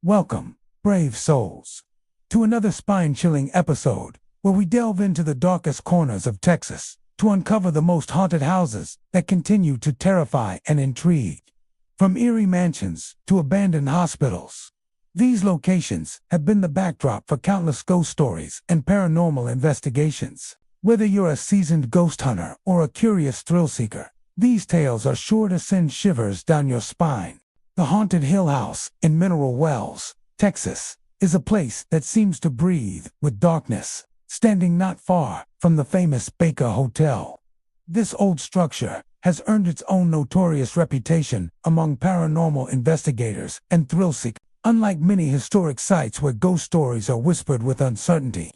Welcome, brave souls, to another spine-chilling episode where we delve into the darkest corners of Texas to uncover the most haunted houses that continue to terrify and intrigue. From eerie mansions to abandoned hospitals, these locations have been the backdrop for countless ghost stories and paranormal investigations. Whether you're a seasoned ghost hunter or a curious thrill seeker, these tales are sure to send shivers down your spine. The Haunted Hill House in Mineral Wells, Texas, is a place that seems to breathe with darkness, standing not far from the famous Baker Hotel. This old structure has earned its own notorious reputation among paranormal investigators and thrill seekers. Unlike many historic sites where ghost stories are whispered with uncertainty,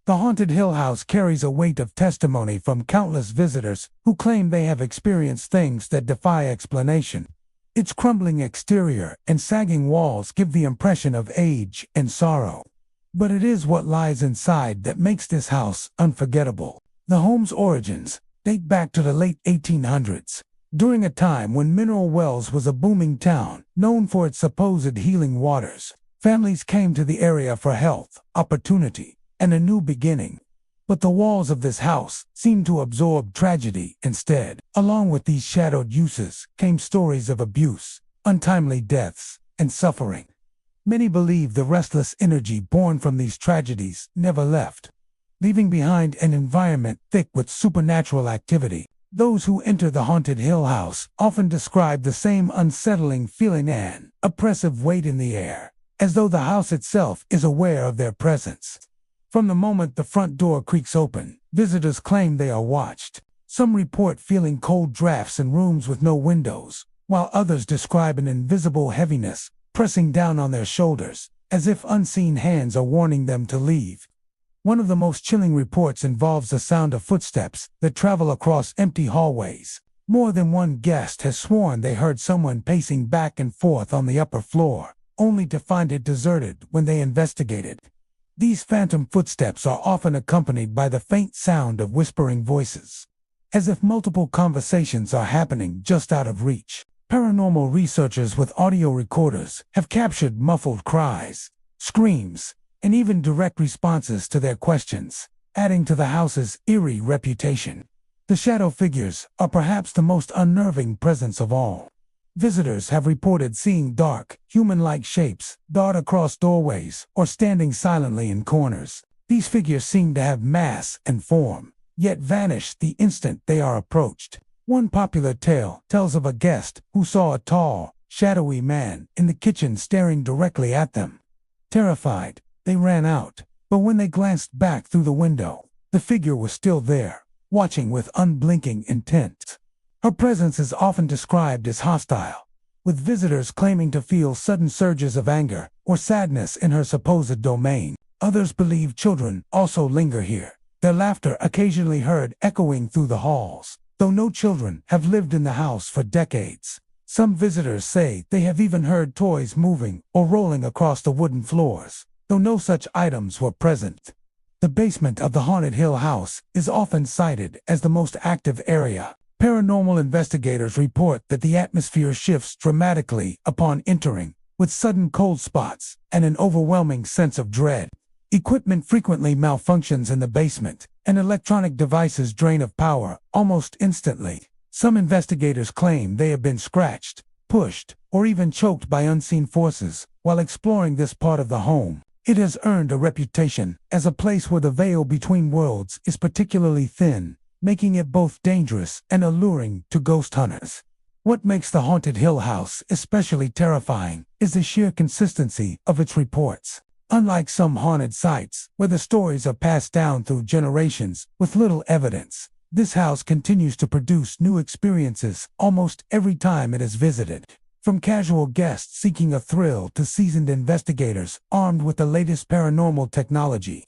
the Haunted Hill House carries a weight of testimony from countless visitors who claim they have experienced things that defy explanation. Its crumbling exterior and sagging walls give the impression of age and sorrow. But it is what lies inside that makes this house unforgettable. The home's origins date back to the late 1800s, during a time when Mineral Wells was a booming town known for its supposed healing waters. Families came to the area for health, opportunity, and a new beginning. But the walls of this house seemed to absorb tragedy instead. Along with these shadowed uses came stories of abuse, untimely deaths, and suffering. Many believe the restless energy born from these tragedies never left, leaving behind an environment thick with supernatural activity. Those who enter the Haunted Hill House often describe the same unsettling feeling and oppressive weight in the air, as though the house itself is aware of their presence. From the moment the front door creaks open, visitors claim they are watched. Some report feeling cold drafts in rooms with no windows, while others describe an invisible heaviness pressing down on their shoulders, as if unseen hands are warning them to leave. One of the most chilling reports involves the sound of footsteps that travel across empty hallways. More than one guest has sworn they heard someone pacing back and forth on the upper floor, only to find it deserted when they investigated. These phantom footsteps are often accompanied by the faint sound of whispering voices, as if multiple conversations are happening just out of reach. Paranormal researchers with audio recorders have captured muffled cries, screams, and even direct responses to their questions, adding to the house's eerie reputation. The shadow figures are perhaps the most unnerving presence of all. Visitors have reported seeing dark, human-like shapes dart across doorways or standing silently in corners. These figures seem to have mass and form, yet vanish the instant they are approached. One popular tale tells of a guest who saw a tall, shadowy man in the kitchen staring directly at them. Terrified, they ran out, but when they glanced back through the window, the figure was still there, watching with unblinking intent. Her presence is often described as hostile, with visitors claiming to feel sudden surges of anger or sadness in her supposed domain. Others believe children also linger here, their laughter occasionally heard echoing through the halls. Though no children have lived in the house for decades, some visitors say they have even heard toys moving or rolling across the wooden floors, though no such items were present. The basement of the Haunted Hill House is often cited as the most active area. Paranormal investigators report that the atmosphere shifts dramatically upon entering, with sudden cold spots and an overwhelming sense of dread. Equipment frequently malfunctions in the basement, and electronic devices drain of power almost instantly. Some investigators claim they have been scratched, pushed, or even choked by unseen forces while exploring this part of the home. It has earned a reputation as a place where the veil between worlds is particularly thin, making it both dangerous and alluring to ghost hunters. What makes the Haunted Hill House especially terrifying is the sheer consistency of its reports. Unlike some haunted sites, where the stories are passed down through generations with little evidence, this house continues to produce new experiences almost every time it is visited. From casual guests seeking a thrill to seasoned investigators armed with the latest paranormal technology,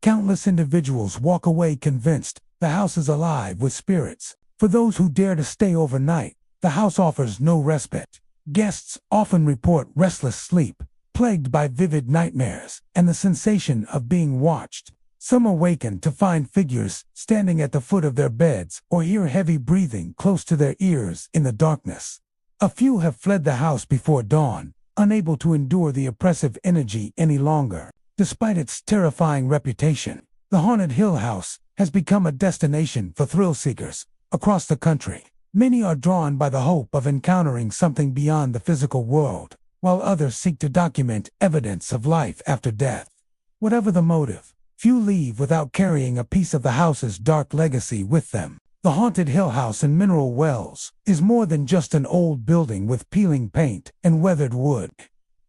countless individuals walk away convinced the house is alive with spirits. For those who dare to stay overnight, the house offers no respite. Guests often report restless sleep, plagued by vivid nightmares and the sensation of being watched. Some awaken to find figures standing at the foot of their beds or hear heavy breathing close to their ears in the darkness. A few have fled the house before dawn, unable to endure the oppressive energy any longer. Despite its terrifying reputation, the Haunted Hill House has become a destination for thrill seekers across the country. Many are drawn by the hope of encountering something beyond the physical world, while others seek to document evidence of life after death. Whatever the motive, few leave without carrying a piece of the house's dark legacy with them. The Haunted Hill House in Mineral Wells is more than just an old building with peeling paint and weathered wood.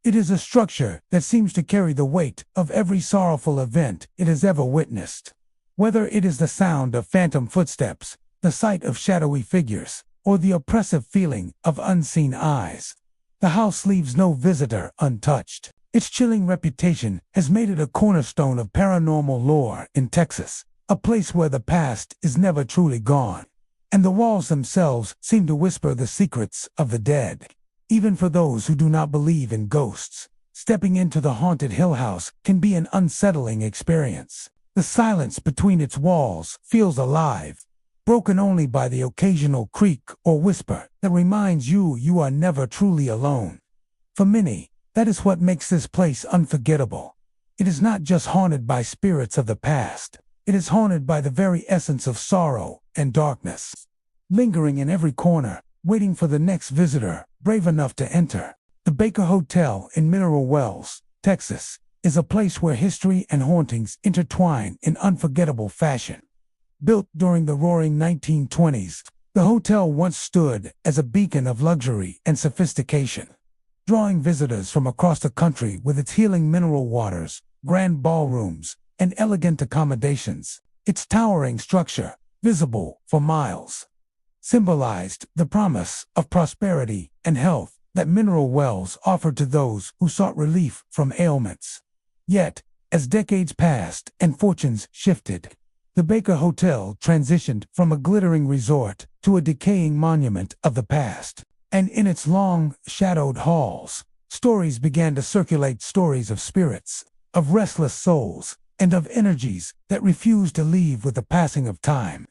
It is a structure that seems to carry the weight of every sorrowful event it has ever witnessed. Whether it is the sound of phantom footsteps, the sight of shadowy figures, or the oppressive feeling of unseen eyes, the house leaves no visitor untouched. Its chilling reputation has made it a cornerstone of paranormal lore in Texas, a place where the past is never truly gone, and the walls themselves seem to whisper the secrets of the dead. Even for those who do not believe in ghosts, stepping into the Haunted Hill House can be an unsettling experience. The silence between its walls feels alive, broken only by the occasional creak or whisper that reminds you you are never truly alone. For many, that is what makes this place unforgettable. It is not just haunted by spirits of the past. It is haunted by the very essence of sorrow and darkness, lingering in every corner, waiting for the next visitor brave enough to enter. The Baker Hotel in Mineral Wells, Texas, is a place where history and hauntings intertwine in unforgettable fashion. Built during the roaring 1920s, the hotel once stood as a beacon of luxury and sophistication, drawing visitors from across the country with its healing mineral waters, grand ballrooms, and elegant accommodations. Its towering structure, visible for miles, symbolized the promise of prosperity and health that Mineral Wells offered to those who sought relief from ailments. Yet, as decades passed and fortunes shifted, the Baker Hotel transitioned from a glittering resort to a decaying monument of the past. And in its long, shadowed halls, stories began to circulate, stories of spirits, of restless souls, and of energies that refused to leave with the passing of time.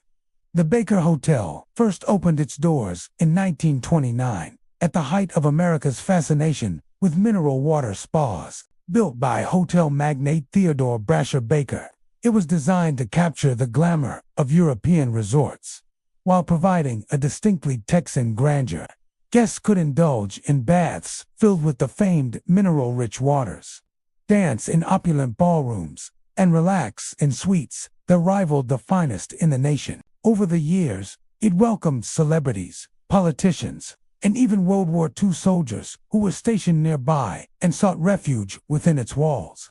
The Baker Hotel first opened its doors in 1929, at the height of America's fascination with mineral water spas. Built by hotel magnate Theodore Brasher Baker, it was designed to capture the glamour of European resorts, while providing a distinctly Texan grandeur. Guests could indulge in baths filled with the famed mineral-rich waters, dance in opulent ballrooms, and relax in suites that rivaled the finest in the nation. Over the years, it welcomed celebrities, politicians, and even World War II soldiers who were stationed nearby and sought refuge within its walls.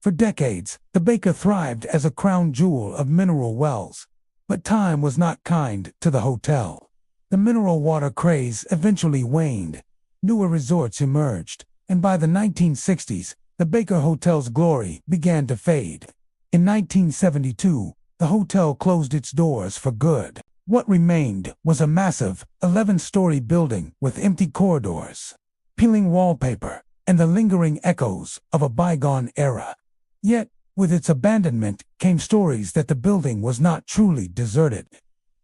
For decades, the Baker thrived as a crown jewel of Mineral Wells, but time was not kind to the hotel. The mineral water craze eventually waned, newer resorts emerged, and by the 1960s, the Baker Hotel's glory began to fade. In 1972, the hotel closed its doors for good. What remained was a massive, 11-story building with empty corridors, peeling wallpaper, and the lingering echoes of a bygone era. Yet, with its abandonment came stories that the building was not truly deserted.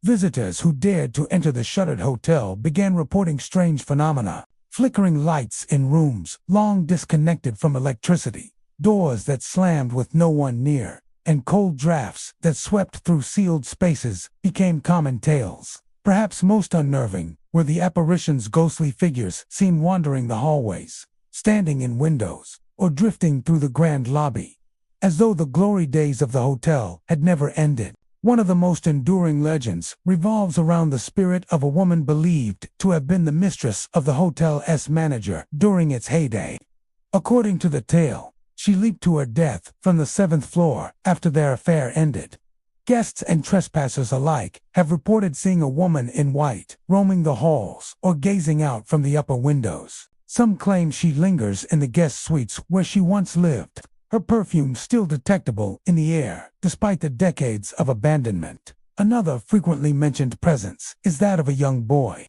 Visitors who dared to enter the shuttered hotel began reporting strange phenomena: flickering lights in rooms long disconnected from electricity, doors that slammed with no one near, and cold drafts that swept through sealed spaces became common tales. Perhaps most unnerving were the apparitions, ghostly figures seen wandering the hallways, standing in windows, or drifting through the grand lobby, as though the glory days of the hotel had never ended. One of the most enduring legends revolves around the spirit of a woman believed to have been the mistress of the hotel's manager during its heyday. According to the tale, she leaped to her death from the 7th floor after their affair ended. Guests and trespassers alike have reported seeing a woman in white roaming the halls or gazing out from the upper windows. Some claim she lingers in the guest suites where she once lived, her perfume still detectable in the air despite the decades of abandonment. Another frequently mentioned presence is that of a young boy.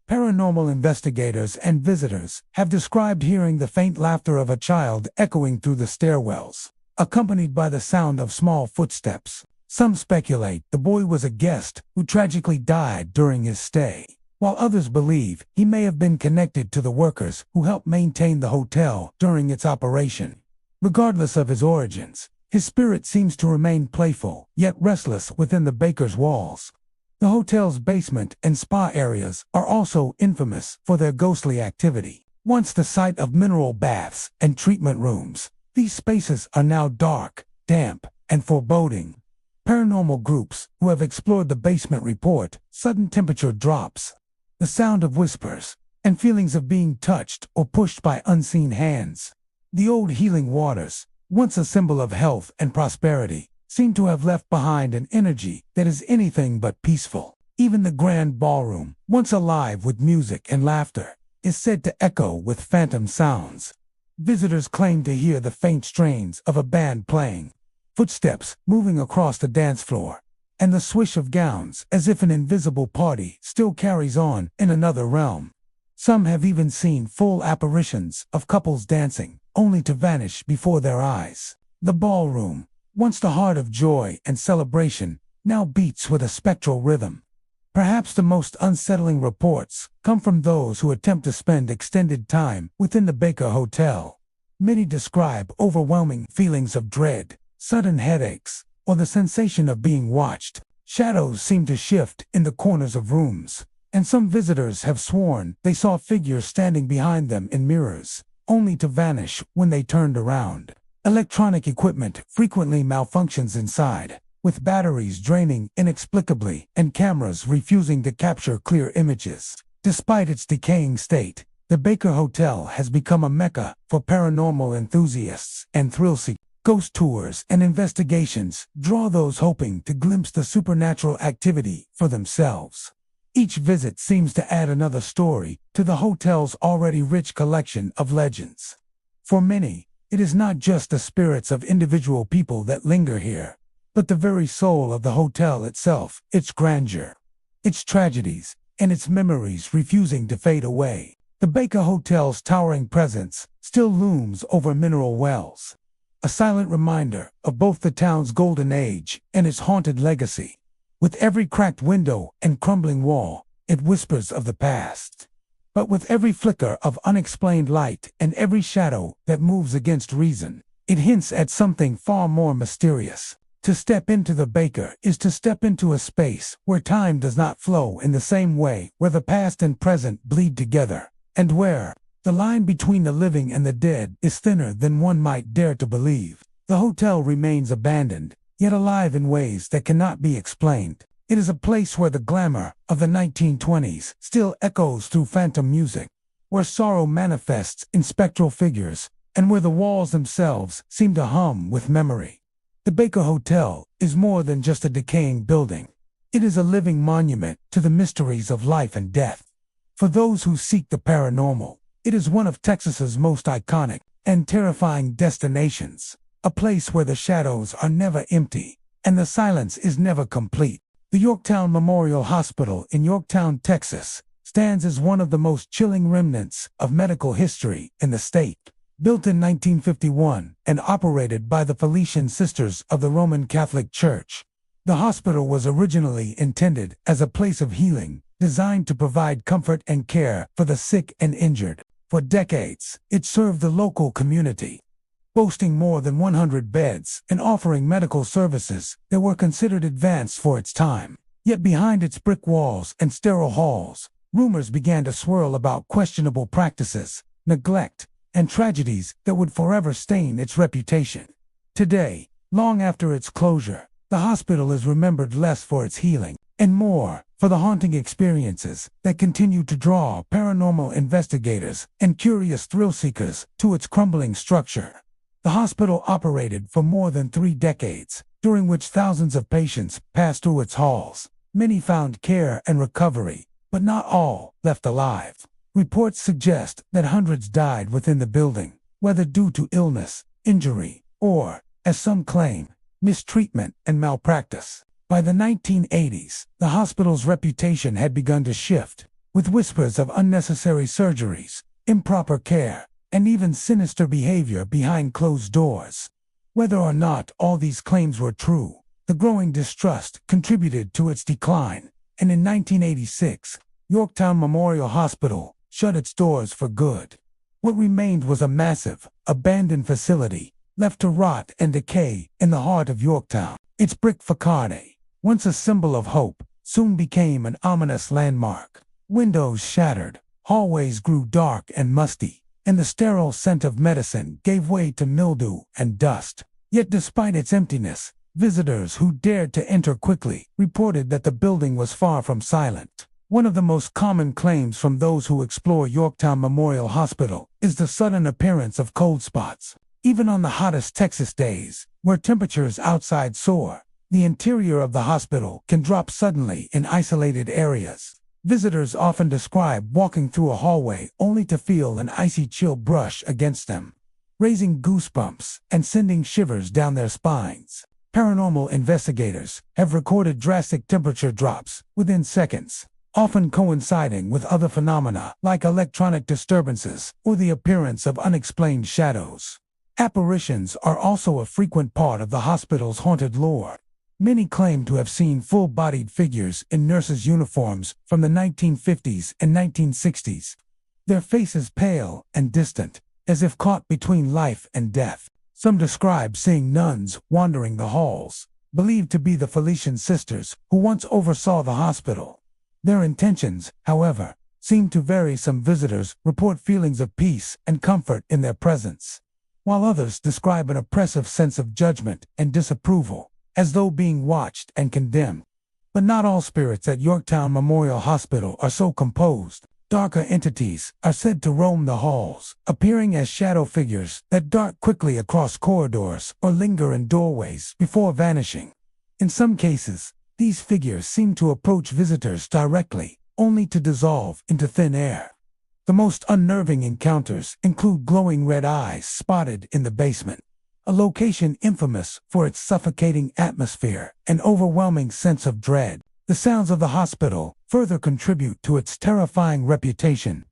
Paranormal investigators and visitors have described hearing the faint laughter of a child echoing through the stairwells, accompanied by the sound of small footsteps. Some speculate the boy was a guest who tragically died during his stay. while others believe he may have been connected to the workers who helped maintain the hotel during its operation. Regardless of his origins, his spirit seems to remain playful, yet restless within the Baker's walls. The hotel's basement and spa areas are also infamous for their ghostly activity. Once the site of mineral baths and treatment rooms, these spaces are now dark, damp, and foreboding. Paranormal groups who have explored the basement report sudden temperature drops, the sound of whispers, and feelings of being touched or pushed by unseen hands. The old healing waters, once a symbol of health and prosperity, seem to have left behind an energy that is anything but peaceful. Even the grand ballroom, once alive with music and laughter, is said to echo with phantom sounds. Visitors claim to hear the faint strains of a band playing, footsteps moving across the dance floor, and the swish of gowns as if an invisible party still carries on in another realm. Some have even seen full apparitions of couples dancing, only to vanish before their eyes. The ballroom, once the heart of joy and celebration, now beats with a spectral rhythm. Perhaps the most unsettling reports come from those who attempt to spend extended time within the Baker Hotel. Many describe overwhelming feelings of dread, sudden headaches, or the sensation of being watched. Shadows seem to shift in the corners of rooms, and some visitors have sworn they saw figures standing behind them in mirrors, only to vanish when they turned around. Electronic equipment frequently malfunctions inside, with batteries draining inexplicably and cameras refusing to capture clear images. Despite its decaying state, the Baker Hotel has become a mecca for paranormal enthusiasts and thrill-seekers. Ghost tours and investigations draw those hoping to glimpse the supernatural activity for themselves. Each visit seems to add another story to the hotel's already rich collection of legends. For many, it is not just the spirits of individual people that linger here, but the very soul of the hotel itself, its grandeur, its tragedies, and its memories refusing to fade away. The Baker Hotel's towering presence still looms over Mineral Wells, a silent reminder of both the town's golden age and its haunted legacy. With every cracked window and crumbling wall, it whispers of the past. But with every flicker of unexplained light and every shadow that moves against reason, it hints at something far more mysterious. To step into the Baker is to step into a space where time does not flow in the same way, where the past and present bleed together, and where the line between the living and the dead is thinner than one might dare to believe. The hotel remains abandoned, yet alive in ways that cannot be explained. It is a place where the glamour of the 1920s still echoes through phantom music, where sorrow manifests in spectral figures, and where the walls themselves seem to hum with memory. The Baker Hotel is more than just a decaying building. It is a living monument to the mysteries of life and death. For those who seek the paranormal, it is one of Texas's most iconic and terrifying destinations, a place where the shadows are never empty and the silence is never complete. The Yorktown Memorial Hospital in Yorktown, Texas, stands as one of the most chilling remnants of medical history in the state. Built in 1951 and operated by the Felician Sisters of the Roman Catholic Church, the hospital was originally intended as a place of healing, designed to provide comfort and care for the sick and injured. For decades, it served the local community, boasting more than 100 beds and offering medical services that were considered advanced for its time. Yet behind its brick walls and sterile halls, rumors began to swirl about questionable practices, neglect, and tragedies that would forever stain its reputation. Today, long after its closure, the hospital is remembered less for its healing and more for the haunting experiences that continue to draw paranormal investigators and curious thrill-seekers to its crumbling structure. The hospital operated for more than 3 decades, during which thousands of patients passed through its halls. Many found care and recovery, but not all left alive. Reports suggest that hundreds died within the building, whether due to illness, injury, or, as some claim, mistreatment and malpractice. By the 1980s, the hospital's reputation had begun to shift, with whispers of unnecessary surgeries, improper care, and even sinister behavior behind closed doors. Whether or not all these claims were true, the growing distrust contributed to its decline, and in 1986, Yorktown Memorial Hospital shut its doors for good. What remained was a massive, abandoned facility, left to rot and decay in the heart of Yorktown. Its brick facade, once a symbol of hope, soon became an ominous landmark. Windows shattered, hallways grew dark and musty, and the sterile scent of medicine gave way to mildew and dust. Yet despite its emptiness, visitors who dared to enter quickly reported that the building was far from silent. One of the most common claims from those who explore Yorktown Memorial Hospital is the sudden appearance of cold spots. Even on the hottest Texas days, where temperatures outside soar, the interior of the hospital can drop suddenly in isolated areas. Visitors often describe walking through a hallway only to feel an icy chill brush against them, raising goosebumps and sending shivers down their spines. Paranormal investigators have recorded drastic temperature drops within seconds, often coinciding with other phenomena like electronic disturbances or the appearance of unexplained shadows. Apparitions are also a frequent part of the hospital's haunted lore. Many claim to have seen full-bodied figures in nurses' uniforms from the 1950s and 1960s. Their faces pale and distant, as if caught between life and death. Some describe seeing nuns wandering the halls, believed to be the Felician sisters who once oversaw the hospital. Their intentions, however, seem to vary. Some visitors report feelings of peace and comfort in their presence, while others describe an oppressive sense of judgment and disapproval, as though being watched and condemned. But not all spirits at Yorktown Memorial Hospital are so composed. Darker entities are said to roam the halls, appearing as shadow figures that dart quickly across corridors or linger in doorways before vanishing. In some cases, these figures seem to approach visitors directly, only to dissolve into thin air. The most unnerving encounters include glowing red eyes spotted in the basement, a location infamous for its suffocating atmosphere and overwhelming sense of dread. The sounds of the hospital further contribute to its terrifying reputation.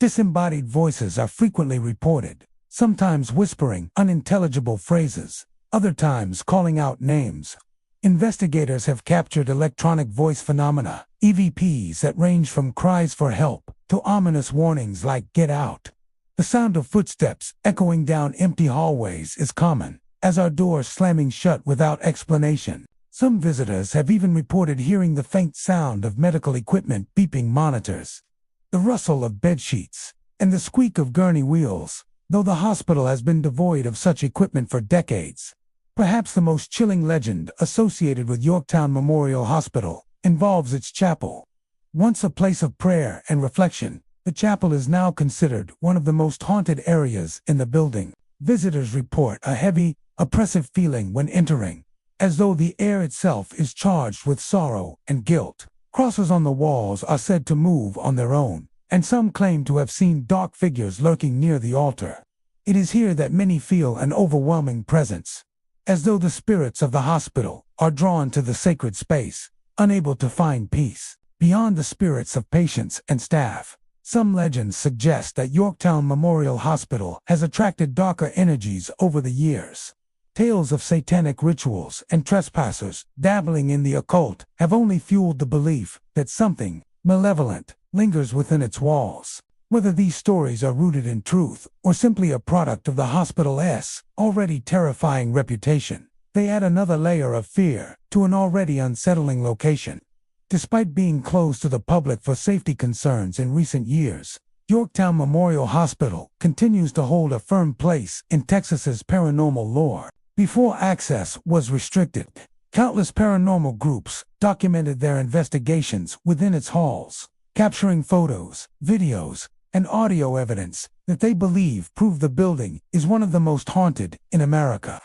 Disembodied voices are frequently reported, sometimes whispering unintelligible phrases, other times calling out names. Investigators have captured electronic voice phenomena, EVPs, that range from cries for help to ominous warnings like "get out." The sound of footsteps echoing down empty hallways is common, as are doors slamming shut without explanation. Some visitors have even reported hearing the faint sound of medical equipment beeping monitors, the rustle of bedsheets, and the squeak of gurney wheels. Though the hospital has been devoid of such equipment for decades, perhaps the most chilling legend associated with Yorktown Memorial Hospital involves its chapel. Once a place of prayer and reflection, the chapel is now considered one of the most haunted areas in the building. Visitors report a heavy, oppressive feeling when entering, as though the air itself is charged with sorrow and guilt. Crosses on the walls are said to move on their own, and some claim to have seen dark figures lurking near the altar. It is here that many feel an overwhelming presence, as though the spirits of the hospital are drawn to the sacred space, unable to find peace. Beyond the spirits of patients and staff, some legends suggest that Yorktown Memorial Hospital has attracted darker energies over the years. Tales of satanic rituals and trespassers dabbling in the occult have only fueled the belief that something malevolent lingers within its walls. Whether these stories are rooted in truth or simply a product of the hospital's already terrifying reputation, they add another layer of fear to an already unsettling location. Despite being closed to the public for safety concerns in recent years, Yorktown Memorial Hospital continues to hold a firm place in Texas's paranormal lore. Before access was restricted, countless paranormal groups documented their investigations within its halls, capturing photos, videos, and audio evidence that they believe prove the building is one of the most haunted in America.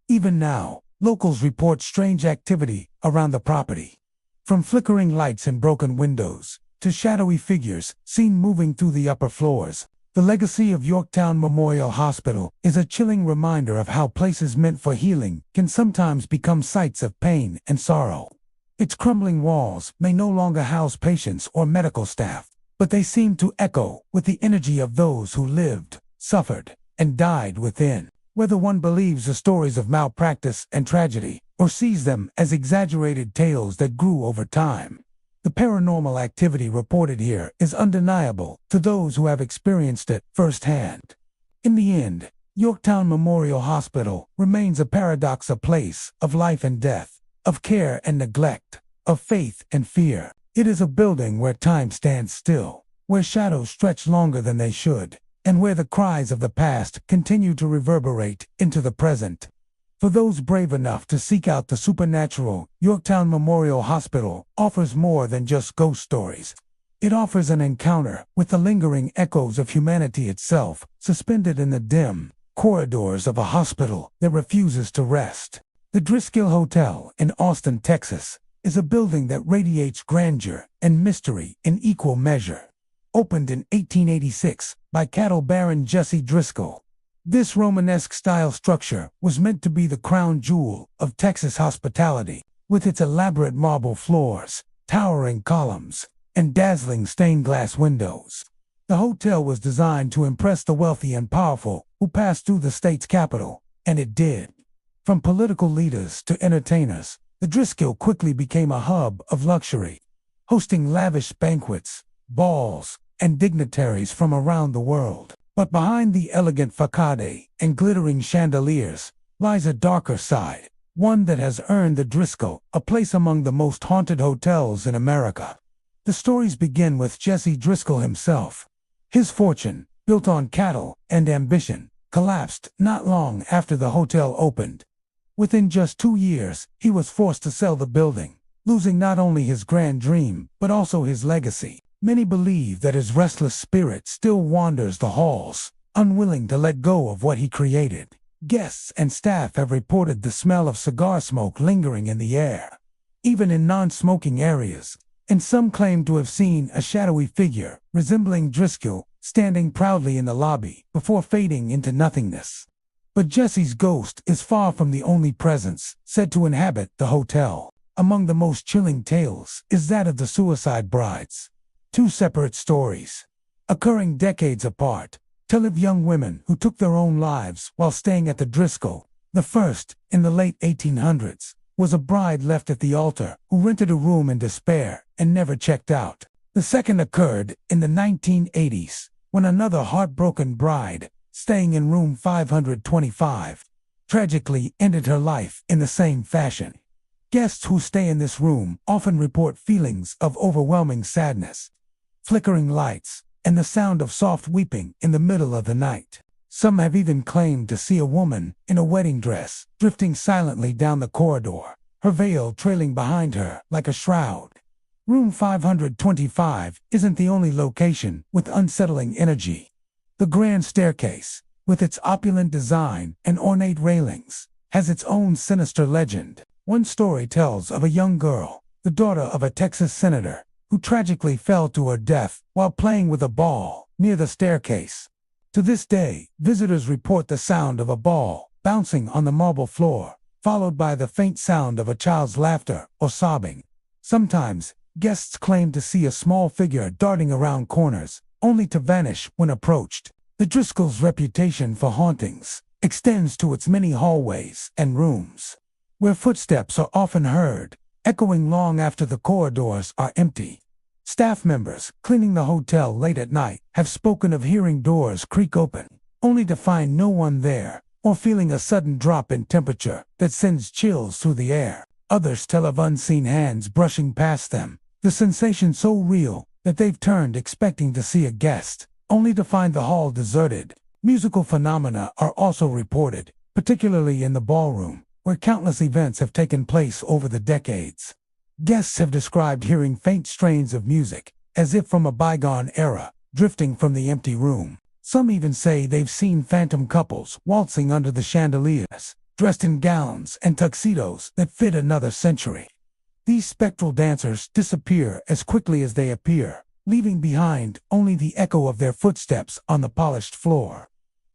Even now, locals report strange activity around the property. From flickering lights in broken windows to shadowy figures seen moving through the upper floors, the legacy of Yorktown Memorial Hospital is a chilling reminder of how places meant for healing can sometimes become sites of pain and sorrow. Its crumbling walls may no longer house patients or medical staff, but they seem to echo with the energy of those who lived, suffered, and died within. Whether one believes the stories of malpractice and tragedy, or sees them as exaggerated tales that grew over time, The paranormal activity reported here is undeniable to those who have experienced it firsthand. In the end, Yorktown Memorial Hospital remains a paradox, a place of life and death, of care and neglect, of faith and fear. It is a building where time stands still, where shadows stretch longer than they should, and where the cries of the past continue to reverberate into the present. For those brave enough to seek out the supernatural, Yorktown Memorial Hospital offers more than just ghost stories. It offers an encounter with the lingering echoes of humanity itself, suspended in the dim corridors of a hospital that refuses to rest. The Driscoll Hotel in Austin, Texas, is a building that radiates grandeur and mystery in equal measure. Opened in 1886 by cattle baron Jesse Driscoll, this Romanesque-style structure was meant to be the crown jewel of Texas hospitality, with its elaborate marble floors, towering columns, and dazzling stained glass windows. The hotel was designed to impress the wealthy and powerful who passed through the state's capital, and it did. From political leaders to entertainers, the Driscoll quickly became a hub of luxury, hosting lavish banquets, balls, and dignitaries from around the world. But behind the elegant facade and glittering chandeliers lies a darker side, one that has earned the Driscoll a place among the most haunted hotels in America. The stories begin with Jesse Driscoll himself. His fortune, built on cattle and ambition, collapsed not long after the hotel opened. Within just 2 years, he was forced to sell the building, losing not only his grand dream, but also his legacy. Many believe that his restless spirit still wanders the halls, unwilling to let go of what he created. Guests and staff have reported the smell of cigar smoke lingering in the air, even in non-smoking areas, and some claim to have seen a shadowy figure resembling Driscoll standing proudly in the lobby before fading into nothingness. But Jesse's ghost is far from the only presence said to inhabit the hotel. Among the most chilling tales is that of the suicide brides. Two separate stories, occurring decades apart, tell of young women who took their own lives while staying at the Driscoll. The first, in the late 1800s, was a bride left at the altar who rented a room in despair and never checked out. The second occurred in the 1980s, when another heartbroken bride, staying in room 525, tragically ended her life in the same fashion. Guests who stay in this room often report feelings of overwhelming sadness, flickering lights, and the sound of soft weeping in the middle of the night. Some have even claimed to see a woman in a wedding dress drifting silently down the corridor, her veil trailing behind her like a shroud. Room 525 isn't the only location with unsettling energy. The grand staircase, with its opulent design and ornate railings, has its own sinister legend. One story tells of a young girl, the daughter of a Texas senator, who tragically fell to her death while playing with a ball near the staircase. To this day, visitors report the sound of a ball bouncing on the marble floor, followed by the faint sound of a child's laughter or sobbing. Sometimes, guests claim to see a small figure darting around corners, only to vanish when approached. The Driscoll's reputation for hauntings extends to its many hallways and rooms, where footsteps are often heard, echoing long after the corridors are empty. Staff members cleaning the hotel late at night have spoken of hearing doors creak open, only to find no one there, or feeling a sudden drop in temperature that sends chills through the air. Others tell of unseen hands brushing past them, the sensation so real that they've turned expecting to see a guest, only to find the hall deserted. Musical phenomena are also reported, particularly in the ballroom, where countless events have taken place over the decades. Guests have described hearing faint strains of music, as if from a bygone era, drifting from the empty room. Some even say they've seen phantom couples waltzing under the chandeliers, dressed in gowns and tuxedos that fit another century. These spectral dancers disappear as quickly as they appear, leaving behind only the echo of their footsteps on the polished floor.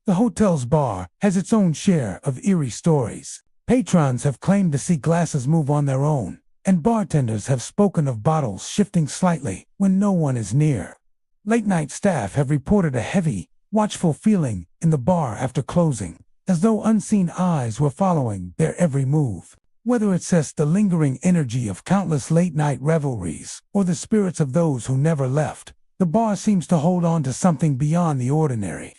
The hotel's bar has its own share of eerie stories. Patrons have claimed to see glasses move on their own, and bartenders have spoken of bottles shifting slightly when no one is near. Late-night staff have reported a heavy, watchful feeling in the bar after closing, as though unseen eyes were following their every move. Whether it's the lingering energy of countless late-night revelries or the spirits of those who never left, the bar seems to hold on to something beyond the ordinary.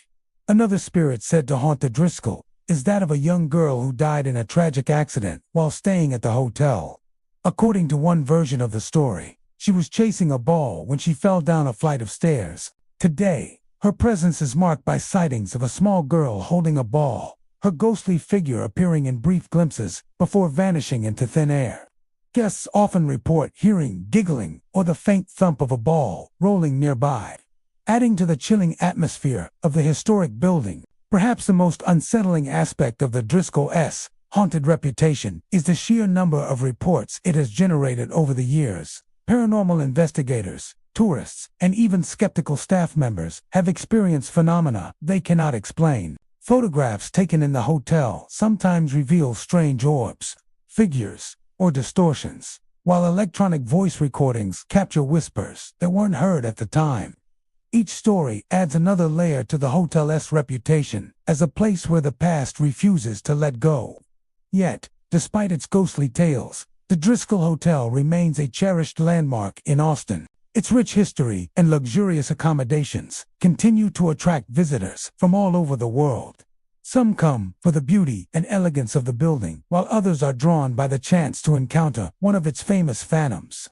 Another spirit said to haunt the Driscoll is that of a young girl who died in a tragic accident while staying at the hotel. According to one version of the story, she was chasing a ball when she fell down a flight of stairs. Today, her presence is marked by sightings of a small girl holding a ball, her ghostly figure appearing in brief glimpses before vanishing into thin air. Guests often report hearing giggling or the faint thump of a ball rolling nearby. Adding to the chilling atmosphere of the historic building, perhaps the most unsettling aspect of the Driscoll's haunted reputation is the sheer number of reports it has generated over the years. Paranormal investigators, tourists, and even skeptical staff members have experienced phenomena they cannot explain. Photographs taken in the hotel sometimes reveal strange orbs, figures, or distortions, while electronic voice recordings capture whispers that weren't heard at the time. Each story adds another layer to the hotel's reputation as a place where the past refuses to let go. Yet, despite its ghostly tales, the Driscoll Hotel remains a cherished landmark in Austin. Its rich history and luxurious accommodations continue to attract visitors from all over the world. Some come for the beauty and elegance of the building, while others are drawn by the chance to encounter one of its famous phantoms.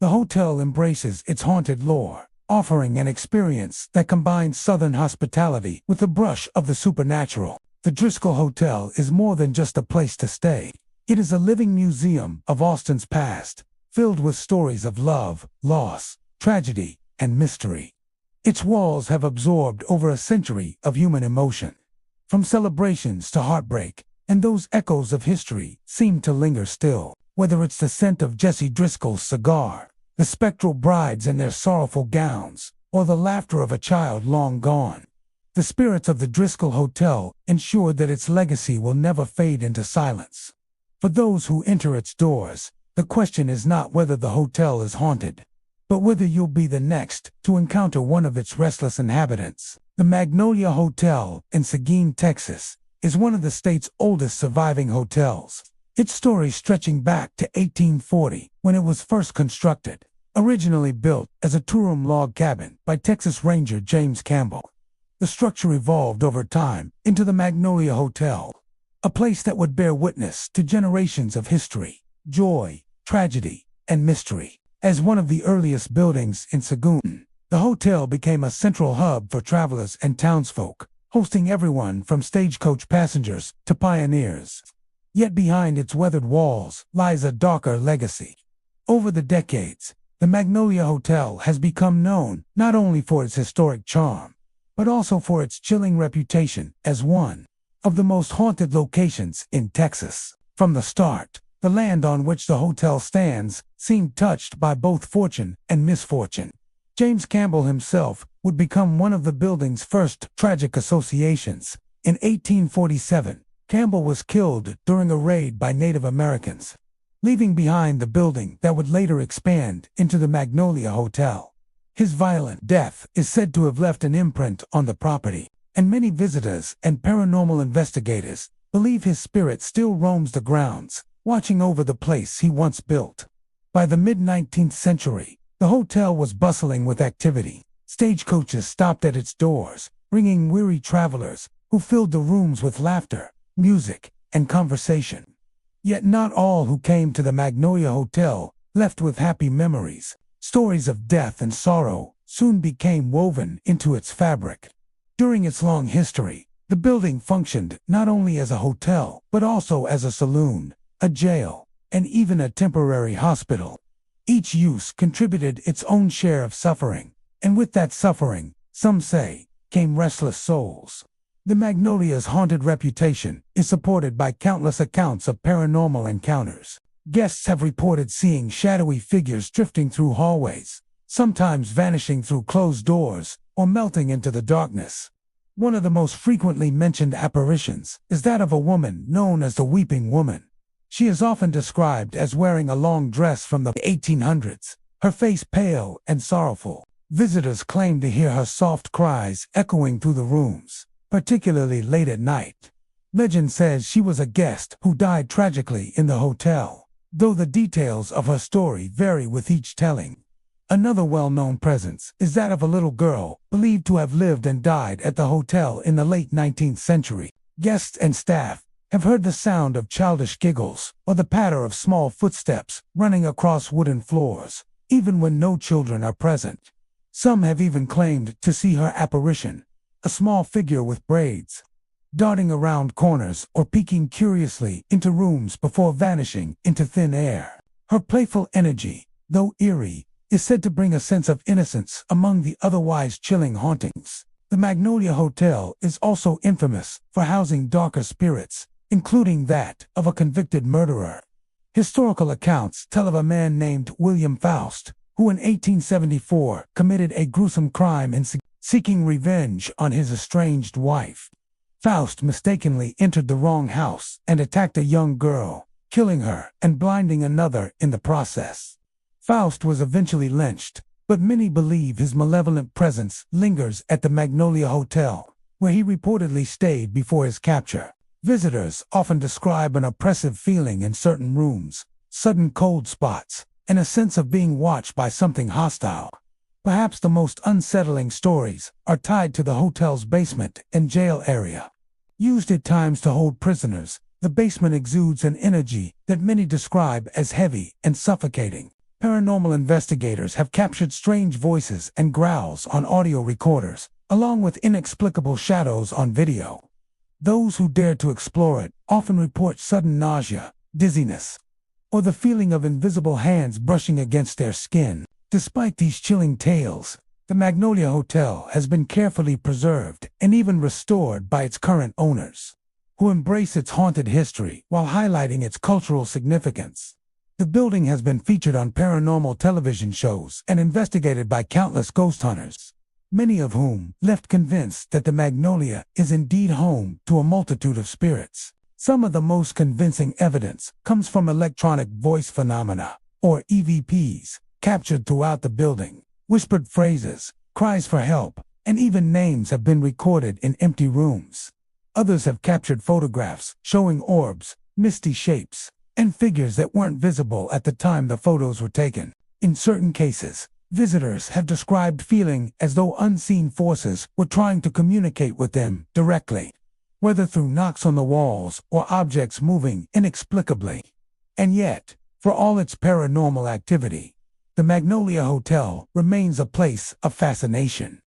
The hotel embraces its haunted lore, offering an experience that combines Southern hospitality with a brush of the supernatural. The Driscoll Hotel is more than just a place to stay. It is a living museum of Austin's past, filled with stories of love, loss, tragedy, and mystery. Its walls have absorbed over a century of human emotion. From celebrations to heartbreak, and those echoes of history seem to linger still. Whether it's the scent of Jessie Driscoll's cigar, the spectral brides in their sorrowful gowns, or the laughter of a child long gone, the spirits of the Driscoll Hotel ensure that its legacy will never fade into silence. For those who enter its doors, the question is not whether the hotel is haunted, but whether you'll be the next to encounter one of its restless inhabitants. The Magnolia Hotel in Seguin, Texas, is one of the state's oldest surviving hotels, its story stretching back to 1840 when it was first constructed. Originally built as a two-room log cabin by Texas Ranger James Campbell, the structure evolved over time into the Magnolia Hotel, a place that would bear witness to generations of history, joy, tragedy, and mystery. As one of the earliest buildings in Seguin, the hotel became a central hub for travelers and townsfolk, hosting everyone from stagecoach passengers to pioneers. Yet behind its weathered walls lies a darker legacy. Over the decades, the Magnolia Hotel has become known not only for its historic charm, but also for its chilling reputation as one of the most haunted locations in Texas. From the start, the land on which the hotel stands seemed touched by both fortune and misfortune. James Campbell himself would become one of the building's first tragic associations. In 1847, Campbell was killed during a raid by Native Americans, leaving behind the building that would later expand into the Magnolia Hotel. His violent death is said to have left an imprint on the property, and many visitors and paranormal investigators believe his spirit still roams the grounds, watching over the place he once built. By the mid-19th century, the hotel was bustling with activity. Stagecoaches stopped at its doors, bringing weary travelers who filled the rooms with laughter, music, and conversation. Yet not all who came to the Magnolia Hotel left with happy memories. Stories of death and sorrow soon became woven into its fabric. During its long history, the building functioned not only as a hotel, but also as a saloon, a jail, and even a temporary hospital. Each use contributed its own share of suffering, and with that suffering, some say, came restless souls. The Magnolia's haunted reputation is supported by countless accounts of paranormal encounters. Guests have reported seeing shadowy figures drifting through hallways, sometimes vanishing through closed doors or melting into the darkness. One of the most frequently mentioned apparitions is that of a woman known as the Weeping Woman. She is often described as wearing a long dress from the 1800s, her face pale and sorrowful. Visitors claim to hear her soft cries echoing through the rooms, particularly late at night. Legend says she was a guest who died tragically in the hotel, though the details of her story vary with each telling. Another well-known presence is that of a little girl believed to have lived and died at the hotel in the late 19th century. Guests and staff have heard the sound of childish giggles or the patter of small footsteps running across wooden floors, even when no children are present. Some have even claimed to see her apparition, a small figure with braids, darting around corners or peeking curiously into rooms before vanishing into thin air. Her playful energy, though eerie, is said to bring a sense of innocence among the otherwise chilling hauntings. The Magnolia Hotel is also infamous for housing darker spirits, including that of a convicted murderer. Historical accounts tell of a man named William Faust, who in 1874 committed a gruesome crime in seeking revenge on his estranged wife. Faust mistakenly entered the wrong house and attacked a young girl, killing her and blinding another in the process. Faust was eventually lynched, but many believe his malevolent presence lingers at the Magnolia Hotel, where he reportedly stayed before his capture. Visitors often describe an oppressive feeling in certain rooms, sudden cold spots, and a sense of being watched by something hostile. Perhaps the most unsettling stories are tied to the hotel's basement and jail area. Used at times to hold prisoners, the basement exudes an energy that many describe as heavy and suffocating. Paranormal investigators have captured strange voices and growls on audio recorders, along with inexplicable shadows on video. Those who dare to explore it often report sudden nausea, dizziness, or the feeling of invisible hands brushing against their skin. Despite these chilling tales, the Magnolia Hotel has been carefully preserved and even restored by its current owners, who embrace its haunted history while highlighting its cultural significance. The building has been featured on paranormal television shows and investigated by countless ghost hunters, many of whom left convinced that the Magnolia is indeed home to a multitude of spirits. Some of the most convincing evidence comes from electronic voice phenomena, or EVPs, captured throughout the building. Whispered phrases, cries for help, and even names have been recorded in empty rooms. Others have captured photographs showing orbs, misty shapes, and figures that weren't visible at the time the photos were taken. In certain cases, visitors have described feeling as though unseen forces were trying to communicate with them directly, whether through knocks on the walls or objects moving inexplicably. And yet, for all its paranormal activity, the Magnolia Hotel remains a place of fascination.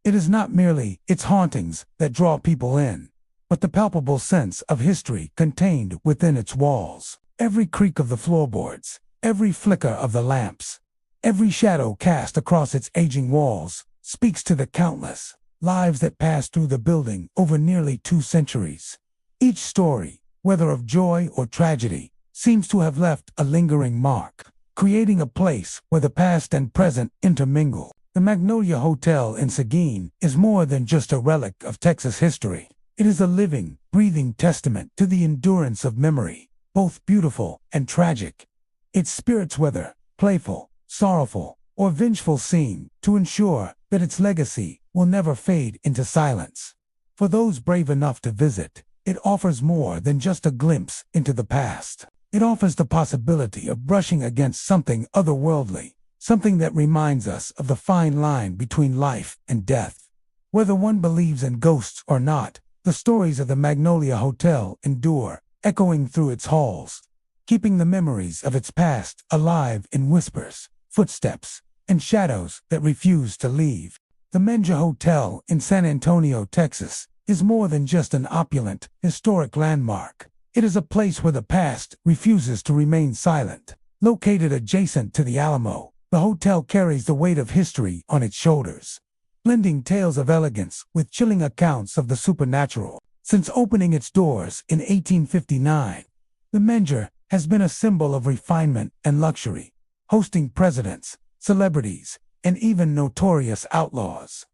It is not merely its hauntings that draw people in, but the palpable sense of history contained within its walls. Every creak of the floorboards, every flicker of the lamps, every shadow cast across its aging walls speaks to the countless lives that passed through the building over nearly 2 centuries. Each story, whether of joy or tragedy, seems to have left a lingering mark, creating a place where the past and present intermingle. The Magnolia Hotel in Seguin is more than just a relic of Texas history. It is a living, breathing testament to the endurance of memory, both beautiful and tragic. Its spirits, whether playful, sorrowful, or vengeful, seem to ensure that its legacy will never fade into silence. For those brave enough to visit, it offers more than just a glimpse into the past. It offers the possibility of brushing against something otherworldly, something that reminds us of the fine line between life and death. Whether one believes in ghosts or not, the stories of the Magnolia Hotel endure, echoing through its halls, keeping the memories of its past alive in whispers, footsteps, and shadows that refuse to leave. The Menja Hotel in San Antonio, Texas, is more than just an opulent, historic landmark. It is a place where the past refuses to remain silent. Located adjacent to the Alamo, the hotel carries the weight of history on its shoulders, blending tales of elegance with chilling accounts of the supernatural. Since opening its doors in 1859, the Menja has been a symbol of refinement and luxury, hosting presidents, celebrities, and even notorious outlaws.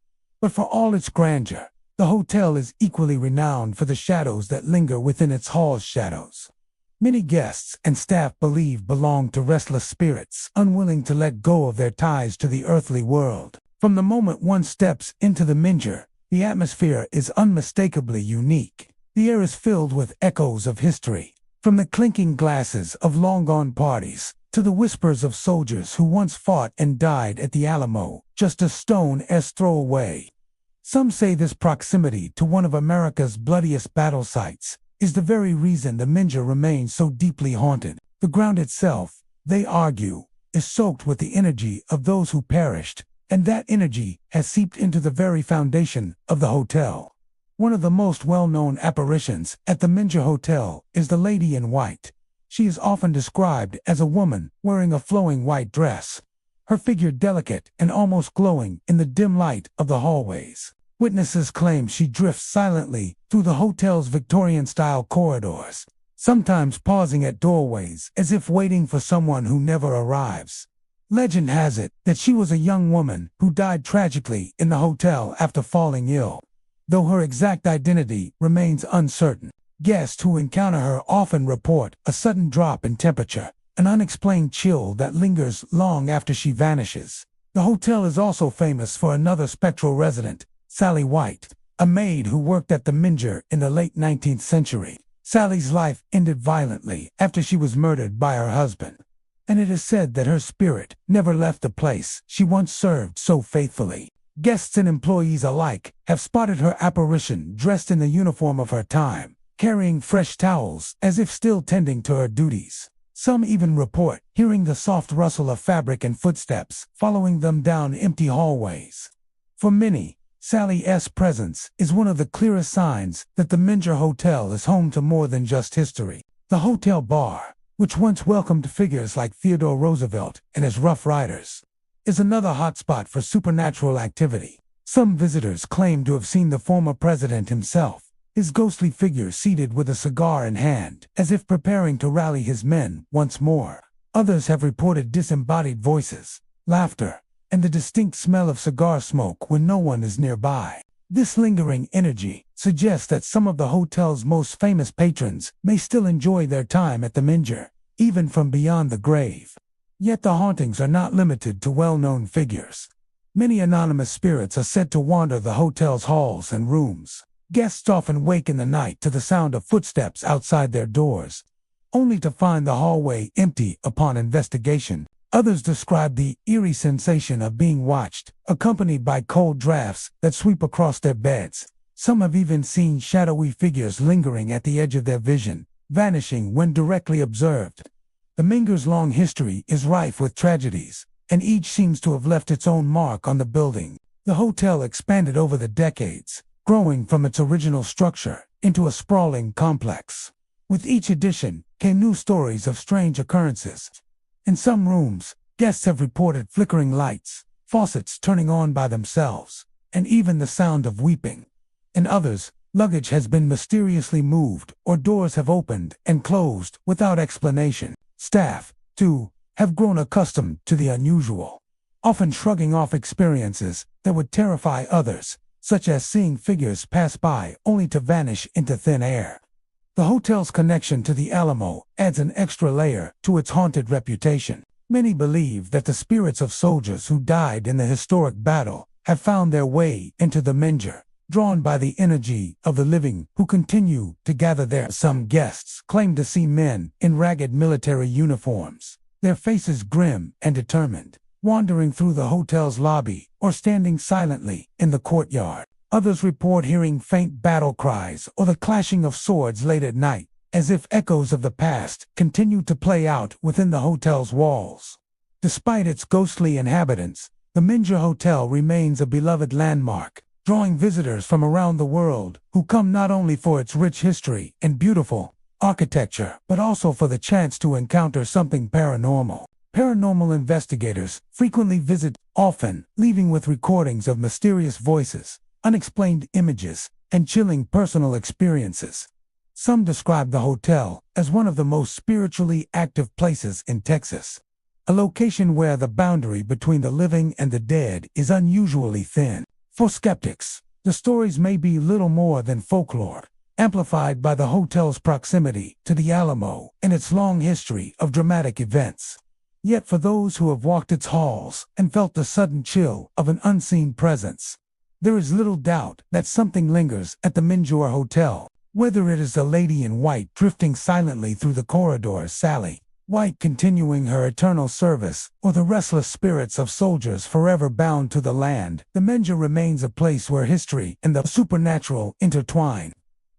But for all its grandeur, the hotel is equally renowned for the shadows that linger within its hall's shadows. Many guests and staff believe belong to restless spirits, unwilling to let go of their ties to the earthly world. From the moment one steps into the Menja, the atmosphere is unmistakably unique. The air is filled with echoes of history, from the clinking glasses of long-gone parties to the whispers of soldiers who once fought and died at the Alamo, just a stone's throw away. Some say this proximity to one of America's bloodiest battle sites is the very reason the Minja remains so deeply haunted. The ground itself, they argue, is soaked with the energy of those who perished, and that energy has seeped into the very foundation of the hotel. One of the most well-known apparitions at the Minja Hotel is the Lady in White. She is often described as a woman wearing a flowing white dress, her figure delicate and almost glowing in the dim light of the hallways. Witnesses claim she drifts silently through the hotel's Victorian-style corridors, sometimes pausing at doorways as if waiting for someone who never arrives. Legend has it that she was a young woman who died tragically in the hotel after falling ill. Though her exact identity remains uncertain, guests who encounter her often report a sudden drop in temperature, an unexplained chill that lingers long after she vanishes. The hotel is also famous for another spectral resident, Sally White, a maid who worked at the Minja in the late 19th century. Sally's life ended violently after she was murdered by her husband, and it is said that her spirit never left the place she once served so faithfully. Guests and employees alike have spotted her apparition dressed in the uniform of her time, carrying fresh towels as if still tending to her duties. Some even report hearing the soft rustle of fabric and footsteps following them down empty hallways. For many, Sally's presence is one of the clearest signs that the Minja Hotel is home to more than just history. The hotel bar, which once welcomed figures like Theodore Roosevelt and his Rough Riders, is another hotspot for supernatural activity. Some visitors claim to have seen the former president himself, his ghostly figure seated with a cigar in hand, as if preparing to rally his men once more. Others have reported disembodied voices, laughter, and the distinct smell of cigar smoke when no one is nearby. This lingering energy suggests that some of the hotel's most famous patrons may still enjoy their time at the Minja, even from beyond the grave. Yet the hauntings are not limited to well-known figures. Many anonymous spirits are said to wander the hotel's halls and rooms. Guests often wake in the night to the sound of footsteps outside their doors, only to find the hallway empty upon investigation. Others describe the eerie sensation of being watched, accompanied by cold drafts that sweep across their beds. Some have even seen shadowy figures lingering at the edge of their vision, vanishing when directly observed. The Minja's long history is rife with tragedies, and each seems to have left its own mark on the building. The hotel expanded over the decades, growing from its original structure into a sprawling complex. With each addition came new stories of strange occurrences. In some rooms, guests have reported flickering lights, faucets turning on by themselves, and even the sound of weeping. In others, luggage has been mysteriously moved or doors have opened and closed without explanation. Staff, too, have grown accustomed to the unusual, often shrugging off experiences that would terrify others, such as seeing figures pass by only to vanish into thin air. The hotel's connection to the Alamo adds an extra layer to its haunted reputation. Many believe that the spirits of soldiers who died in the historic battle have found their way into the Minja, drawn by the energy of the living who continue to gather there. Some guests claim to see men in ragged military uniforms, their faces grim and determined, wandering through the hotel's lobby or standing silently in the courtyard. Others report hearing faint battle cries or the clashing of swords late at night, as if echoes of the past continue to play out within the hotel's walls. Despite its ghostly inhabitants, the Minja Hotel remains a beloved landmark, drawing visitors from around the world who come not only for its rich history and beautiful architecture, but also for the chance to encounter something paranormal. Paranormal investigators frequently visit, often leaving with recordings of mysterious voices, unexplained images, and chilling personal experiences. Some describe the hotel as one of the most spiritually active places in Texas, a location where the boundary between the living and the dead is unusually thin. For skeptics, the stories may be little more than folklore, amplified by the hotel's proximity to the Alamo and its long history of dramatic events. Yet for those who have walked its halls and felt the sudden chill of an unseen presence, there is little doubt that something lingers at the Minja Hotel. Whether it is the lady in white drifting silently through the corridors, Sally White continuing her eternal service, or the restless spirits of soldiers forever bound to the land, the Menja remains a place where history and the supernatural intertwine.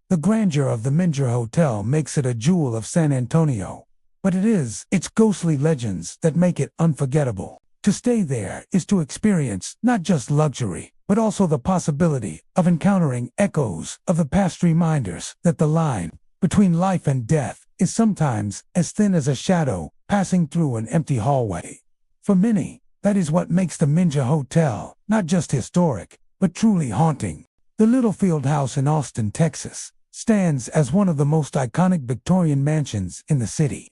The grandeur of the Menja Hotel makes it a jewel of San Antonio, but it is its ghostly legends that make it unforgettable. To stay there is to experience not just luxury, but also the possibility of encountering echoes of the past, reminders that the line between life and death is sometimes as thin as a shadow passing through an empty hallway. For many, that is what makes the Menja Hotel not just historic, but truly haunting. The Littlefield House in Austin, Texas, stands as one of the most iconic Victorian mansions in the city.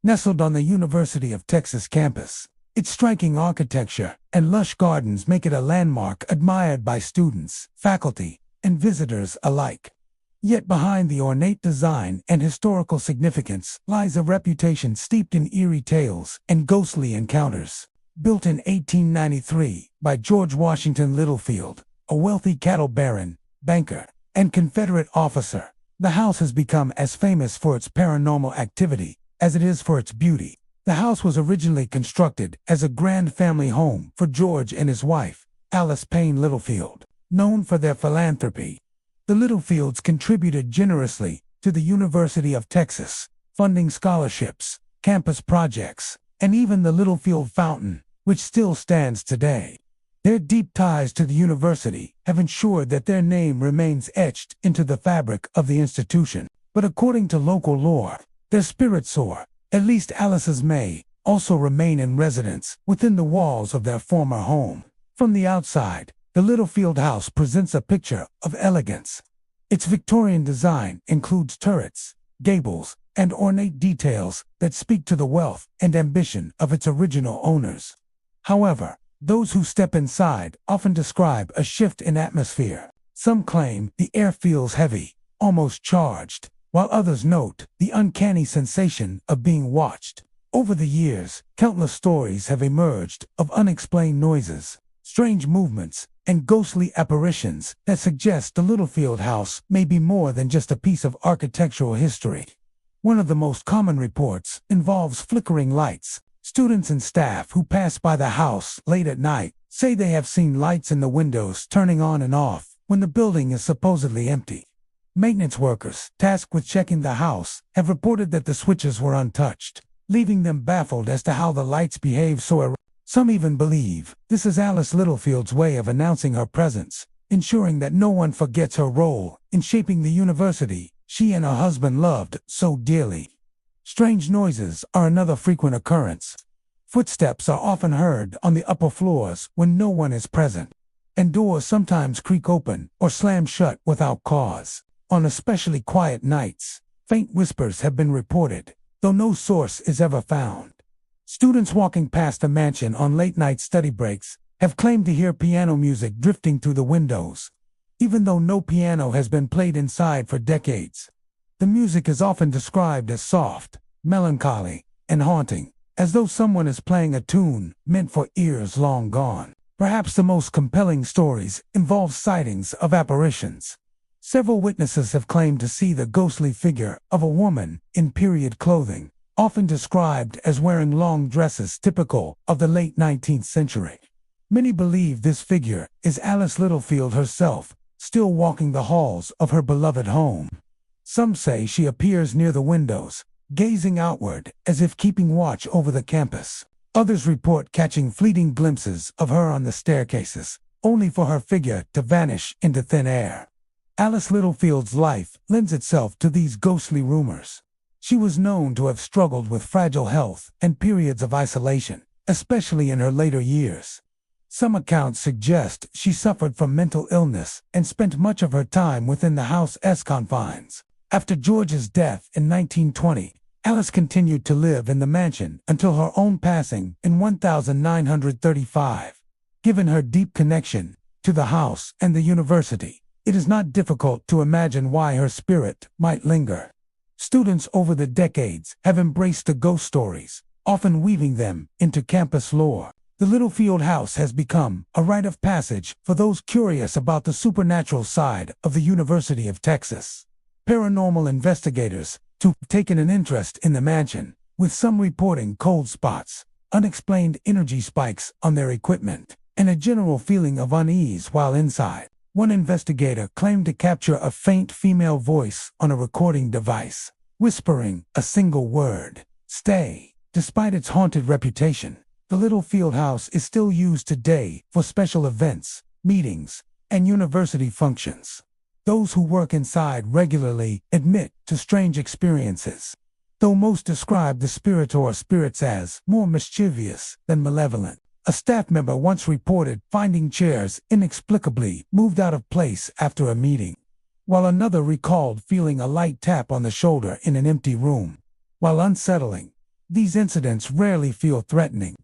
Nestled on the University of Texas campus, its striking architecture and lush gardens make it a landmark admired by students, faculty, and visitors alike. Yet behind the ornate design and historical significance lies a reputation steeped in eerie tales and ghostly encounters. Built in 1893 by George Washington Littlefield, a wealthy cattle baron, banker, and Confederate officer, the house has become as famous for its paranormal activity as it is for its beauty. The house was originally constructed as a grand family home for George and his wife, Alice Payne Littlefield. Known for their philanthropy, the Littlefields contributed generously to the University of Texas, funding scholarships, campus projects, and even the Littlefield Fountain, which still stands today. Their deep ties to the university have ensured that their name remains etched into the fabric of the institution. But according to local lore, their spirits soar, at least Alice's may, also remain in residence within the walls of their former home. From the outside, the Littlefield House presents a picture of elegance. Its Victorian design includes turrets, gables, and ornate details that speak to the wealth and ambition of its original owners. However, those who step inside often describe a shift in atmosphere. Some claim the air feels heavy, almost charged, while others note the uncanny sensation of being watched. Over the years, countless stories have emerged of unexplained noises, strange movements, and ghostly apparitions that suggest the Littlefield House may be more than just a piece of architectural history. One of the most common reports involves flickering lights. Students and staff who pass by the house late at night say they have seen lights in the windows turning on and off when the building is supposedly empty. Maintenance workers tasked with checking the house have reported that the switches were untouched, leaving them baffled as to how the lights behave so erratically. Some even believe this is Alice Littlefield's way of announcing her presence, ensuring that no one forgets her role in shaping the university she and her husband loved so dearly. Strange noises are another frequent occurrence. Footsteps are often heard on the upper floors when no one is present, and doors sometimes creak open or slam shut without cause. On especially quiet nights, faint whispers have been reported, though no source is ever found. Students walking past the mansion on late-night study breaks have claimed to hear piano music drifting through the windows, even though no piano has been played inside for decades. The music is often described as soft, melancholy, and haunting, as though someone is playing a tune meant for ears long gone. Perhaps the most compelling stories involve sightings of apparitions. Several witnesses have claimed to see the ghostly figure of a woman in period clothing, often described as wearing long dresses typical of the late 19th century. Many believe this figure is Alice Littlefield herself, still walking the halls of her beloved home. Some say she appears near the windows, gazing outward as if keeping watch over the campus. Others report catching fleeting glimpses of her on the staircases, only for her figure to vanish into thin air. Alice Littlefield's life lends itself to these ghostly rumors. She was known to have struggled with fragile health and periods of isolation, especially in her later years. Some accounts suggest she suffered from mental illness and spent much of her time within the house's confines. After George's death in 1920, Alice continued to live in the mansion until her own passing in 1935. Given her deep connection to the house and the university, it is not difficult to imagine why her spirit might linger. Students over the decades have embraced the ghost stories, often weaving them into campus lore. The Littlefield House has become a rite of passage for those curious about the supernatural side of the University of Texas. paranormal investigators to taken an interest in the mansion, with some reporting cold spots, unexplained energy spikes on their equipment, and a general feeling of unease while inside. One investigator claimed to capture a faint female voice on a recording device, whispering a single word, "Stay." Despite its haunted reputation, the little field house is still used today for special events, meetings, and university functions. Those who work inside regularly admit to strange experiences, though most describe the spirit or spirits as more mischievous than malevolent. A staff member once reported finding chairs inexplicably moved out of place after a meeting, while another recalled feeling a light tap on the shoulder in an empty room. While unsettling, these incidents rarely feel threatening,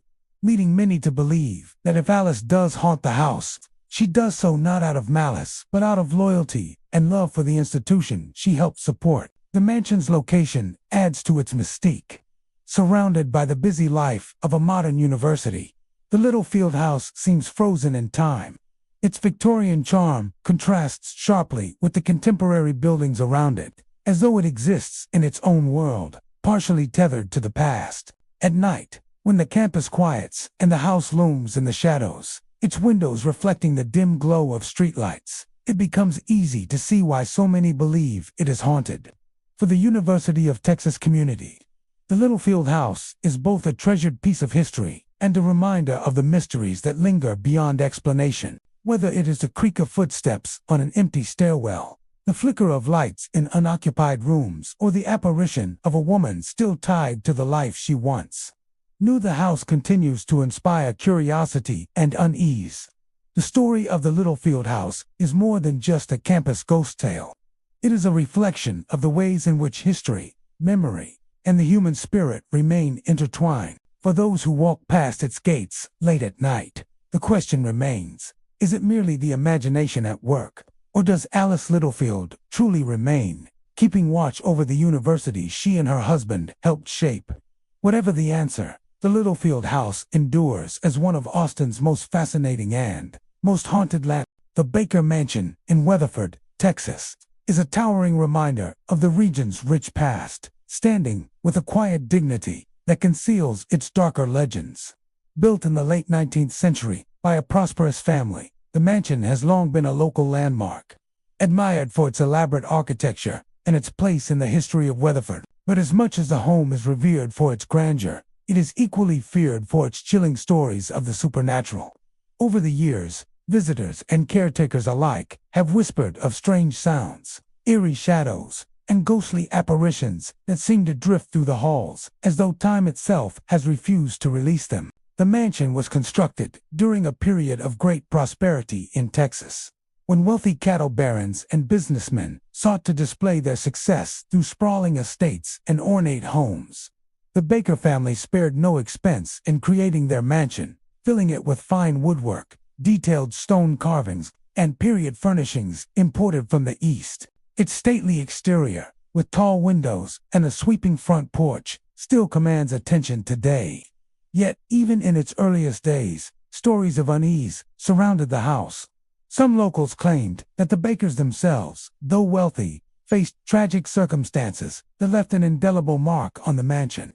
leading many to believe that if Alice does haunt the house, she does so not out of malice, but out of loyalty and love for the institution she helped support. The mansion's location adds to its mystique. Surrounded by the busy life of a modern university, the little field house seems frozen in time. Its Victorian charm contrasts sharply with the contemporary buildings around it, as though it exists in its own world, partially tethered to the past. At night, when the campus quiets and the house looms in the shadows, its windows reflecting the dim glow of streetlights, it becomes easy to see why so many believe it is haunted. For the University of Texas community, the little field house is both a treasured piece of history and a reminder of the mysteries that linger beyond explanation. Whether it is the creak of footsteps on an empty stairwell, the flicker of lights in unoccupied rooms, or the apparition of a woman still tied to the life she once knew, the house continues to inspire curiosity and unease. The story of the little field house is more than just a campus ghost tale. It is a reflection of the ways in which history, memory, and the human spirit remain intertwined. For those who walk past its gates late at night, the question remains, is it merely the imagination at work, or does Alice Littlefield truly remain, keeping watch over the university she and her husband helped shape? Whatever the answer, the Littlefield house endures as one of Austin's most fascinating and most haunted lands. The Baker Mansion in Weatherford, Texas, is a towering reminder of the region's rich past, standing with a quiet dignity that conceals its darker legends. Built in the late 19th century by a prosperous family, the mansion has long been a local landmark, admired for its elaborate architecture and its place in the history of Weatherford. But as much as the home is revered for its grandeur, it is equally feared for its chilling stories of the supernatural. Over the years, visitors and caretakers alike have whispered of strange sounds, eerie shadows, and ghostly apparitions that seem to drift through the halls, as though time itself has refused to release them. The mansion was constructed during a period of great prosperity in Texas, when wealthy cattle barons and businessmen sought to display their success through sprawling estates and ornate homes. The Baker family spared no expense in creating their mansion, filling it with fine woodwork, detailed stone carvings, and period furnishings imported from the East. Its stately exterior, with tall windows and a sweeping front porch, still commands attention today. Yet, even in its earliest days, stories of unease surrounded the house. Some locals claimed that the Bakers themselves, though wealthy, faced tragic circumstances that left an indelible mark on the mansion.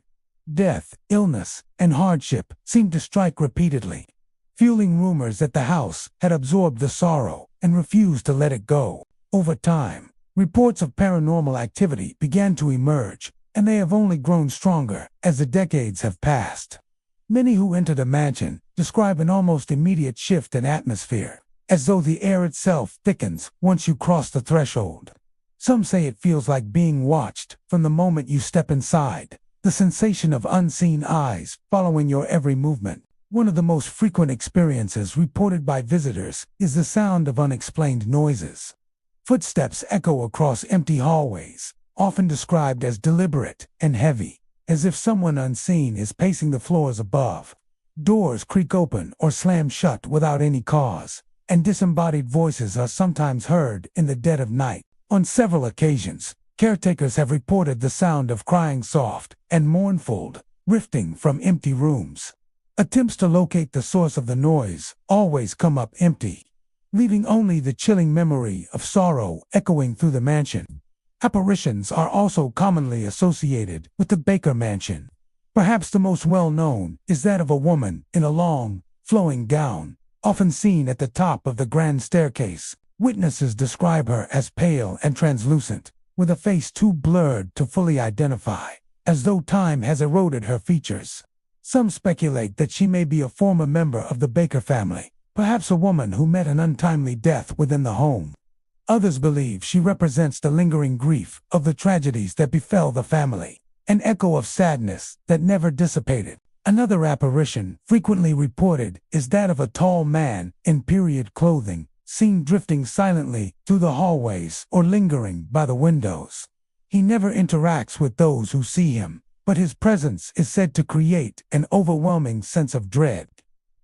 Death, illness, and hardship seemed to strike repeatedly, fueling rumors that the house had absorbed the sorrow and refused to let it go. Over time, reports of paranormal activity began to emerge, and they have only grown stronger as the decades have passed. Many who enter the mansion describe an almost immediate shift in atmosphere, as though the air itself thickens once you cross the threshold. Some say it feels like being watched from the moment you step inside, the sensation of unseen eyes following your every movement. One of the most frequent experiences reported by visitors is the sound of unexplained noises. Footsteps echo across empty hallways, often described as deliberate and heavy, as if someone unseen is pacing the floors above. Doors creak open or slam shut without any cause, and disembodied voices are sometimes heard in the dead of night. On several occasions, caretakers have reported the sound of crying soft and mournful, rifting from empty rooms. Attempts to locate the source of the noise always come up empty, leaving only the chilling memory of sorrow echoing through the mansion. Apparitions are also commonly associated with the Baker Mansion. Perhaps the most well-known is that of a woman in a long, flowing gown, often seen at the top of the grand staircase. Witnesses describe her as pale and translucent, with a face too blurred to fully identify, as though time has eroded her features. Some speculate that she may be a former member of the Baker family, perhaps a woman who met an untimely death within the home. Others believe she represents the lingering grief of the tragedies that befell the family, an echo of sadness that never dissipated. Another apparition frequently reported is that of a tall man in period clothing, seen drifting silently through the hallways or lingering by the windows. He never interacts with those who see him, but his presence is said to create an overwhelming sense of dread.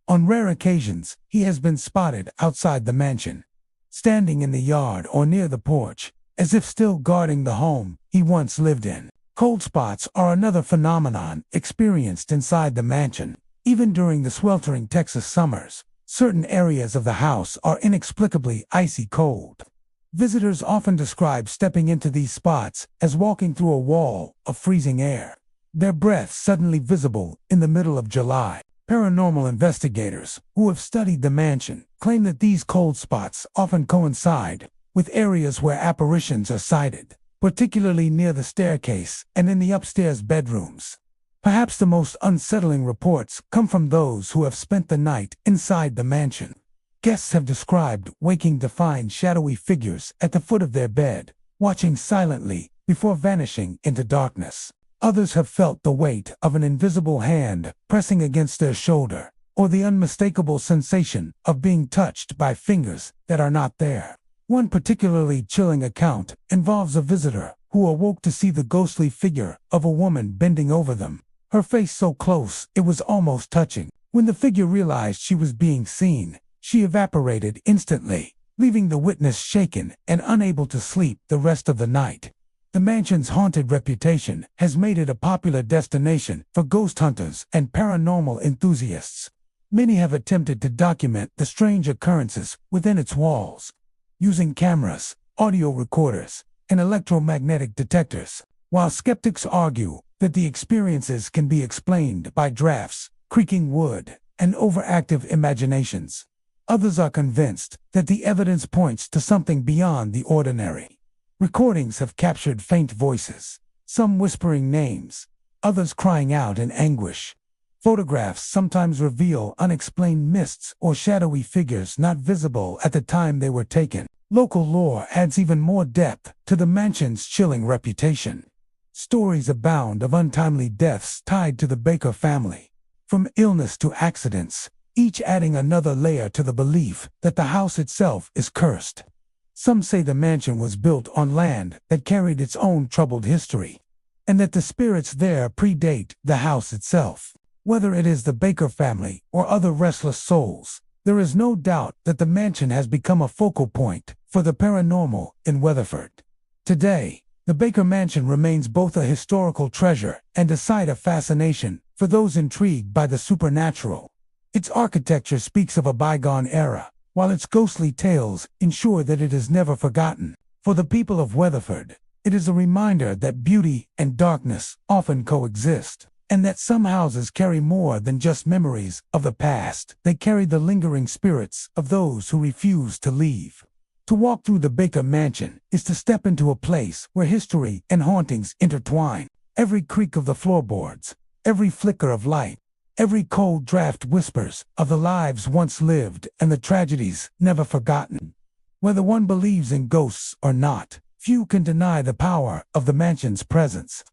On rare occasions, he has been spotted outside the mansion, standing in the yard or near the porch, as if still guarding the home he once lived in. Cold spots are another phenomenon experienced inside the mansion. Even during the sweltering Texas summers, certain areas of the house are inexplicably icy cold. Visitors often describe stepping into these spots as walking through a wall of freezing air, their breath suddenly visible in the middle of July. Paranormal investigators who have studied the mansion claim that these cold spots often coincide with areas where apparitions are sighted, particularly near the staircase and in the upstairs bedrooms. Perhaps the most unsettling reports come from those who have spent the night inside the mansion. Guests have described waking to find shadowy figures at the foot of their bed, watching silently before vanishing into darkness. Others have felt the weight of an invisible hand pressing against their shoulder, or the unmistakable sensation of being touched by fingers that are not there. One particularly chilling account involves a visitor who awoke to see the ghostly figure of a woman bending over them, her face so close it was almost touching. When the figure realized she was being seen, she evaporated instantly, leaving the witness shaken and unable to sleep the rest of the night. The mansion's haunted reputation has made it a popular destination for ghost hunters and paranormal enthusiasts. Many have attempted to document the strange occurrences within its walls, using cameras, audio recorders, and electromagnetic detectors. While skeptics argue that the experiences can be explained by drafts, creaking wood, and overactive imaginations, others are convinced that the evidence points to something beyond the ordinary. Recordings have captured faint voices, some whispering names, others crying out in anguish. Photographs sometimes reveal unexplained mists or shadowy figures not visible at the time they were taken. Local lore adds even more depth to the mansion's chilling reputation. Stories abound of untimely deaths tied to the Baker family, from illness to accidents, each adding another layer to the belief that the house itself is cursed. Some say the mansion was built on land that carried its own troubled history, and that the spirits there predate the house itself. Whether it is the Baker family or other restless souls, there is no doubt that the mansion has become a focal point for the paranormal in Weatherford. Today, the Baker Mansion remains both a historical treasure and a site of fascination for those intrigued by the supernatural. Its architecture speaks of a bygone era, while its ghostly tales ensure that it is never forgotten. For the people of Weatherford, it is a reminder that beauty and darkness often coexist, and that some houses carry more than just memories of the past. They carry the lingering spirits of those who refuse to leave. To walk through the Baker Mansion is to step into a place where history and hauntings intertwine. Every creak of the floorboards, every flicker of light, every cold draft whispers of the lives once lived and the tragedies never forgotten. Whether one believes in ghosts or not, few can deny the power of the mansion's presence.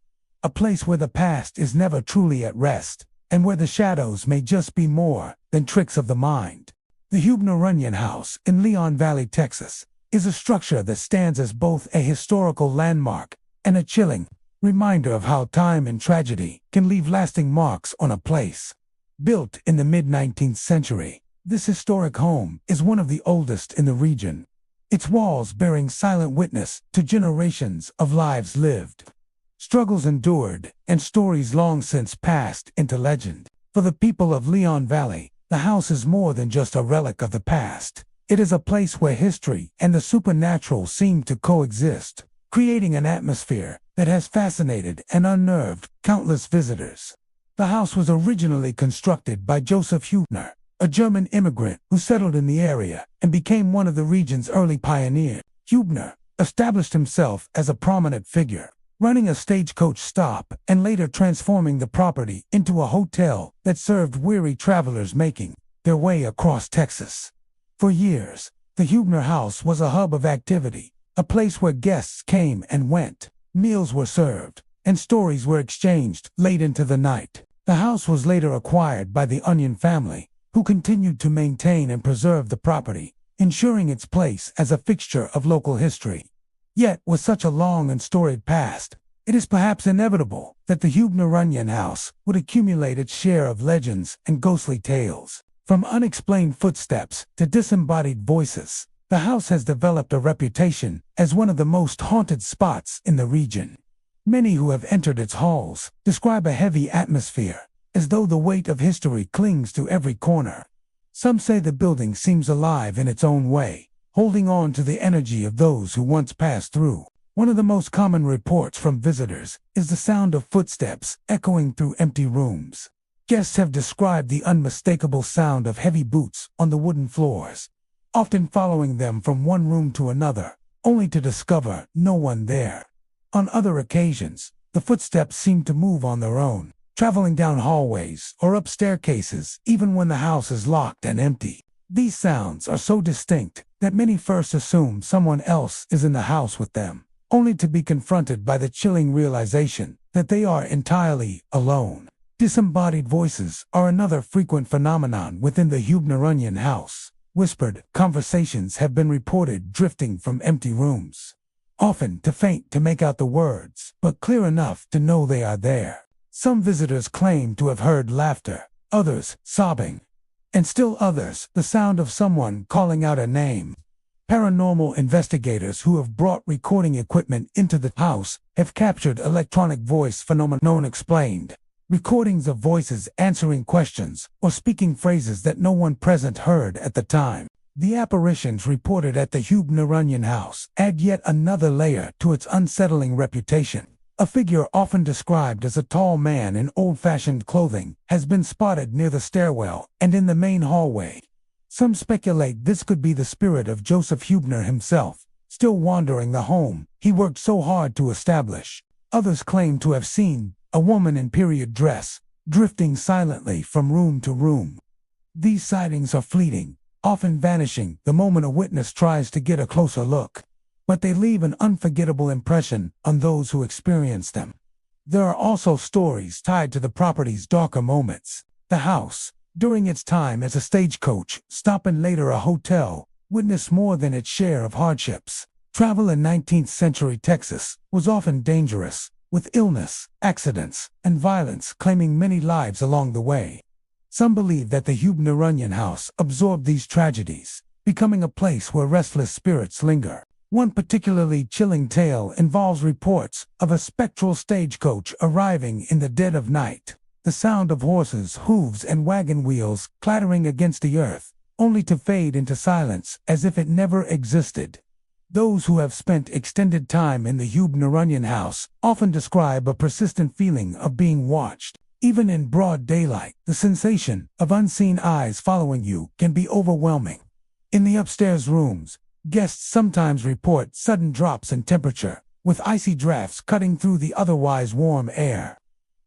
A place where the past is never truly at rest, and where the shadows may just be more than tricks of the mind. The Hubner-Runyon House in Leon Valley, Texas, is a structure that stands as both a historical landmark and a chilling reminder of how time and tragedy can leave lasting marks on a place. Built in the mid-19th century, this historic home is one of the oldest in the region, its walls bearing silent witness to generations of lives lived, struggles endured, and stories long since passed into legend. For the people of Leon Valley, the house is more than just a relic of the past. It is a place where history and the supernatural seem to coexist, creating an atmosphere that has fascinated and unnerved countless visitors. The house was originally constructed by Joseph Huebner, a German immigrant who settled in the area and became one of the region's early pioneers. Huebner established himself as a prominent figure, running a stagecoach stop and later transforming the property into a hotel that served weary travelers making their way across Texas. For years, the Huebner house was a hub of activity, a place where guests came and went, meals were served, and stories were exchanged late into the night. The house was later acquired by the Onion family, who continued to maintain and preserve the property, ensuring its place as a fixture of local history. Yet, with such a long and storied past, it is perhaps inevitable that the Huebner Onion house would accumulate its share of legends and ghostly tales. From unexplained footsteps to disembodied voices, the house has developed a reputation as one of the most haunted spots in the region. Many who have entered its halls describe a heavy atmosphere, as though the weight of history clings to every corner. Some say the building seems alive in its own way, holding on to the energy of those who once passed through. One of the most common reports from visitors is the sound of footsteps echoing through empty rooms. Guests have described the unmistakable sound of heavy boots on the wooden floors, often following them from one room to another, only to discover no one there. On other occasions, the footsteps seem to move on their own, traveling down hallways or up staircases even when the house is locked and empty. These sounds are so distinct that many first assume someone else is in the house with them, only to be confronted by the chilling realization that they are entirely alone. Disembodied voices are another frequent phenomenon within the Huebner Onion house. Whispered conversations have been reported drifting from empty rooms, often too faint to make out the words, but clear enough to know they are there. Some visitors claim to have heard laughter, others sobbing, and still others the sound of someone calling out a name. Paranormal investigators who have brought recording equipment into the house have captured electronic voice phenomena unexplained, recordings of voices answering questions or speaking phrases that no one present heard at the time. The apparitions reported at the Huebner Onion house add yet another layer to its unsettling reputation. A figure often described as a tall man in old-fashioned clothing has been spotted near the stairwell and in the main hallway. Some speculate this could be the spirit of Joseph Huebner himself, still wandering the home he worked so hard to establish. Others claim to have seen a woman in period dress, drifting silently from room to room. These sightings are fleeting, often vanishing the moment a witness tries to get a closer look, but they leave an unforgettable impression on those who experience them. There are also stories tied to the property's darker moments. The house, during its time as a stagecoach stop and later a hotel, witnessed more than its share of hardships. Travel in 19th century Texas was often dangerous, with illness, accidents, and violence claiming many lives along the way. Some believe that the Huebner Onion house absorbed these tragedies, becoming a place where restless spirits linger. One particularly chilling tale involves reports of a spectral stagecoach arriving in the dead of night, the sound of horses' hooves and wagon wheels clattering against the earth, only to fade into silence as if it never existed. Those who have spent extended time in the Huebner Onion house often describe a persistent feeling of being watched. Even in broad daylight, the sensation of unseen eyes following you can be overwhelming. In the upstairs rooms, guests sometimes report sudden drops in temperature, with icy drafts cutting through the otherwise warm air.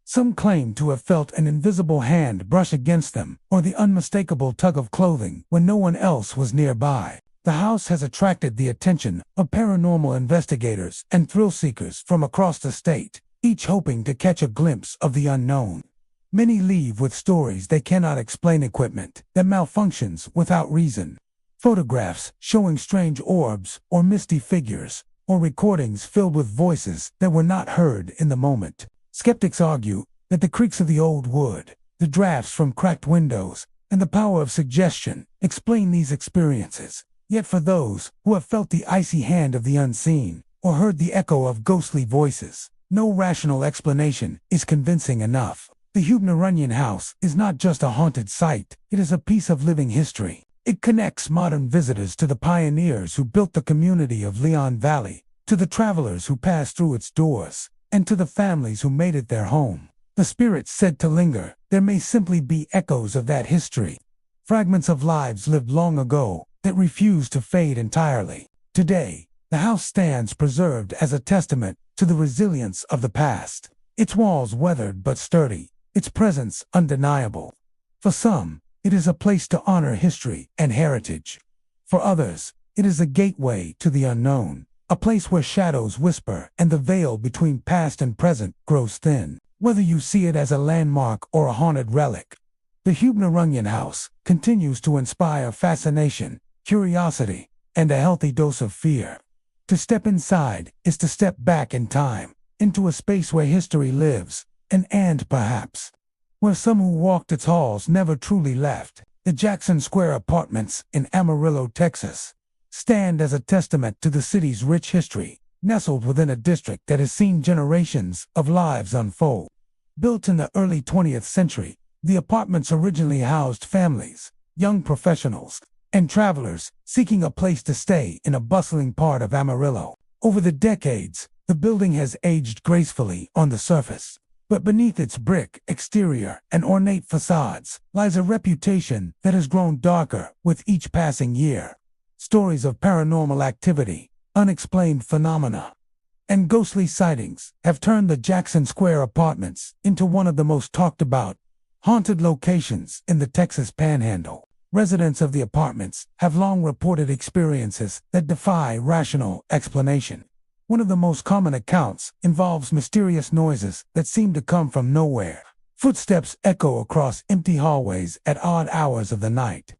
Some claim to have felt an invisible hand brush against them, or the unmistakable tug of clothing when no one else was nearby. The house has attracted the attention of paranormal investigators and thrill-seekers from across the state, each hoping to catch a glimpse of the unknown. Many leave with stories they cannot explain, equipment that malfunctions without reason, photographs showing strange orbs or misty figures, or recordings filled with voices that were not heard in the moment. Skeptics argue that the creaks of the old wood, the drafts from cracked windows, and the power of suggestion explain these experiences. Yet for those who have felt the icy hand of the unseen, or heard the echo of ghostly voices, no rational explanation is convincing enough. The Huebner Onion house is not just a haunted site, it is a piece of living history. It connects modern visitors to the pioneers who built the community of Leon Valley, To the travelers who passed through its doors, and to the families who made it their home, the spirits said to linger. There may simply be echoes of that history, fragments of lives lived long ago that refuse to fade entirely. Today, the house stands preserved as a testament to the resilience of the past, its walls weathered but sturdy, its presence undeniable. For some, it is a place to honor history and heritage. For others, it is a gateway to the unknown, a place where shadows whisper and the veil between past and present grows thin. Whether you see it as a landmark or a haunted relic, the Hubner House continues to inspire fascination, curiosity, and a healthy dose of fear. To step inside is to step back in time, into a space where history lives, and perhaps, where some who walked its halls never truly left. The Jackson Square Apartments in Amarillo, Texas, stand as a testament to the city's rich history, nestled within a district that has seen generations of lives unfold. Built in the early 20th century, the apartments originally housed families, young professionals, and travelers seeking a place to stay in a bustling part of Amarillo. Over the decades, the building has aged gracefully on the surface, but beneath its brick exterior and ornate facades lies a reputation that has grown darker with each passing year. Stories of paranormal activity, unexplained phenomena, and ghostly sightings have turned the Jackson Square Apartments into one of the most talked about, haunted locations in the Texas Panhandle. Residents of the apartments have long reported experiences that defy rational explanation. One of the most common accounts involves mysterious noises that seem to come from nowhere. Footsteps echo across empty hallways at odd hours of the night,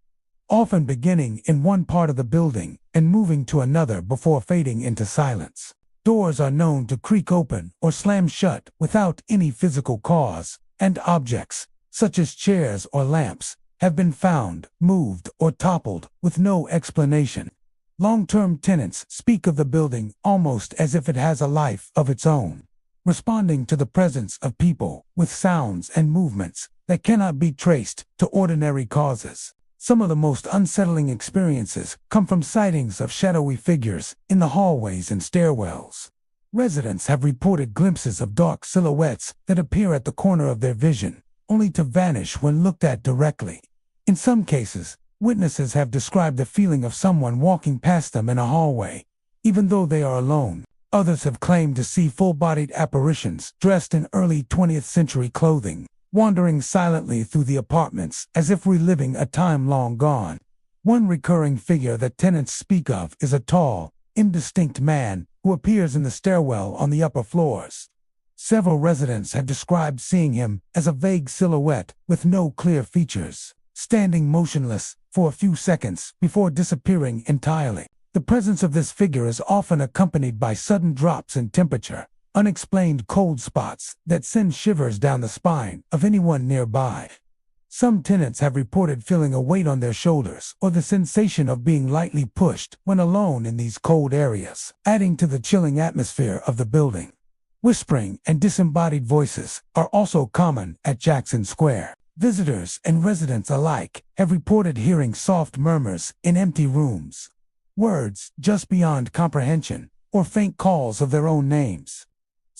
often beginning in one part of the building and moving to another before fading into silence. Doors are known to creak open or slam shut without any physical cause, and objects, such as chairs or lamps, have been found, moved, or toppled with no explanation. Long-term tenants speak of the building almost as if it has a life of its own, responding to the presence of people with sounds and movements that cannot be traced to ordinary causes. Some of the most unsettling experiences come from sightings of shadowy figures in the hallways and stairwells. Residents have reported glimpses of dark silhouettes that appear at the corner of their vision, only to vanish when looked at directly. In some cases, witnesses have described the feeling of someone walking past them in a hallway, even though they are alone. Others have claimed to see full-bodied apparitions dressed in early 20th century clothing, wandering silently through the apartments as if reliving a time long gone. One recurring figure that tenants speak of is a tall, indistinct man who appears in the stairwell on the upper floors. Several residents have described seeing him as a vague silhouette with no clear features, standing motionless for a few seconds before disappearing entirely. The presence of this figure is often accompanied by sudden drops in temperature, unexplained cold spots that send shivers down the spine of anyone nearby. Some tenants have reported feeling a weight on their shoulders or the sensation of being lightly pushed when alone in these cold areas, adding to the chilling atmosphere of the building. Whispering and disembodied voices are also common at Jackson Square. Visitors and residents alike have reported hearing soft murmurs in empty rooms, words just beyond comprehension, or faint calls of their own names.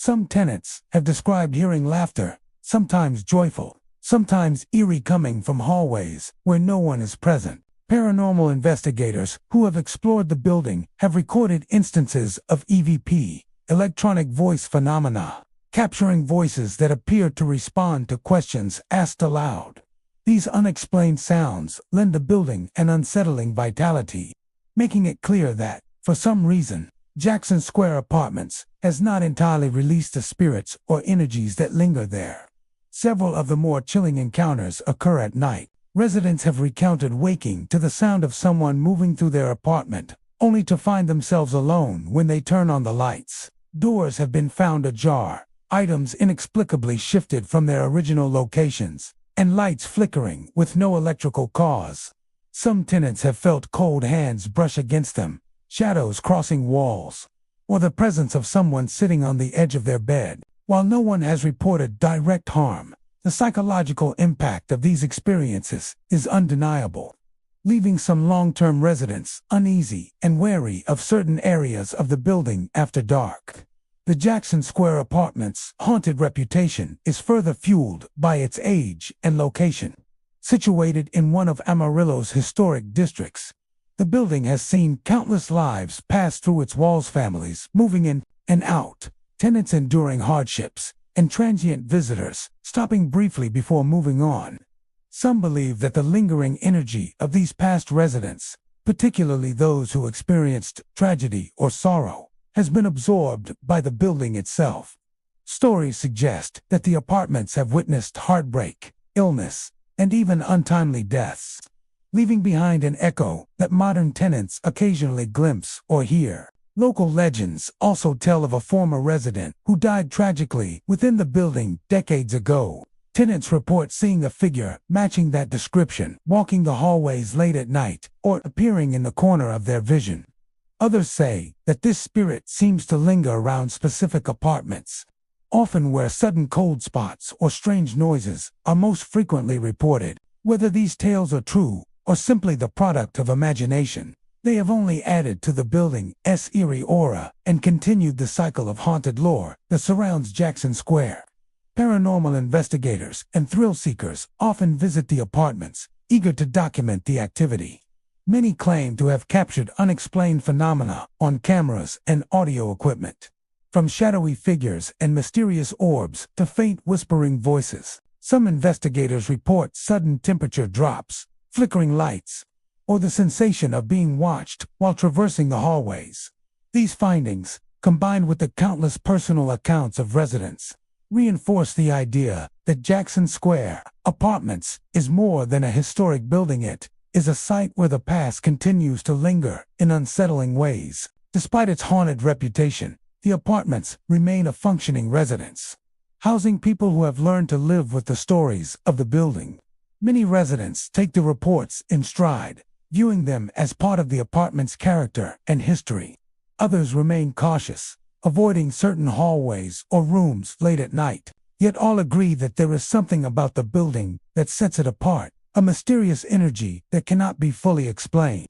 Some tenants have described hearing laughter, sometimes joyful, sometimes eerie, coming from hallways where no one is present. Paranormal investigators who have explored the building have recorded instances of EVP, electronic voice phenomena, capturing voices that appear to respond to questions asked aloud. These unexplained sounds lend the building an unsettling vitality, making it clear that, for some reason, Jackson Square Apartments has not entirely released the spirits or energies that linger there. Several of the more chilling encounters occur at night. Residents have recounted waking to the sound of someone moving through their apartment, only to find themselves alone when they turn on the lights. Doors have been found ajar, items inexplicably shifted from their original locations, and lights flickering with no electrical cause. Some tenants have felt cold hands brush against them, shadows crossing walls, or the presence of someone sitting on the edge of their bed. While no one has reported direct harm, the psychological impact of these experiences is undeniable. leaving some long-term residents uneasy and wary of certain areas of the building after dark. The Jackson Square Apartments' haunted reputation is further fueled by its age and location. Situated in one of Amarillo's historic districts, the building has seen countless lives pass through its walls, families moving in and out, tenants enduring hardships, and transient visitors stopping briefly before moving on. Some believe that the lingering energy of these past residents, particularly those who experienced tragedy or sorrow, has been absorbed by the building itself. Stories suggest that the apartments have witnessed heartbreak, illness, and even untimely deaths, leaving behind an echo that modern tenants occasionally glimpse or hear. Local legends also tell of a former resident who died tragically within the building decades ago. Tenants report seeing a figure matching that description walking the hallways late at night or appearing in the corner of their vision. Others say that this spirit seems to linger around specific apartments, often where sudden cold spots or strange noises are most frequently reported. Whether these tales are true or simply the product of imagination, they have only added to the building's eerie aura and continued the cycle of haunted lore that surrounds Jackson Square. Paranormal investigators and thrill-seekers often visit the apartments, eager to document the activity. Many claim to have captured unexplained phenomena on cameras and audio equipment. From shadowy figures and mysterious orbs to faint whispering voices, some investigators report sudden temperature drops, flickering lights, or the sensation of being watched while traversing the hallways. These findings, combined with the countless personal accounts of residents, reinforce the idea that Jackson Square Apartments is more than a historic building. It is a site where the past continues to linger in unsettling ways. Despite its haunted reputation, the apartments remain a functioning residence, housing people who have learned to live with the stories of the building. Many residents take the reports in stride, viewing them as part of the apartment's character and history. Others remain cautious, avoiding certain hallways or rooms late at night, yet all agree that there is something about the building that sets it apart, a mysterious energy that cannot be fully explained.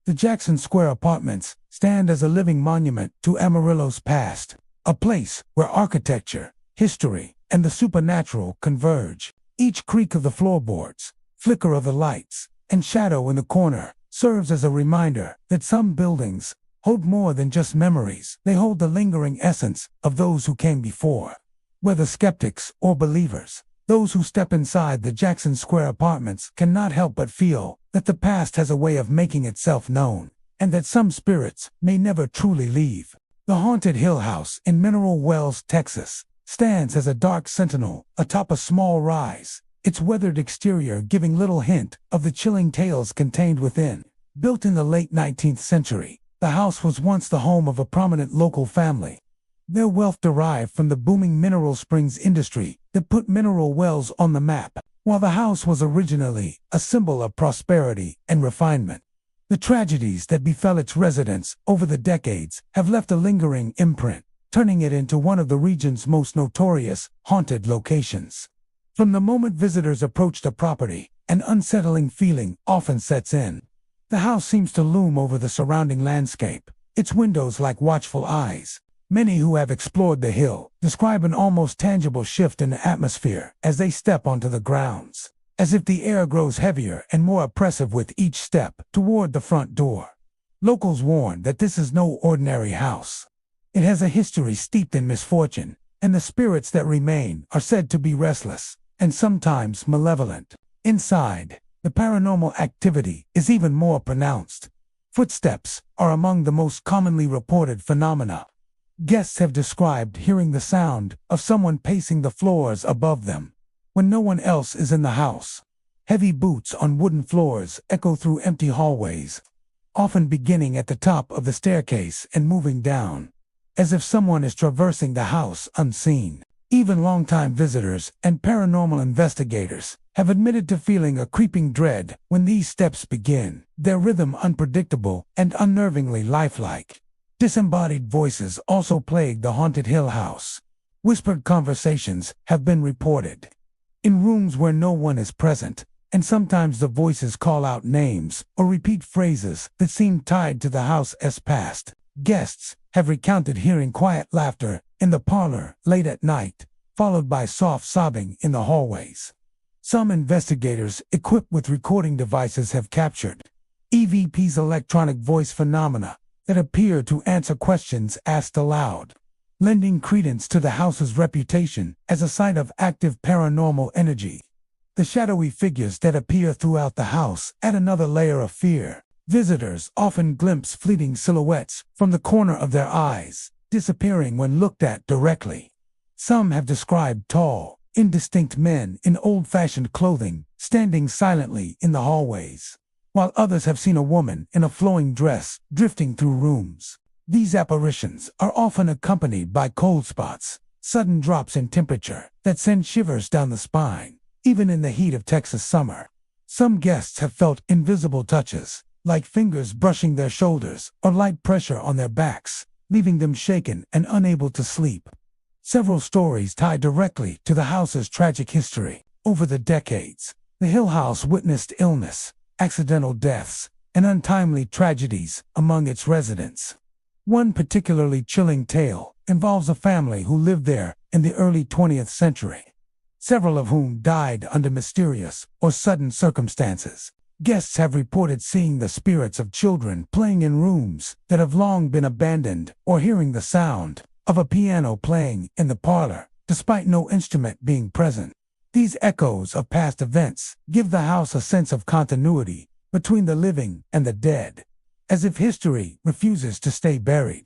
The Jackson Square Apartments stand as a living monument to Amarillo's past, a place where architecture, history, and the supernatural converge. Each creak of the floorboards, flicker of the lights, and shadow in the corner serves as a reminder that some buildings hold more than just memories. They hold the lingering essence of those who came before. Whether skeptics or believers, those who step inside the Jackson Square Apartments cannot help but feel that the past has a way of making itself known, and that some spirits may never truly leave. The haunted Hill House in Mineral Wells, Texas, stands as a dark sentinel atop a small rise, its weathered exterior giving little hint of the chilling tales contained within. Built in the late 19th century, the house was once the home of a prominent local family. Their wealth derived from the booming mineral springs industry that put Mineral Wells on the map. While the house was originally a symbol of prosperity and refinement, the tragedies that befell its residents over the decades have left a lingering imprint, turning it into one of the region's most notorious haunted locations. From the moment visitors approach the property, an unsettling feeling often sets in. The house seems to loom over the surrounding landscape, its windows like watchful eyes. Many who have explored the hill describe an almost tangible shift in the atmosphere as they step onto the grounds, as if the air grows heavier and more oppressive with each step toward the front door. Locals warn that this is no ordinary house. It has a history steeped in misfortune, and the spirits that remain are said to be restless and sometimes malevolent. Inside, the paranormal activity is even more pronounced. Footsteps are among the most commonly reported phenomena. Guests have described hearing the sound of someone pacing the floors above them when no one else is in the house. Heavy boots on wooden floors echo through empty hallways, often beginning at the top of the staircase and moving down, as if someone is traversing the house unseen. Even longtime visitors and paranormal investigators have admitted to feeling a creeping dread when these steps begin, their rhythm unpredictable and unnervingly lifelike. Disembodied voices also plague the haunted Hill House. Whispered conversations have been reported. In rooms where no one is present, and sometimes the voices call out names or repeat phrases that seem tied to the house's past. Guests have recounted hearing quiet laughter in the parlor late at night, followed by soft sobbing in the hallways. Some investigators equipped with recording devices have captured EVP's electronic voice phenomena that appear to answer questions asked aloud, lending credence to the house's reputation as a site of active paranormal energy. The shadowy figures that appear throughout the house add another layer of fear. Visitors often glimpse fleeting silhouettes from the corner of their eyes, disappearing when looked at directly. Some have described tall, indistinct men in old-fashioned clothing standing silently in the hallways, while others have seen a woman in a flowing dress drifting through rooms. These apparitions are often accompanied by cold spots, sudden drops in temperature that send shivers down the spine, even in the heat of Texas summer. Some guests have felt invisible touches, like fingers brushing their shoulders or light pressure on their backs, leaving them shaken and unable to sleep. Several stories tie directly to the house's tragic history. Over the decades, the Hill House witnessed illness, accidental deaths, and untimely tragedies among its residents. One particularly chilling tale involves a family who lived there in the early 20th century, several of whom died under mysterious or sudden circumstances. Guests have reported seeing the spirits of children playing in rooms that have long been abandoned or hearing the sound of a piano playing in the parlor, despite no instrument being present. These echoes of past events give the house a sense of continuity between the living and the dead, as if history refuses to stay buried.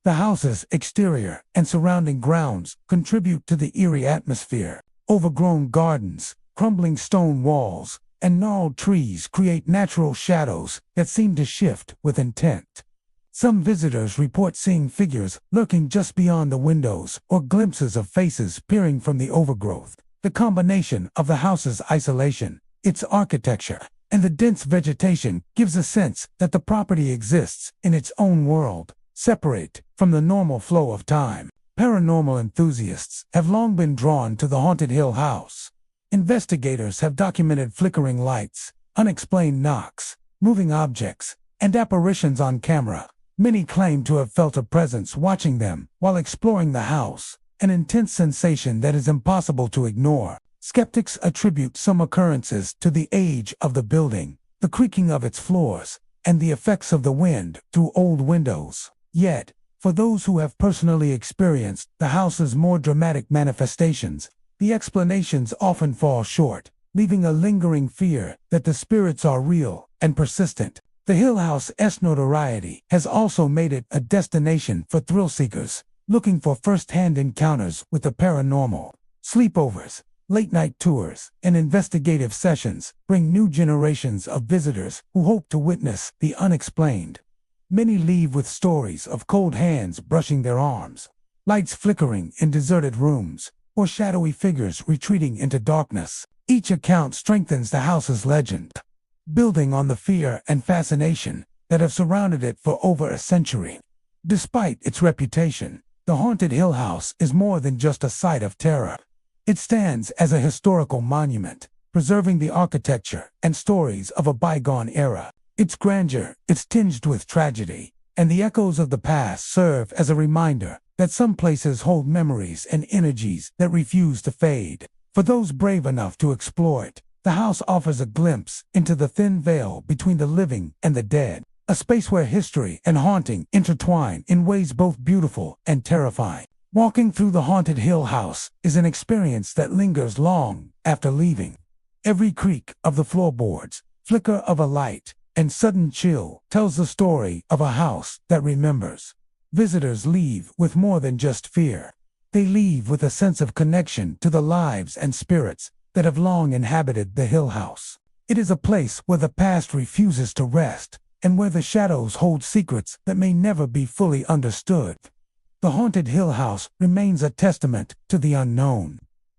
The house's exterior and surrounding grounds contribute to the eerie atmosphere. Overgrown gardens, crumbling stone walls, and gnarled trees create natural shadows that seem to shift with intent. Some visitors report seeing figures lurking just beyond the windows or glimpses of faces peering from the overgrowth. The combination of the house's isolation, its architecture, and the dense vegetation gives a sense that the property exists in its own world, separate from the normal flow of time. Paranormal enthusiasts have long been drawn to the haunted Hill House. Investigators have documented flickering lights, unexplained knocks, moving objects, and apparitions on camera. Many claim to have felt a presence watching them while exploring the house, an intense sensation that is impossible to ignore. Skeptics attribute some occurrences to the age of the building, the creaking of its floors, and the effects of the wind through old windows. Yet, for those who have personally experienced the house's more dramatic manifestations, the explanations often fall short, leaving a lingering fear that the spirits are real and persistent. The Hill House's notoriety has also made it a destination for thrill-seekers looking for first-hand encounters with the paranormal. Sleepovers, late-night tours, and investigative sessions bring new generations of visitors who hope to witness the unexplained. Many leave with stories of cold hands brushing their arms, lights flickering in deserted rooms, or shadowy figures retreating into darkness. Each account strengthens the house's legend, building on the fear and fascination that have surrounded it for over a century. Despite its reputation, the haunted Hill House is more than just a site of terror. It stands as a historical monument, preserving the architecture and stories of a bygone era. Its grandeur is tinged with tragedy, and the echoes of the past serve as a reminder that some places hold memories and energies that refuse to fade. For those brave enough to explore it, the house offers a glimpse into the thin veil between the living and the dead, a space where history and haunting intertwine in ways both beautiful and terrifying. Walking through the haunted Hill House is an experience that lingers long after leaving. Every creak of the floorboards, flicker of a light, and sudden chill tells the story of a house that remembers. Visitors leave with more than just fear. They leave with a sense of connection to the lives and spirits that have long inhabited the Hill House. It is a place where the past refuses to rest, and where the shadows hold secrets that may never be fully understood. The haunted Hill House remains a testament to the unknown,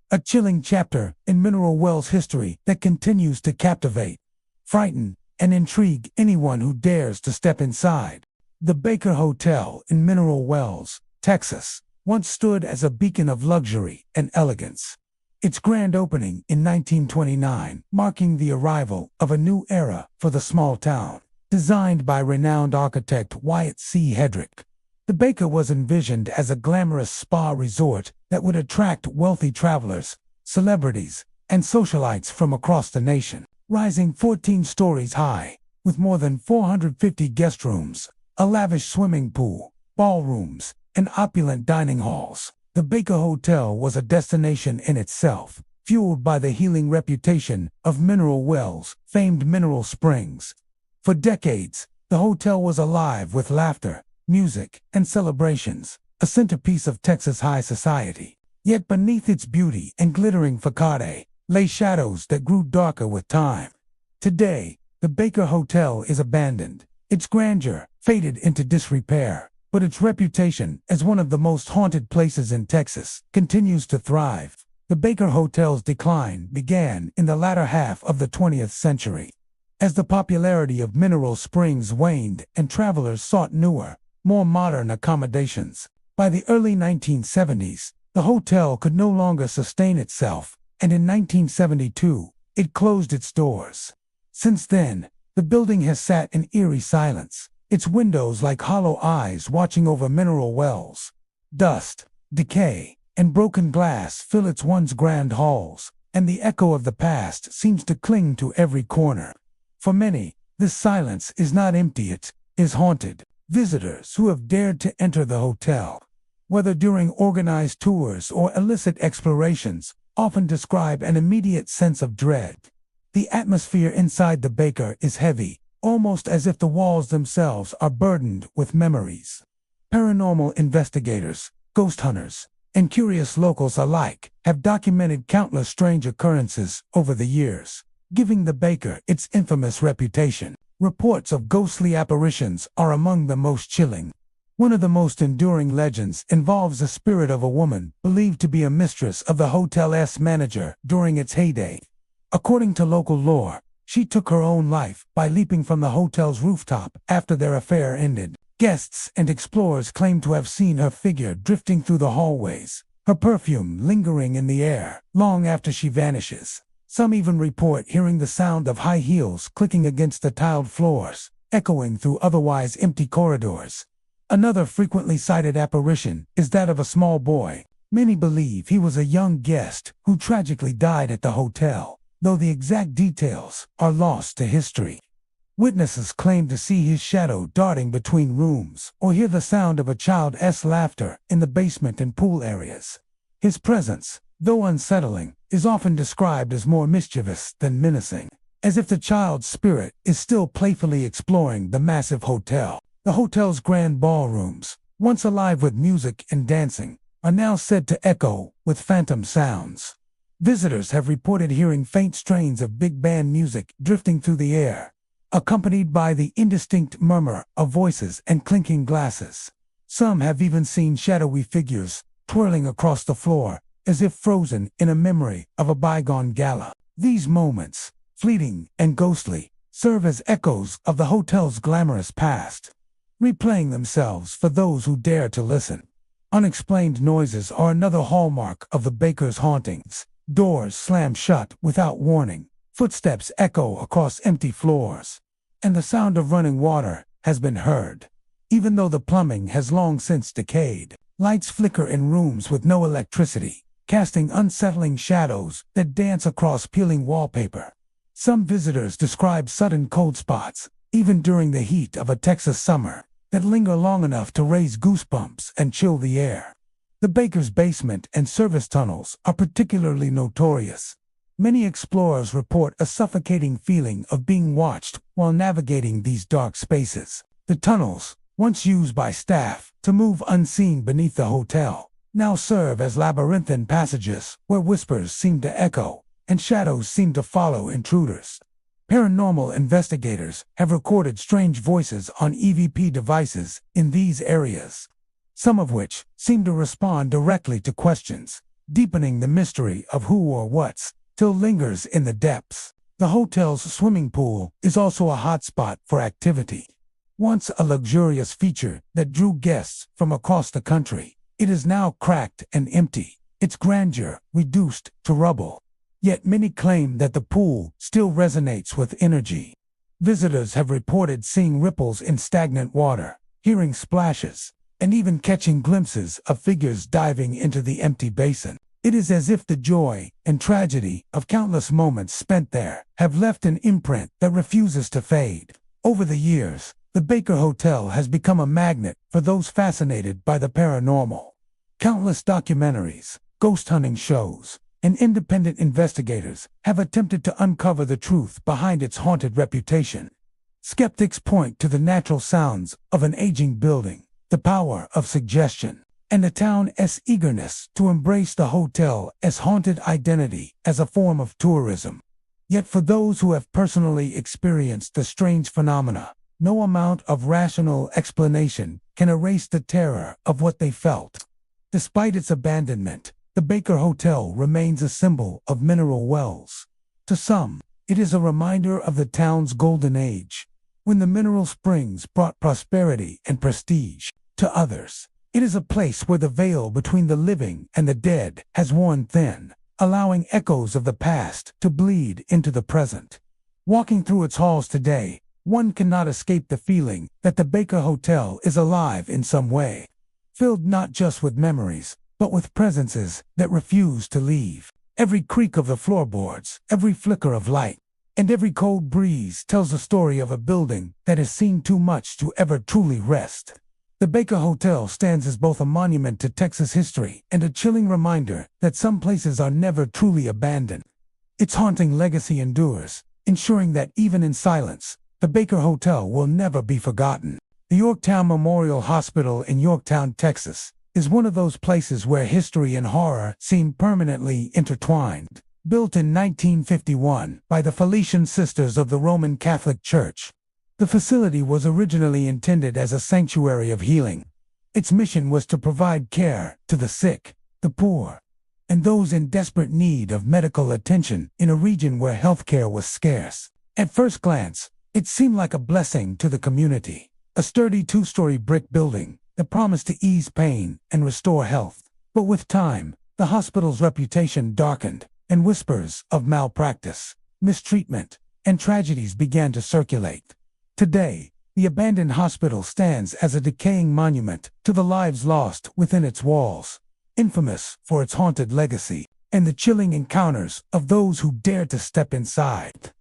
a chilling chapter in Mineral Wells history that continues to captivate, frighten, and intrigue anyone who dares to step inside. The Baker Hotel in Mineral Wells, Texas, once stood as a beacon of luxury and elegance. its grand opening in 1929, marking the arrival of a new era for the small town. Designed by renowned architect Wyatt C. Hedrick, the Baker was envisioned as a glamorous spa resort that would attract wealthy travelers, celebrities, and socialites from across the nation. Rising 14 stories high, with more than 450 guest rooms, a lavish swimming pool, ballrooms, and opulent dining halls, the Baker Hotel was a destination in itself, fueled by the healing reputation of mineral wells, famed mineral springs. For decades, the hotel was alive with laughter, music, and celebrations, a centerpiece of Texas high society. Yet beneath its beauty and glittering facade lay shadows that grew darker with time. Today, the Baker Hotel is abandoned, its grandeur faded into disrepair, but its reputation as one of the most haunted places in Texas continues to thrive. The Baker Hotel's decline began in the latter half of the 20th century. As the popularity of mineral springs waned and travelers sought newer, more modern accommodations, by the early 1970s, the hotel could no longer sustain itself, and in 1972, it closed its doors. Since then, the building has sat in eerie silence, its windows like hollow eyes watching over mineral wells. Dust, decay, and broken glass fill its once grand halls, and the echo of the past seems to cling to every corner. For many, this silence is not empty, it is haunted. Visitors who have dared to enter the hotel, whether during organized tours or illicit explorations, often describe an immediate sense of dread. The atmosphere inside the Baker is heavy, almost as if the walls themselves are burdened with memories. Paranormal investigators, ghost hunters, and curious locals alike have documented countless strange occurrences over the years, giving the Baker its infamous reputation. Reports of ghostly apparitions are among the most chilling. One of the most enduring legends involves the spirit of a woman believed to be a mistress of the hotel's manager during its heyday. According to local lore, she took her own life by leaping from the hotel's rooftop after their affair ended. Guests and explorers claim to have seen her figure drifting through the hallways, her perfume lingering in the air long after she vanishes. Some even report hearing the sound of high heels clicking against the tiled floors, echoing through otherwise empty corridors. Another frequently cited apparition is that of a small boy. Many believe he was a young guest who tragically died at the hotel, though the exact details are lost to history. Witnesses claim to see his shadow darting between rooms or hear the sound of a child's laughter in the basement and pool areas. His presence, though unsettling, is often described as more mischievous than menacing, as if the child's spirit is still playfully exploring the massive hotel. The hotel's grand ballrooms, once alive with music and dancing, are now said to echo with phantom sounds. Visitors have reported hearing faint strains of big band music drifting through the air, accompanied by the indistinct murmur of voices and clinking glasses. Some have even seen shadowy figures twirling across the floor, as if frozen in a memory of a bygone gala. These moments, fleeting and ghostly, serve as echoes of the hotel's glamorous past, replaying themselves for those who dare to listen. Unexplained noises are another hallmark of the Baker's hauntings. Doors slam shut without warning, footsteps echo across empty floors, and the sound of running water has been heard. Even though the plumbing has long since decayed, lights flicker in rooms with no electricity, casting unsettling shadows that dance across peeling wallpaper. Some visitors describe sudden cold spots, even during the heat of a Texas summer, that linger long enough to raise goosebumps and chill the air. The Baker's basement and service tunnels are particularly notorious. Many explorers report a suffocating feeling of being watched while navigating these dark spaces. The tunnels, once used by staff to move unseen beneath the hotel, now serve as labyrinthine passages where whispers seem to echo and shadows seem to follow intruders. Paranormal investigators have recorded strange voices on EVP devices in these areas, some of which seem to respond directly to questions, deepening the mystery of who or what still lingers in the depths. The hotel's swimming pool is also a hotspot for activity. Once a luxurious feature that drew guests from across the country, it is now cracked and empty, its grandeur reduced to rubble. Yet many claim that the pool still resonates with energy. Visitors have reported seeing ripples in stagnant water, hearing splashes, and even catching glimpses of figures diving into the empty basin. It is as if the joy and tragedy of countless moments spent there have left an imprint that refuses to fade. Over the years, the Baker Hotel has become a magnet for those fascinated by the paranormal. Countless documentaries, ghost hunting shows, and independent investigators have attempted to uncover the truth behind its haunted reputation. Skeptics point to the natural sounds of an aging building, the power of suggestion, and the town's eagerness to embrace the hotel as haunted identity as a form of tourism. Yet for those who have personally experienced the strange phenomena, no amount of rational explanation can erase the terror of what they felt. Despite its abandonment, the Baker Hotel remains a symbol of mineral wells. To some, it is a reminder of the town's golden age, when the mineral springs brought prosperity and prestige. To others, it is a place where the veil between the living and the dead has worn thin, allowing echoes of the past to bleed into the present. Walking through its halls today, one cannot escape the feeling that the Baker Hotel is alive in some way, filled not just with memories, but with presences that refuse to leave. Every creak of the floorboards, every flicker of light, and every cold breeze tells the story of a building that has seen too much to ever truly rest. The Baker Hotel stands as both a monument to Texas history and a chilling reminder that some places are never truly abandoned. Its haunting legacy endures, ensuring that even in silence, the Baker Hotel will never be forgotten. The Yorktown Memorial Hospital in Yorktown, Texas, is one of those places where history and horror seem permanently intertwined. Built in 1951 by the Felician Sisters of the Roman Catholic Church, the facility was originally intended as a sanctuary of healing. Its mission was to provide care to the sick, the poor, and those in desperate need of medical attention in a region where healthcare was scarce. At first glance, it seemed like a blessing to the community, a sturdy two-story brick building that promised to ease pain and restore health. But with time, the hospital's reputation darkened, and whispers of malpractice, mistreatment, and tragedies began to circulate. Today, the abandoned hospital stands as a decaying monument to the lives lost within its walls, infamous for its haunted legacy and the chilling encounters of those who dared to step inside.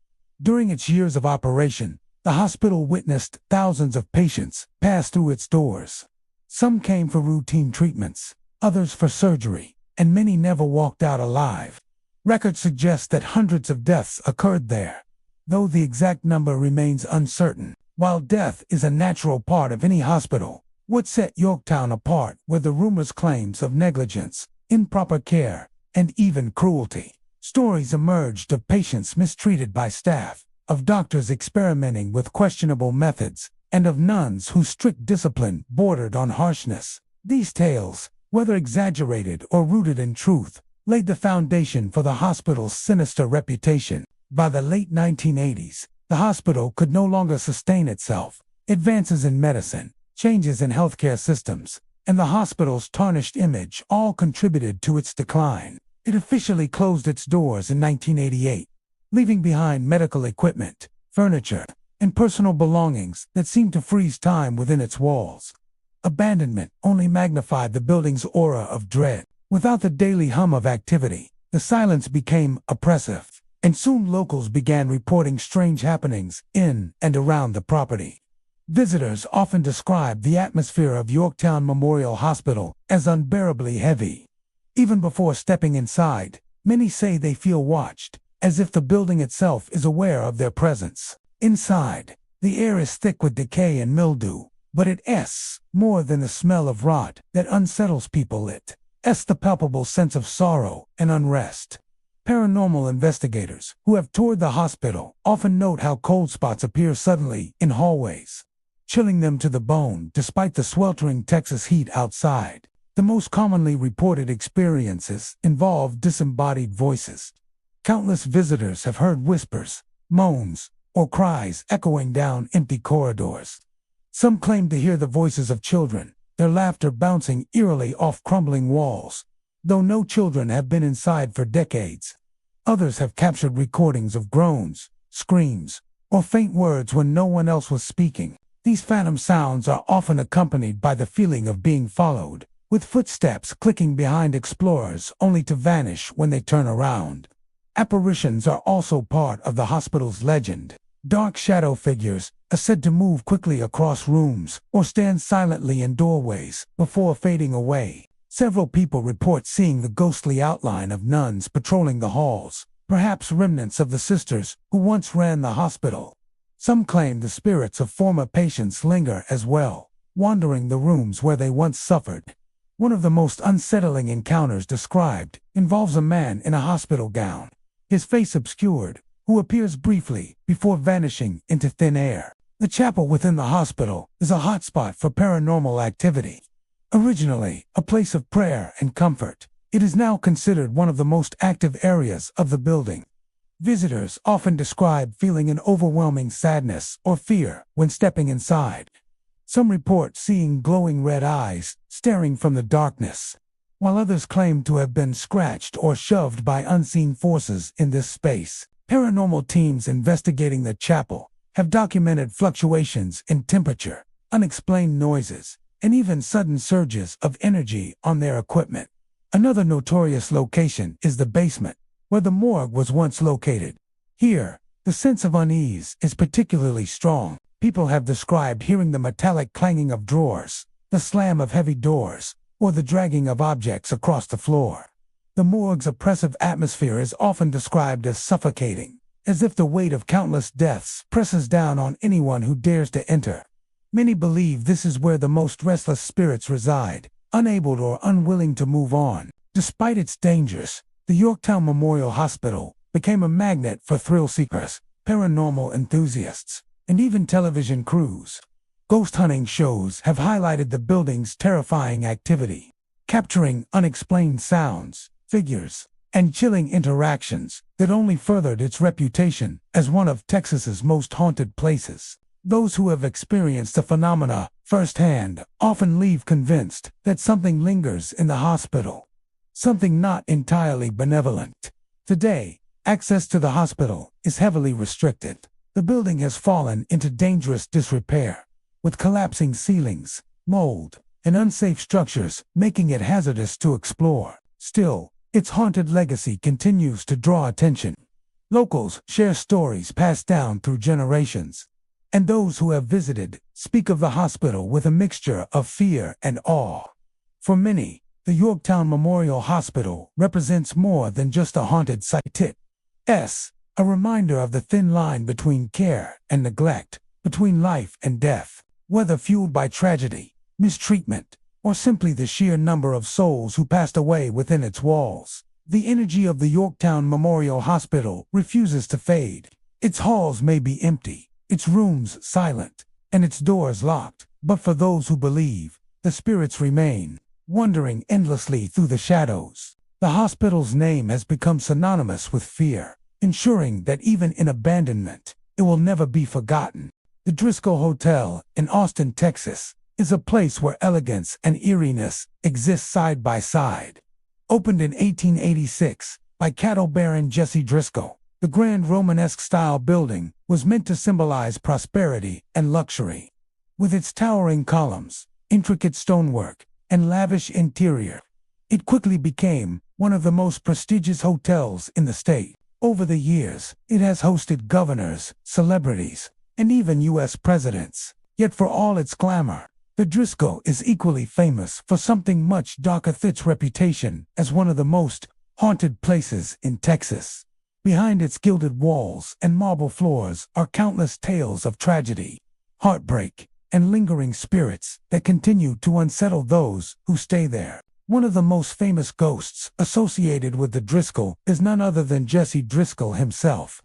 During its years of operation, the hospital witnessed thousands of patients pass through its doors. Some came for routine treatments, others for surgery, and many never walked out alive. Records suggest that hundreds of deaths occurred there, though the exact number remains uncertain. While death is a natural part of any hospital, what set Yorktown apart were the rumors, claims of negligence, improper care, and even cruelty. Stories emerged of patients mistreated by staff, of doctors experimenting with questionable methods, and of nuns whose strict discipline bordered on harshness. These tales, whether exaggerated or rooted in truth, laid the foundation for the hospital's sinister reputation. By the late 1980s, the hospital could no longer sustain itself. Advances in medicine, changes in healthcare systems, and the hospital's tarnished image all contributed to its decline. It officially closed its doors in 1988, leaving behind medical equipment, furniture, and personal belongings that seemed to freeze time within its walls. Abandonment only magnified the building's aura of dread. Without the daily hum of activity, the silence became oppressive, and soon locals began reporting strange happenings in and around the property. Visitors often describe the atmosphere of Yorktown Memorial Hospital as unbearably heavy. Even before stepping inside, many say they feel watched, as if the building itself is aware of their presence. Inside, the air is thick with decay and mildew, but it's more than the smell of rot that unsettles people. It's the palpable sense of sorrow and unrest. Paranormal investigators who have toured the hospital often note how cold spots appear suddenly in hallways, chilling them to the bone despite the sweltering Texas heat outside. The most commonly reported experiences involve disembodied voices. Countless visitors have heard whispers, moans, or cries echoing down empty corridors. Some claim to hear the voices of children, their laughter bouncing eerily off crumbling walls, though no children have been inside for decades. Others have captured recordings of groans, screams, or faint words when no one else was speaking. These phantom sounds are often accompanied by the feeling of being followed, with footsteps clicking behind explorers only to vanish when they turn around. Apparitions are also part of the hospital's legend. Dark shadow figures are said to move quickly across rooms or stand silently in doorways before fading away. Several people report seeing the ghostly outline of nuns patrolling the halls, perhaps remnants of the sisters who once ran the hospital. Some claim the spirits of former patients linger as well, wandering the rooms where they once suffered. One of the most unsettling encounters described involves a man in a hospital gown, his face obscured, who appears briefly before vanishing into thin air. The chapel within the hospital is a hotspot for paranormal activity. Originally a place of prayer and comfort, it is now considered one of the most active areas of the building. Visitors often describe feeling an overwhelming sadness or fear when stepping inside. Some report seeing glowing red eyes staring from the darkness, while others claim to have been scratched or shoved by unseen forces in this space. Paranormal teams investigating the chapel have documented fluctuations in temperature, unexplained noises, and even sudden surges of energy on their equipment. Another notorious location is the basement, where the morgue was once located. Here, the sense of unease is particularly strong. People have described hearing the metallic clanging of drawers, the slam of heavy doors, or the dragging of objects across the floor. The morgue's oppressive atmosphere is often described as suffocating, as if the weight of countless deaths presses down on anyone who dares to enter. Many believe this is where the most restless spirits reside, unable or unwilling to move on. Despite its dangers, the Yorktown Memorial Hospital became a magnet for thrill seekers, paranormal enthusiasts, and even television crews. Ghost hunting shows have highlighted the building's terrifying activity, capturing unexplained sounds, figures, and chilling interactions that only furthered its reputation as one of Texas's most haunted places. Those who have experienced the phenomena firsthand often leave convinced that something lingers in the hospital, something not entirely benevolent. Today, access to the hospital is heavily restricted. The building has fallen into dangerous disrepair, with collapsing ceilings, mold, and unsafe structures making it hazardous to explore. Still, its haunted legacy continues to draw attention. Locals share stories passed down through generations, and those who have visited speak of the hospital with a mixture of fear and awe. For many, the Yorktown Memorial Hospital represents more than just a haunted site. It's a reminder of the thin line between care and neglect, between life and death. Whether fueled by tragedy, mistreatment, or simply the sheer number of souls who passed away within its walls, the energy of the Yorktown Memorial Hospital refuses to fade. Its halls may be empty, its rooms silent, and its doors locked, but for those who believe, the spirits remain, wandering endlessly through the shadows. The hospital's name has become synonymous with fear, ensuring that even in abandonment, it will never be forgotten. The Driscoll Hotel in Austin, Texas, is a place where elegance and eeriness exist side by side. Opened in 1886 by cattle baron Jesse Driscoll, the grand Romanesque-style building was meant to symbolize prosperity and luxury. With its towering columns, intricate stonework, and lavish interior, it quickly became one of the most prestigious hotels in the state. Over the years, it has hosted governors, celebrities, and even U.S. presidents. Yet for all its glamour, the Driscoll is equally famous for something much darker. Its reputation as one of the most haunted places in Texas. Behind its gilded walls and marble floors are countless tales of tragedy, heartbreak, and lingering spirits that continue to unsettle those who stay there. One of the most famous ghosts associated with the Driscoll is none other than Jesse Driscoll himself.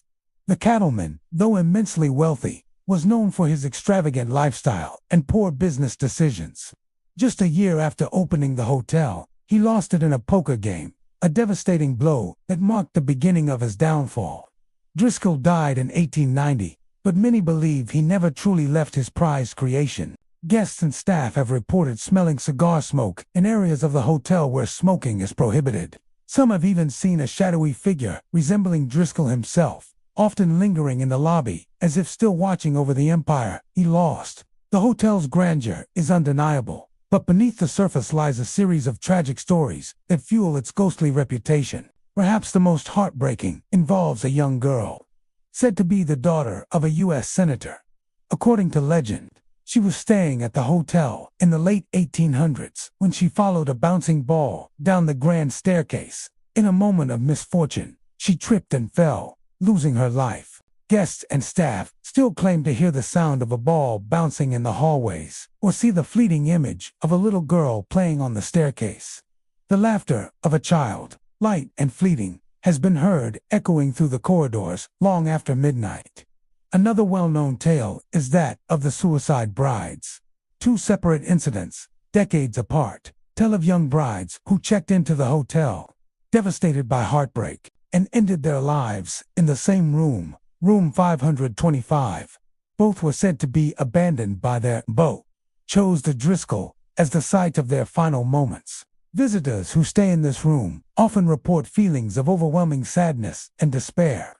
The cattleman, though immensely wealthy, was known for his extravagant lifestyle and poor business decisions. Just a year after opening the hotel, he lost it in a poker game, a devastating blow that marked the beginning of his downfall. Driscoll died in 1890, but many believe he never truly left his prized creation. Guests and staff have reported smelling cigar smoke in areas of the hotel where smoking is prohibited. Some have even seen a shadowy figure resembling Driscoll himself, often lingering in the lobby, as if still watching over the empire he lost. The hotel's grandeur is undeniable, but beneath the surface lies a series of tragic stories that fuel its ghostly reputation. Perhaps the most heartbreaking involves a young girl, said to be the daughter of a U.S. senator. According to legend, she was staying at the hotel in the late 1800s when she followed a bouncing ball down the grand staircase. In a moment of misfortune, she tripped and fell, losing her life. Guests and staff still claim to hear the sound of a ball bouncing in the hallways, or see the fleeting image of a little girl playing on the staircase. The laughter of a child, light and fleeting, has been heard echoing through the corridors long after midnight. Another well-known tale is that of the suicide brides. Two separate incidents, decades apart, tell of young brides who checked into the hotel, devastated by heartbreak, and ended their lives in the same room, room 525. Both were said to be abandoned by their beau, chose the Driscoll as the site of their final moments. Visitors who stay in this room often report feelings of overwhelming sadness and despair,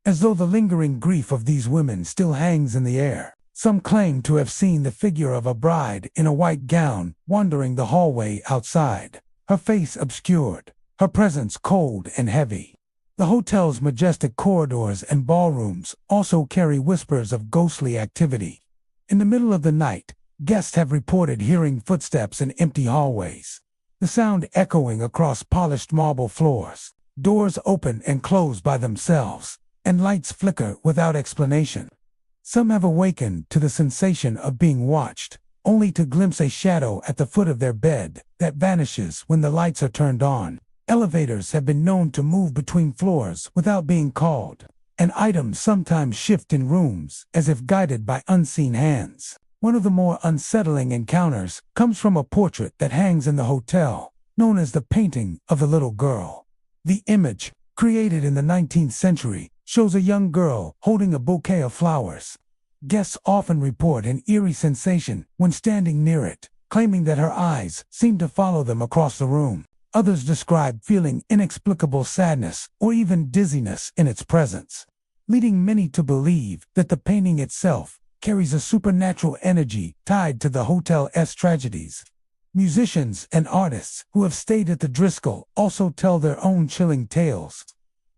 as though the lingering grief of these women still hangs in the air. Some claim to have seen the figure of a bride in a white gown wandering the hallway outside, her face obscured, her presence cold and heavy. The hotel's majestic corridors and ballrooms also carry whispers of ghostly activity. In the middle of the night, guests have reported hearing footsteps in empty hallways, the sound echoing across polished marble floors. Doors open and close by themselves, and lights flicker without explanation. Some have awakened to the sensation of being watched, only to glimpse a shadow at the foot of their bed that vanishes when the lights are turned on. Elevators have been known to move between floors without being called, and items sometimes shift in rooms as if guided by unseen hands. One of the more unsettling encounters comes from a portrait that hangs in the hotel, known as the painting of the little girl. The image, created in the 19th century, shows a young girl holding a bouquet of flowers. Guests often report an eerie sensation when standing near it, claiming that her eyes seem to follow them across the room. Others describe feeling inexplicable sadness or even dizziness in its presence, leading many to believe that the painting itself carries a supernatural energy tied to the hotel's tragedies. Musicians and artists who have stayed at the Driscoll also tell their own chilling tales.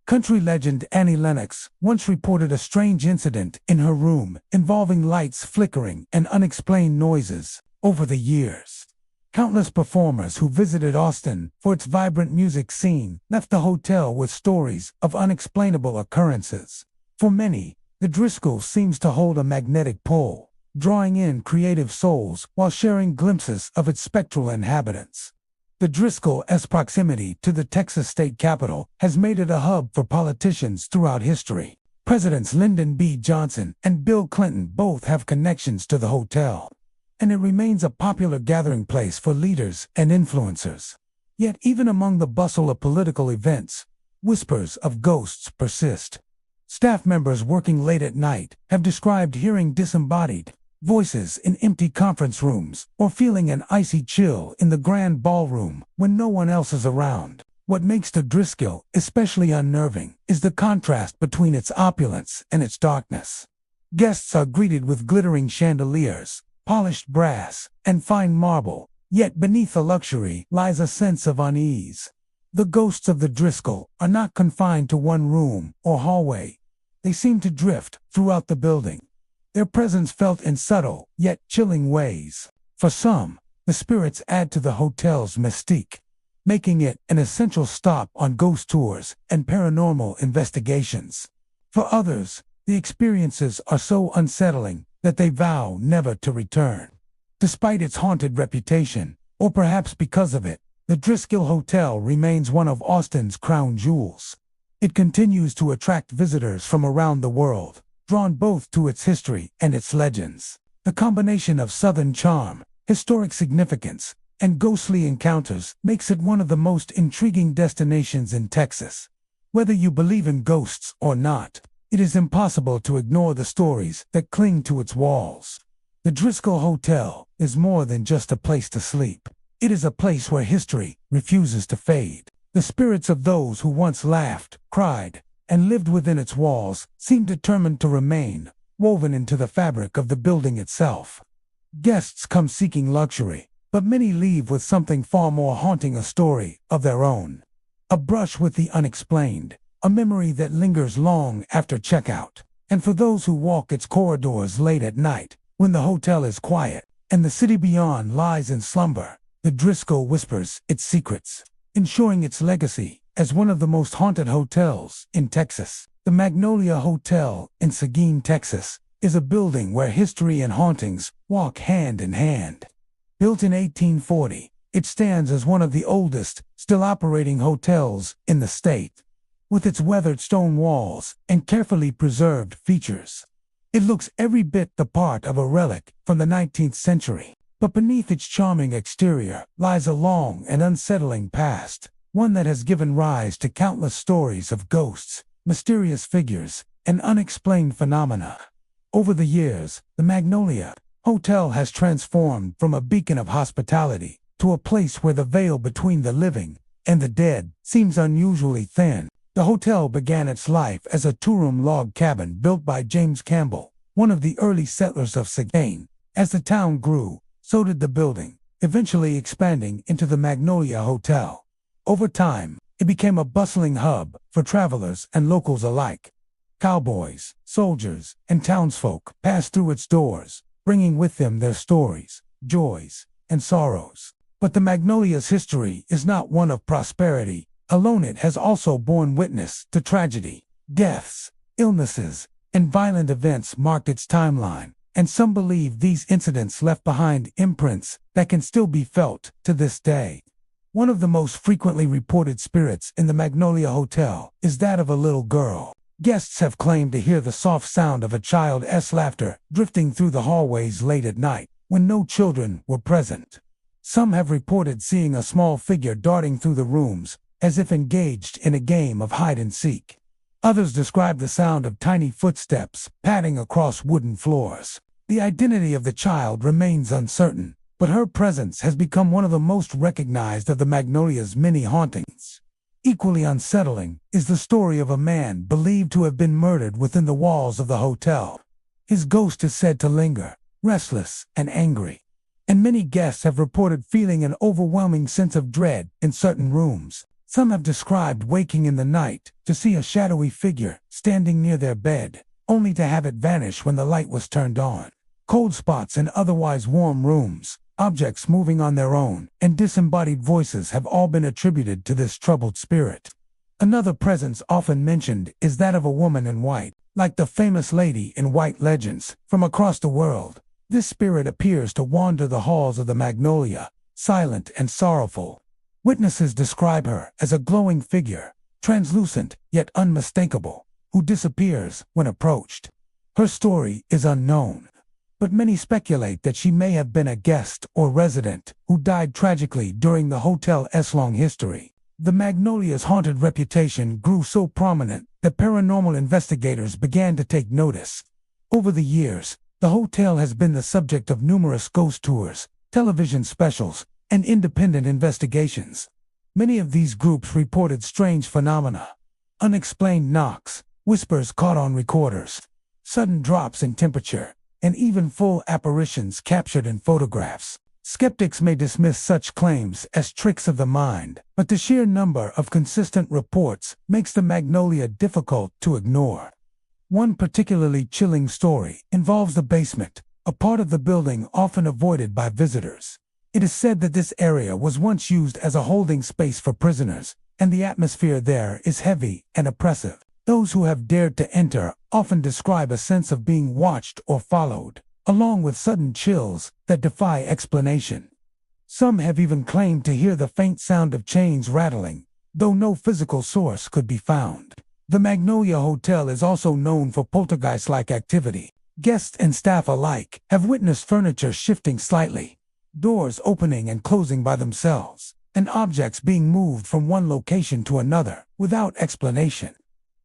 Country legend Annie Lennox once reported a strange incident in her room involving lights flickering and unexplained noises. Over the years, countless performers who visited Austin for its vibrant music scene left the hotel with stories of unexplainable occurrences. For many, the Driscoll seems to hold a magnetic pull, drawing in creative souls while sharing glimpses of its spectral inhabitants. The Driscoll's proximity to the Texas state capitol has made it a hub for politicians throughout history. Presidents Lyndon B. Johnson and Bill Clinton both have connections to the hotel, and it remains a popular gathering place for leaders and influencers. Yet even among the bustle of political events, whispers of ghosts persist. Staff members working late at night have described hearing disembodied voices in empty conference rooms, or feeling an icy chill in the grand ballroom when no one else is around. What makes the Driscoll especially unnerving is the contrast between its opulence and its darkness. Guests are greeted with glittering chandeliers, polished brass, and fine marble, yet beneath the luxury lies a sense of unease. The ghosts of the Driscoll are not confined to one room or hallway. They seem to drift throughout the building, their presence felt in subtle yet chilling ways. For some, the spirits add to the hotel's mystique, making it an essential stop on ghost tours and paranormal investigations. For others, the experiences are so unsettling that they vow never to return. Despite its haunted reputation, or perhaps because of it, the Driscoll Hotel remains one of Austin's crown jewels. It continues to attract visitors from around the world, drawn both to its history and its legends. The combination of Southern charm, historic significance, and ghostly encounters makes it one of the most intriguing destinations in Texas. Whether you believe in ghosts or not, it is impossible to ignore the stories that cling to its walls. The Driscoll Hotel is more than just a place to sleep. It is a place where history refuses to fade. The spirits of those who once laughed, cried, and lived within its walls seem determined to remain, woven into the fabric of the building itself. Guests come seeking luxury, but many leave with something far more haunting, a story of their own. A brush with the unexplained, a memory that lingers long after checkout. And for those who walk its corridors late at night, when the hotel is quiet and the city beyond lies in slumber, the Driscoll whispers its secrets, ensuring its legacy as one of the most haunted hotels in Texas. The Magnolia Hotel in Seguin, Texas, is a building where history and hauntings walk hand in hand. Built in 1840, it stands as one of the oldest, still operating hotels in the state. With its weathered stone walls and carefully preserved features, it looks every bit the part of a relic from the 19th century. But beneath its charming exterior lies a long and unsettling past, one that has given rise to countless stories of ghosts, mysterious figures, and unexplained phenomena. Over the years, the Magnolia Hotel has transformed from a beacon of hospitality to a place where the veil between the living and the dead seems unusually thin. The hotel began its life as a two-room log cabin built by James Campbell, one of the early settlers of Seguin. As the town grew, so did the building, eventually expanding into the Magnolia Hotel. Over time, it became a bustling hub for travelers and locals alike. Cowboys, soldiers, and townsfolk passed through its doors, bringing with them their stories, joys, and sorrows. But the Magnolia's history is not one of prosperity alone. It has also borne witness to tragedy. Deaths, illnesses, and violent events marked its timeline, and some believe these incidents left behind imprints that can still be felt to this day. One of the most frequently reported spirits in the Magnolia Hotel is that of a little girl. Guests have claimed to hear the soft sound of a child's laughter drifting through the hallways late at night, when no children were present. Some have reported seeing a small figure darting through the rooms, as if engaged in a game of hide-and-seek. Others describe the sound of tiny footsteps padding across wooden floors. The identity of the child remains uncertain, but her presence has become one of the most recognized of the Magnolia's many hauntings. Equally unsettling is the story of a man believed to have been murdered within the walls of the hotel. His ghost is said to linger, restless and angry, and many guests have reported feeling an overwhelming sense of dread in certain rooms. Some have described waking in the night to see a shadowy figure standing near their bed, only to have it vanish when the light was turned on. Cold spots in otherwise warm rooms, objects moving on their own, and disembodied voices have all been attributed to this troubled spirit. Another presence often mentioned is that of a woman in white. Like the famous lady in white legends from across the world, this spirit appears to wander the halls of the Magnolia, silent and sorrowful. Witnesses describe her as a glowing figure, translucent yet unmistakable, who disappears when approached. Her story is unknown, but many speculate that she may have been a guest or resident who died tragically during the hotel's long history. The Magnolia's haunted reputation grew so prominent that paranormal investigators began to take notice. Over the years, the hotel has been the subject of numerous ghost tours, television specials, and independent investigations. Many of these groups reported strange phenomena: unexplained knocks, whispers caught on recorders, sudden drops in temperature, and even full apparitions captured in photographs. Skeptics may dismiss such claims as tricks of the mind, but the sheer number of consistent reports makes the Magnolia difficult to ignore. One particularly chilling story involves the basement, a part of the building often avoided by visitors. It is said that this area was once used as a holding space for prisoners, and the atmosphere there is heavy and oppressive. Those who have dared to enter often describe a sense of being watched or followed, along with sudden chills that defy explanation. Some have even claimed to hear the faint sound of chains rattling, though no physical source could be found. The Magnolia Hotel is also known for poltergeist-like activity. Guests and staff alike have witnessed furniture shifting slightly, doors opening and closing by themselves, and objects being moved from one location to another without explanation.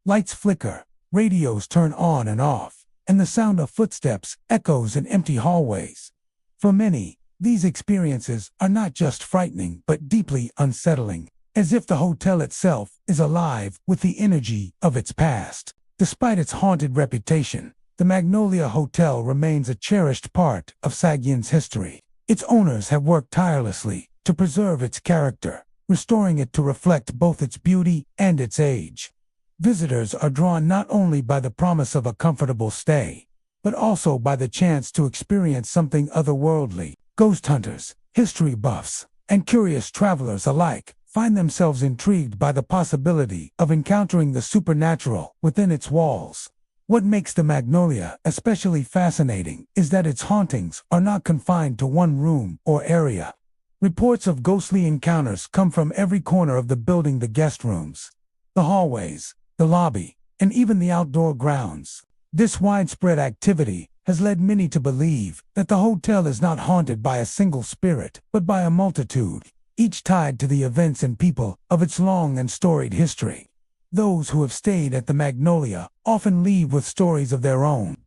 Lights flicker, radios turn on and off, and the sound of footsteps echoes in empty hallways. For many, these experiences are not just frightening but deeply unsettling, as if the hotel itself is alive with the energy of its past. Despite its haunted reputation, the Magnolia Hotel remains a cherished part of Saguenay's history. Its owners have worked tirelessly to preserve its character, restoring it to reflect both its beauty and its age. Visitors are drawn not only by the promise of a comfortable stay, but also by the chance to experience something otherworldly. Ghost hunters, history buffs, and curious travelers alike find themselves intrigued by the possibility of encountering the supernatural within its walls. What makes the Magnolia especially fascinating is that its hauntings are not confined to one room or area. Reports of ghostly encounters come from every corner of the building: the guest rooms, the hallways, the lobby, and even the outdoor grounds. This widespread activity has led many to believe that the hotel is not haunted by a single spirit, but by a multitude, each tied to the events and people of its long and storied history. Those who have stayed at the Magnolia often leave with stories of their own.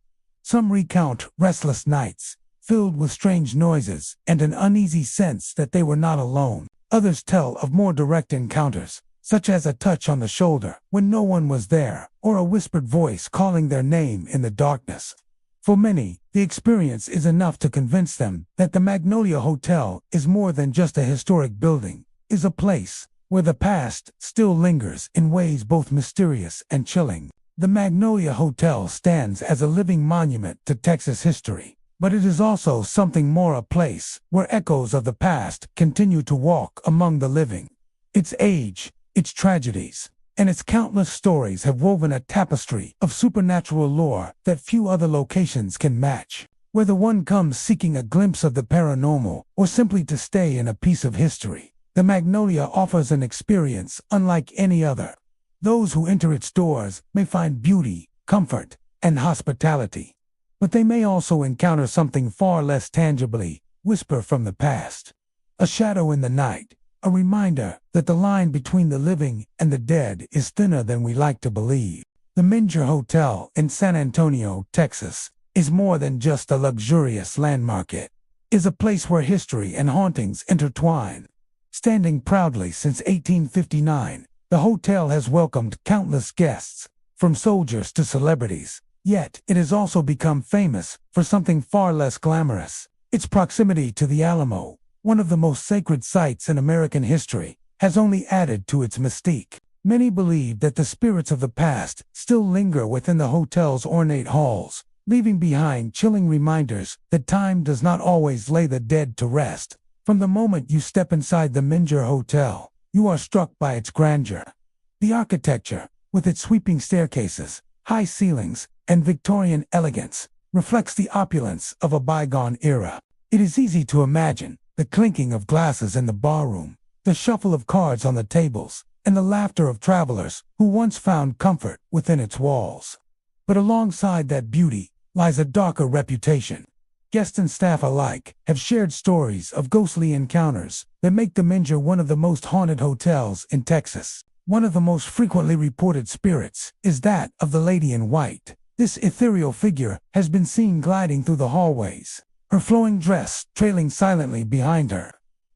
Some recount restless nights, filled with strange noises and an uneasy sense that they were not alone. Others tell of more direct encounters, such as a touch on the shoulder when no one was there, or a whispered voice calling their name in the darkness. For many, the experience is enough to convince them that the Magnolia Hotel is more than just a historic building, is a place where the past still lingers in ways both mysterious and chilling. The Magnolia Hotel stands as a living monument to Texas history, but it is also something more: a place where echoes of the past continue to walk among the living. Its age, its tragedies, and its countless stories have woven a tapestry of supernatural lore that few other locations can match. Whether one comes seeking a glimpse of the paranormal or simply to stay in a piece of history, the Magnolia offers an experience unlike any other. Those who enter its doors may find beauty, comfort, and hospitality, but they may also encounter something far less tangibly: whisper from the past, a shadow in the night, a reminder that the line between the living and the dead is thinner than we like to believe. The Minger Hotel in San Antonio, Texas, is more than just a luxurious landmark. It is a place where history and hauntings intertwine. Standing proudly since 1859, the hotel has welcomed countless guests, from soldiers to celebrities. Yet, it has also become famous for something far less glamorous. Its proximity to the Alamo, one of the most sacred sites in American history, has only added to its mystique. Many believe that the spirits of the past still linger within the hotel's ornate halls, leaving behind chilling reminders that time does not always lay the dead to rest. From the moment you step inside the Minger Hotel, you are struck by its grandeur. The architecture, with its sweeping staircases, high ceilings, and Victorian elegance, reflects the opulence of a bygone era. It is easy to imagine the clinking of glasses in the barroom, the shuffle of cards on the tables, and the laughter of travelers who once found comfort within its walls. But alongside that beauty lies a darker reputation. Guests and staff alike have shared stories of ghostly encounters that make the Minger one of the most haunted hotels in Texas. One of the most frequently reported spirits is that of the Lady in White. This ethereal figure has been seen gliding through the hallways, her flowing dress trailing silently behind her.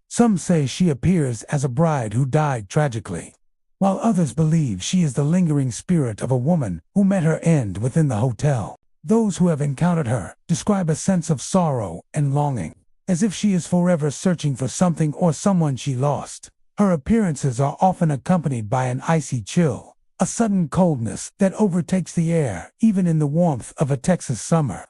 Some say she appears as a bride who died tragically, while others believe she is the lingering spirit of a woman who met her end within the hotel. Those who have encountered her describe a sense of sorrow and longing, as if she is forever searching for something or someone she lost. Her appearances are often accompanied by an icy chill, a sudden coldness that overtakes the air even in the warmth of a Texas summer.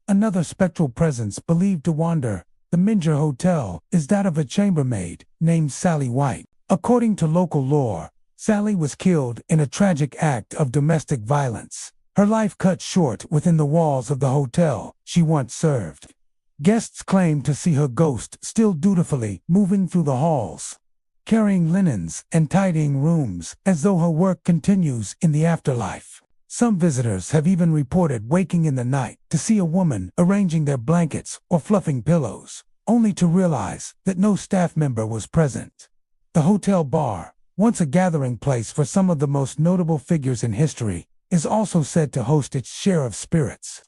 Another spectral presence believed to wander the Minger Hotel is that of a chambermaid named Sally White. According to local lore, Sally was killed in a tragic act of domestic violence, her life cut short within the walls of the hotel she once served. Guests claim to see her ghost still dutifully moving through the halls, carrying linens and tidying rooms as though her work continues in the afterlife. Some visitors have even reported waking in the night to see a woman arranging their blankets or fluffing pillows, only to realize that no staff member was present. The hotel bar, once a gathering place for some of the most notable figures in history, is also said to host its share of spirits.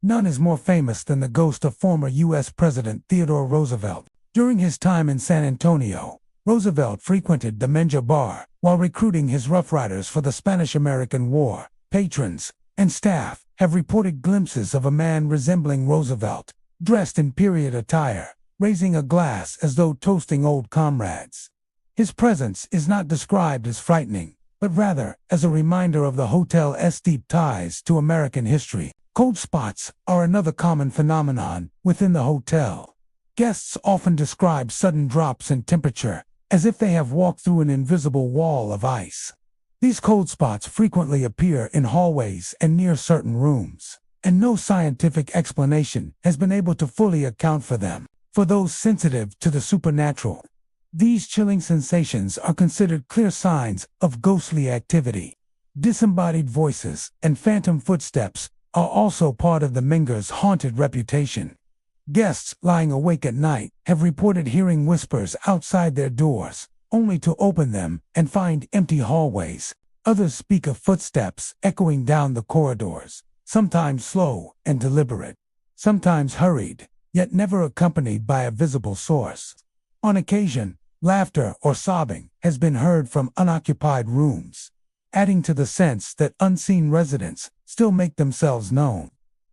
None is more famous than the ghost of former U.S. President Theodore Roosevelt. During his time in San Antonio, Roosevelt frequented the Menja Bar while recruiting his Rough Riders for the Spanish-American War. Patrons and staff have reported glimpses of a man resembling Roosevelt, dressed in period attire, raising a glass as though toasting old comrades. His presence is not described as frightening, but rather as a reminder of the hotel's deep ties to American history. Cold spots are another common phenomenon within the hotel. Guests often describe sudden drops in temperature, as if they have walked through an invisible wall of ice. These cold spots frequently appear in hallways and near certain rooms, and no scientific explanation has been able to fully account for them. For those sensitive to the supernatural, these chilling sensations are considered clear signs of ghostly activity. Disembodied voices and phantom footsteps are also part of the Menger's haunted reputation. Guests lying awake at night have reported hearing whispers outside their doors, only to open them and find empty hallways. Others speak of footsteps echoing down the corridors, sometimes slow and deliberate, sometimes hurried, yet never accompanied by a visible source. On occasion, laughter or sobbing has been heard from unoccupied rooms, adding to the sense that unseen residents still make themselves known.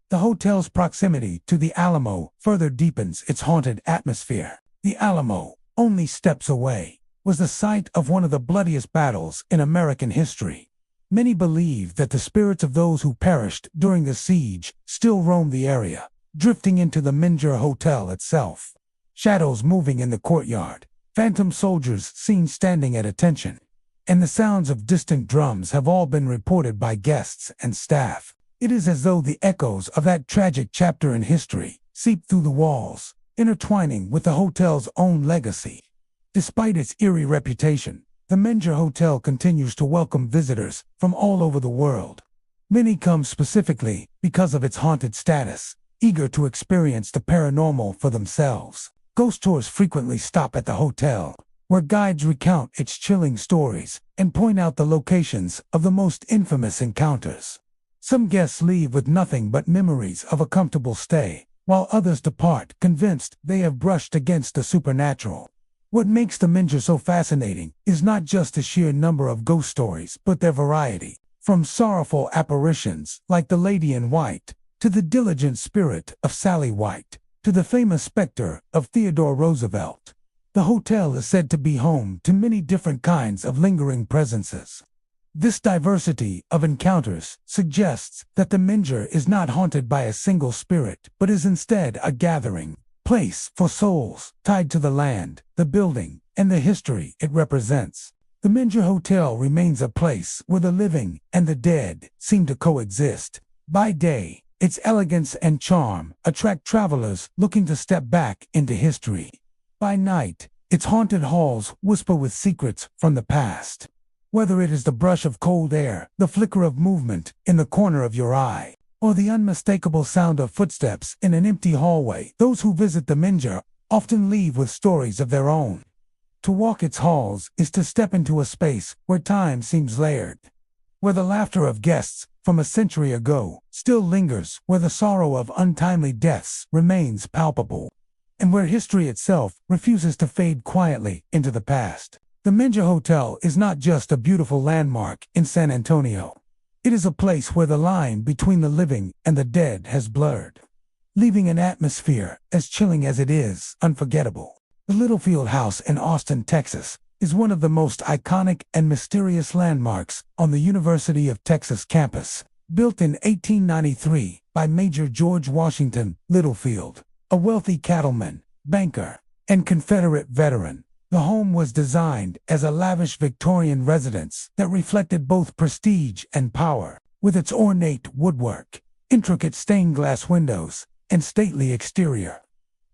The hotel's proximity to the Alamo further deepens its haunted atmosphere. The Alamo, only steps away, was the site of one of the bloodiest battles in American history. Many believe that the spirits of those who perished during the siege still roam the area, drifting into the Menja Hotel itself. Shadows moving in the courtyard, phantom soldiers seen standing at attention, and the sounds of distant drums have all been reported by guests and staff. It is as though the echoes of that tragic chapter in history seep through the walls, intertwining with the hotel's own legacy. Despite its eerie reputation, the Menja Hotel continues to welcome visitors from all over the world. Many come specifically because of its haunted status, eager to experience the paranormal for themselves. Ghost tours frequently stop at the hotel, where guides recount its chilling stories and point out the locations of the most infamous encounters. Some guests leave with nothing but memories of a comfortable stay, while others depart convinced they have brushed against the supernatural. What makes the Menja so fascinating is not just the sheer number of ghost stories, but their variety. From sorrowful apparitions like the Lady in White, to the diligent spirit of Sally White, to the famous specter of Theodore Roosevelt. The hotel is said to be home to many different kinds of lingering presences. This diversity of encounters suggests that the Menja is not haunted by a single spirit, but is instead a gathering place for souls tied to the land, the building, and the history it represents. The Menja Hotel remains a place where the living and the dead seem to coexist. By day, its elegance and charm attract travelers looking to step back into history. By night, its haunted halls whisper with secrets from the past. Whether it is the brush of cold air, the flicker of movement in the corner of your eye, or the unmistakable sound of footsteps in an empty hallway, those who visit the Menja often leave with stories of their own. To walk its halls is to step into a space where time seems layered, where the laughter of guests from a century ago still lingers, where the sorrow of untimely deaths remains palpable, and where history itself refuses to fade quietly into the past. The Menja Hotel is not just a beautiful landmark in San Antonio. It is a place where the line between the living and the dead has blurred, leaving an atmosphere as chilling as it is unforgettable. The Littlefield House in Austin, Texas, is one of the most iconic and mysterious landmarks on the University of Texas campus. Built in 1893 by Major George Washington Littlefield, a wealthy cattleman, banker, and Confederate veteran, the home was designed as a lavish Victorian residence that reflected both prestige and power. With its ornate woodwork, intricate stained glass windows, and stately exterior,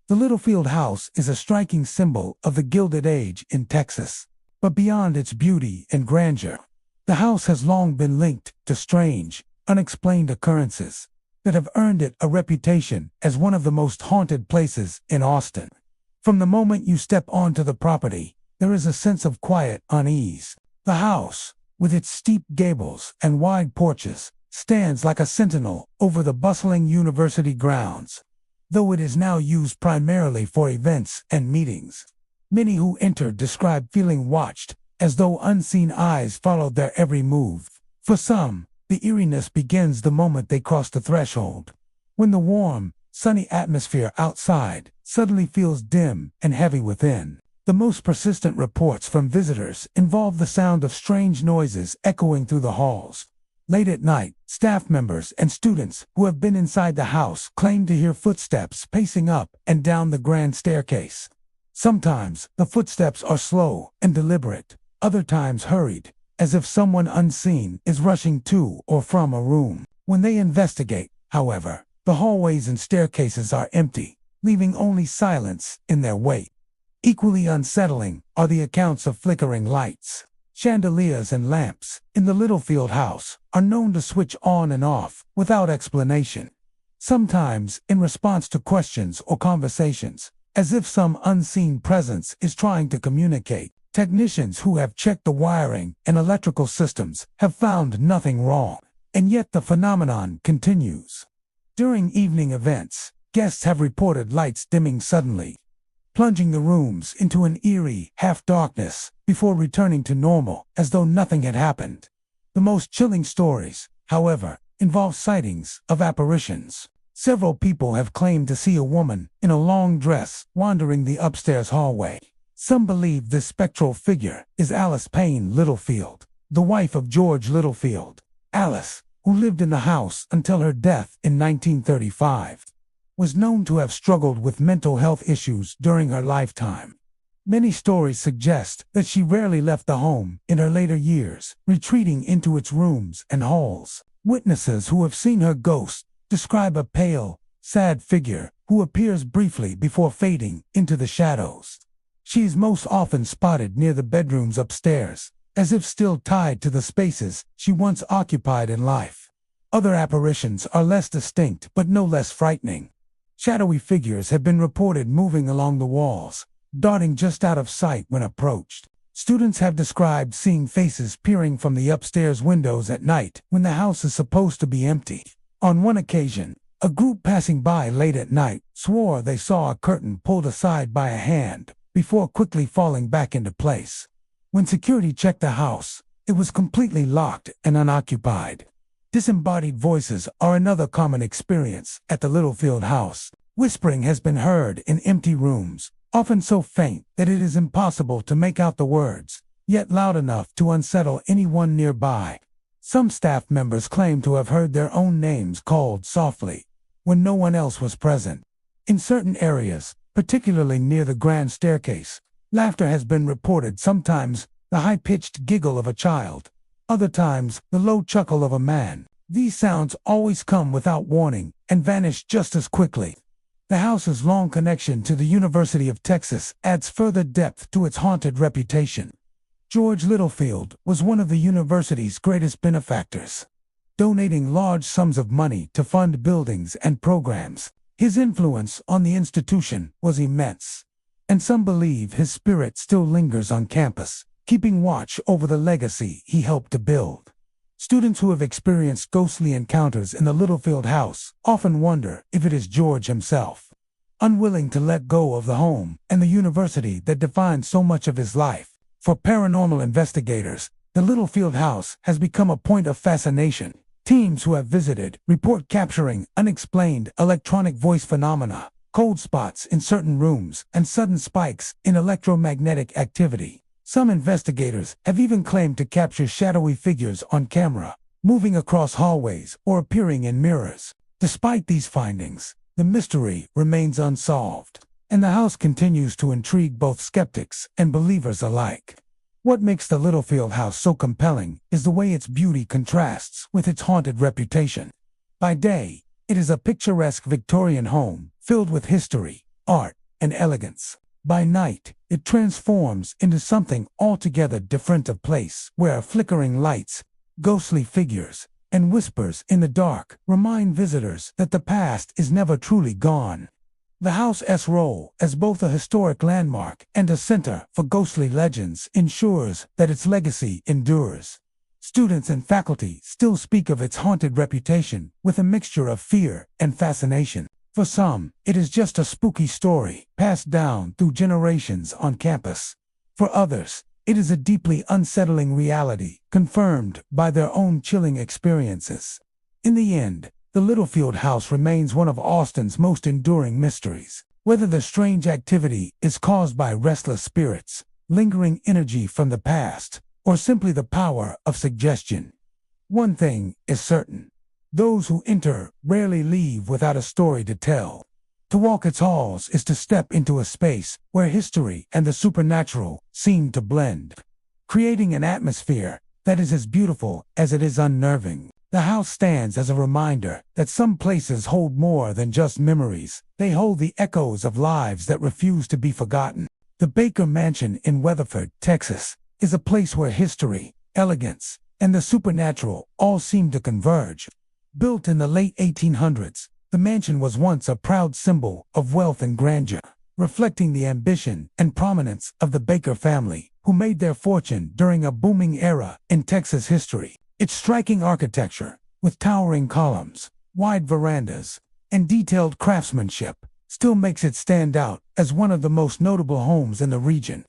the Littlefield House is a striking symbol of the Gilded Age in Texas. But beyond its beauty and grandeur, the house has long been linked to strange, unexplained occurrences that have earned it a reputation as one of the most haunted places in Austin. From the moment you step onto the property, there is a sense of quiet unease. The house, with its steep gables and wide porches, stands like a sentinel over the bustling university grounds. Though it is now used primarily for events and meetings, many who enter describe feeling watched, as though unseen eyes followed their every move. For some, the eeriness begins the moment they cross the threshold, when the warm, sunny atmosphere outside suddenly feels dim and heavy within. The most persistent reports from visitors involve the sound of strange noises echoing through the halls. Late at night, staff members and students who have been inside the house claim to hear footsteps pacing up and down the grand staircase. Sometimes the footsteps are slow and deliberate, other times hurried, as if someone unseen is rushing to or from a room. When they investigate, however, the hallways and staircases are empty, leaving only silence in their wake. Equally unsettling are the accounts of flickering lights. Chandeliers and lamps in the Littlefield house are known to switch on and off without explanation, sometimes in response to questions or conversations, as if some unseen presence is trying to communicate. Technicians who have checked the wiring and electrical systems have found nothing wrong, and yet the phenomenon continues. During evening events, guests have reported lights dimming suddenly, plunging the rooms into an eerie half-darkness before returning to normal as though nothing had happened. The most chilling stories, however, involve sightings of apparitions. Several people have claimed to see a woman in a long dress wandering the upstairs hallway. Some believe this spectral figure is Alice Payne Littlefield, the wife of George Littlefield. Alice, who lived in the house until her death in 1935, was known to have struggled with mental health issues during her lifetime. Many stories suggest that she rarely left the home in her later years, retreating into its rooms and halls. Witnesses who have seen her ghost describe a pale, sad figure who appears briefly before fading into the shadows. She is most often spotted near the bedrooms upstairs, as if still tied to the spaces she once occupied in life. Other apparitions are less distinct but no less frightening. Shadowy figures have been reported moving along the walls, darting just out of sight when approached. Students have described seeing faces peering from the upstairs windows at night when the house is supposed to be empty. On one occasion, a group passing by late at night swore they saw a curtain pulled aside by a hand before quickly falling back into place. When security checked the house, it was completely locked and unoccupied. Disembodied voices are another common experience at the Littlefield house. Whispering has been heard in empty rooms, often so faint that it is impossible to make out the words, yet loud enough to unsettle anyone nearby. Some staff members claim to have heard their own names called softly, when no one else was present. In certain areas, particularly near the grand staircase, laughter has been reported, sometimes the high-pitched giggle of a child, other times the low chuckle of a man. These sounds always come without warning and vanish just as quickly. The house's long connection to the University of Texas adds further depth to its haunted reputation. George Littlefield was one of the university's greatest benefactors, donating large sums of money to fund buildings and programs. His influence on the institution was immense, and some believe his spirit still lingers on campus, keeping watch over the legacy he helped to build. Students who have experienced ghostly encounters in the Littlefield house often wonder if it is George himself, unwilling to let go of the home and the university that defined so much of his life. For paranormal investigators, the Littlefield house has become a point of fascination. Teams who have visited report capturing unexplained electronic voice phenomena, cold spots in certain rooms, and sudden spikes in electromagnetic activity. Some investigators have even claimed to capture shadowy figures on camera, moving across hallways or appearing in mirrors. Despite these findings, the mystery remains unsolved, and the house continues to intrigue both skeptics and believers alike. What makes the Littlefield house so compelling is the way its beauty contrasts with its haunted reputation. By day, it is a picturesque Victorian home filled with history, art, and elegance. By night, it transforms into something altogether different, a place where flickering lights, ghostly figures, and whispers in the dark remind visitors that the past is never truly gone. The house's role as both a historic landmark and a center for ghostly legends ensures that its legacy endures. Students and faculty still speak of its haunted reputation with a mixture of fear and fascination. For some, it is just a spooky story passed down through generations on campus. For others, it is a deeply unsettling reality confirmed by their own chilling experiences. In the end, the Littlefield house remains one of Austin's most enduring mysteries. Whether the strange activity is caused by restless spirits, lingering energy from the past, or simply the power of suggestion, one thing is certain: those who enter rarely leave without a story to tell. To walk its halls is to step into a space where history and the supernatural seem to blend, creating an atmosphere that is as beautiful as it is unnerving. The house stands as a reminder that some places hold more than just memories. They hold the echoes of lives that refuse to be forgotten. The Baker Mansion in Weatherford, Texas, is a place where history, elegance, and the supernatural all seem to converge. Built in the late 1800s, the mansion was once a proud symbol of wealth and grandeur, reflecting the ambition and prominence of the Baker family, who made their fortune during a booming era in Texas history. Its striking architecture, with towering columns, wide verandas, and detailed craftsmanship, still makes it stand out as one of the most notable homes in the region.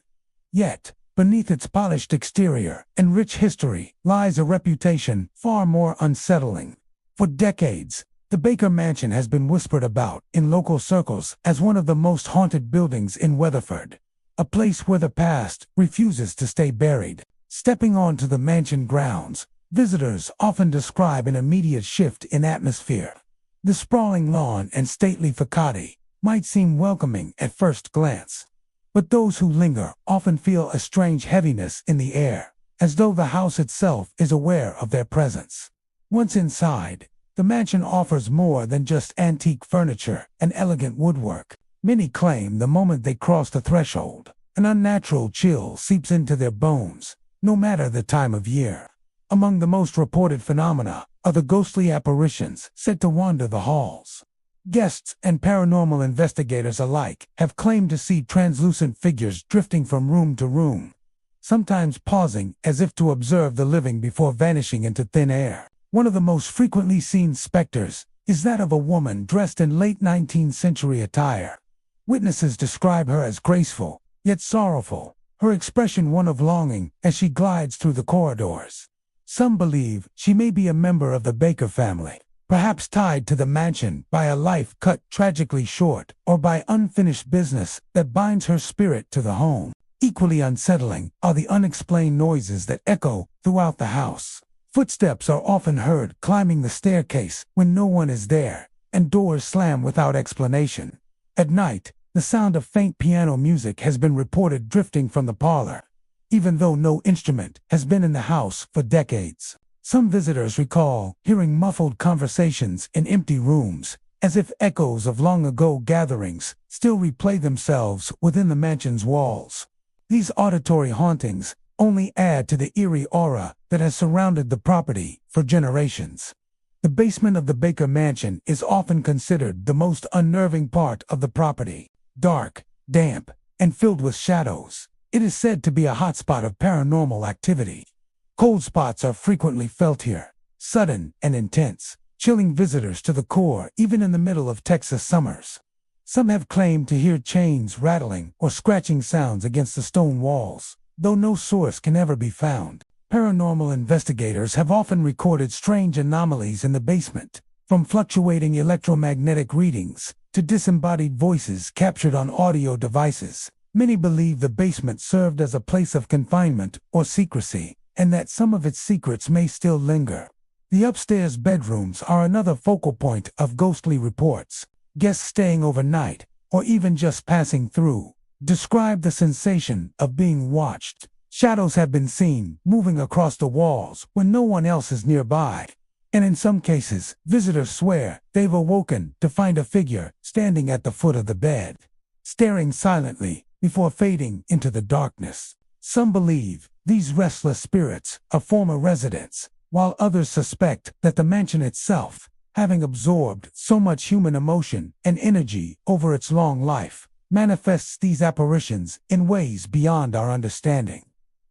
Yet, beneath its polished exterior and rich history lies a reputation far more unsettling. For decades, the Baker Mansion has been whispered about in local circles as one of the most haunted buildings in Weatherford, a place where the past refuses to stay buried. Stepping onto the mansion grounds, visitors often describe an immediate shift in atmosphere. The sprawling lawn and stately facade might seem welcoming at first glance, but those who linger often feel a strange heaviness in the air, as though the house itself is aware of their presence. Once inside, the mansion offers more than just antique furniture and elegant woodwork. Many claim the moment they cross the threshold, an unnatural chill seeps into their bones, no matter the time of year. Among the most reported phenomena are the ghostly apparitions said to wander the halls. Guests and paranormal investigators alike have claimed to see translucent figures drifting from room to room, sometimes pausing as if to observe the living before vanishing into thin air. One of the most frequently seen specters is that of a woman dressed in late 19th century attire. Witnesses describe her as graceful, yet sorrowful, her expression one of longing as she glides through the corridors. Some believe she may be a member of the Baker family, perhaps tied to the mansion by a life cut tragically short or by unfinished business that binds her spirit to the home. Equally unsettling are the unexplained noises that echo throughout the house. Footsteps are often heard climbing the staircase when no one is there, and doors slam without explanation. At night, the sound of faint piano music has been reported drifting from the parlor, even though no instrument has been in the house for decades. Some visitors recall hearing muffled conversations in empty rooms, as if echoes of long-ago gatherings still replay themselves within the mansion's walls. These auditory hauntings only add to the eerie aura that has surrounded the property for generations. The basement of the Baker Mansion is often considered the most unnerving part of the property. Dark, damp, and filled with shadows, it is said to be a hotspot of paranormal activity. Cold spots are frequently felt here, sudden and intense, chilling visitors to the core even in the middle of Texas summers. Some have claimed to hear chains rattling or scratching sounds against the stone walls, though no source can ever be found. Paranormal investigators have often recorded strange anomalies in the basement, from fluctuating electromagnetic readings to disembodied voices captured on audio devices. Many believe the basement served as a place of confinement or secrecy, and that some of its secrets may still linger. The upstairs bedrooms are another focal point of ghostly reports. Guests staying overnight, or even just passing through, describe the sensation of being watched. Shadows have been seen moving across the walls when no one else is nearby, and in some cases, visitors swear they've awoken to find a figure standing at the foot of the bed, staring silently before fading into the darkness. Some believe these restless spirits are former residents, while others suspect that the mansion itself, having absorbed so much human emotion and energy over its long life, manifests these apparitions in ways beyond our understanding.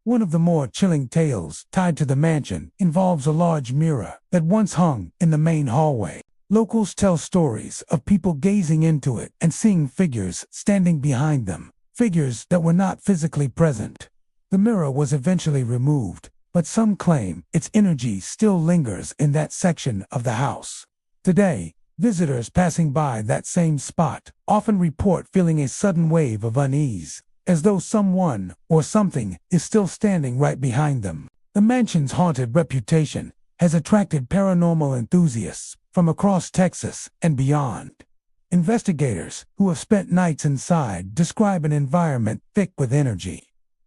One of the more chilling tales tied to the mansion involves a large mirror that once hung in the main hallway. Locals tell stories of people gazing into it and seeing figures standing behind them, figures that were not physically present. The mirror was eventually removed, but some claim its energy still lingers in that section of the house. Today, visitors passing by that same spot often report feeling a sudden wave of unease, as though someone or something is still standing right behind them. The mansion's haunted reputation has attracted paranormal enthusiasts from across Texas and beyond. Investigators who have spent nights inside describe an environment thick with energy.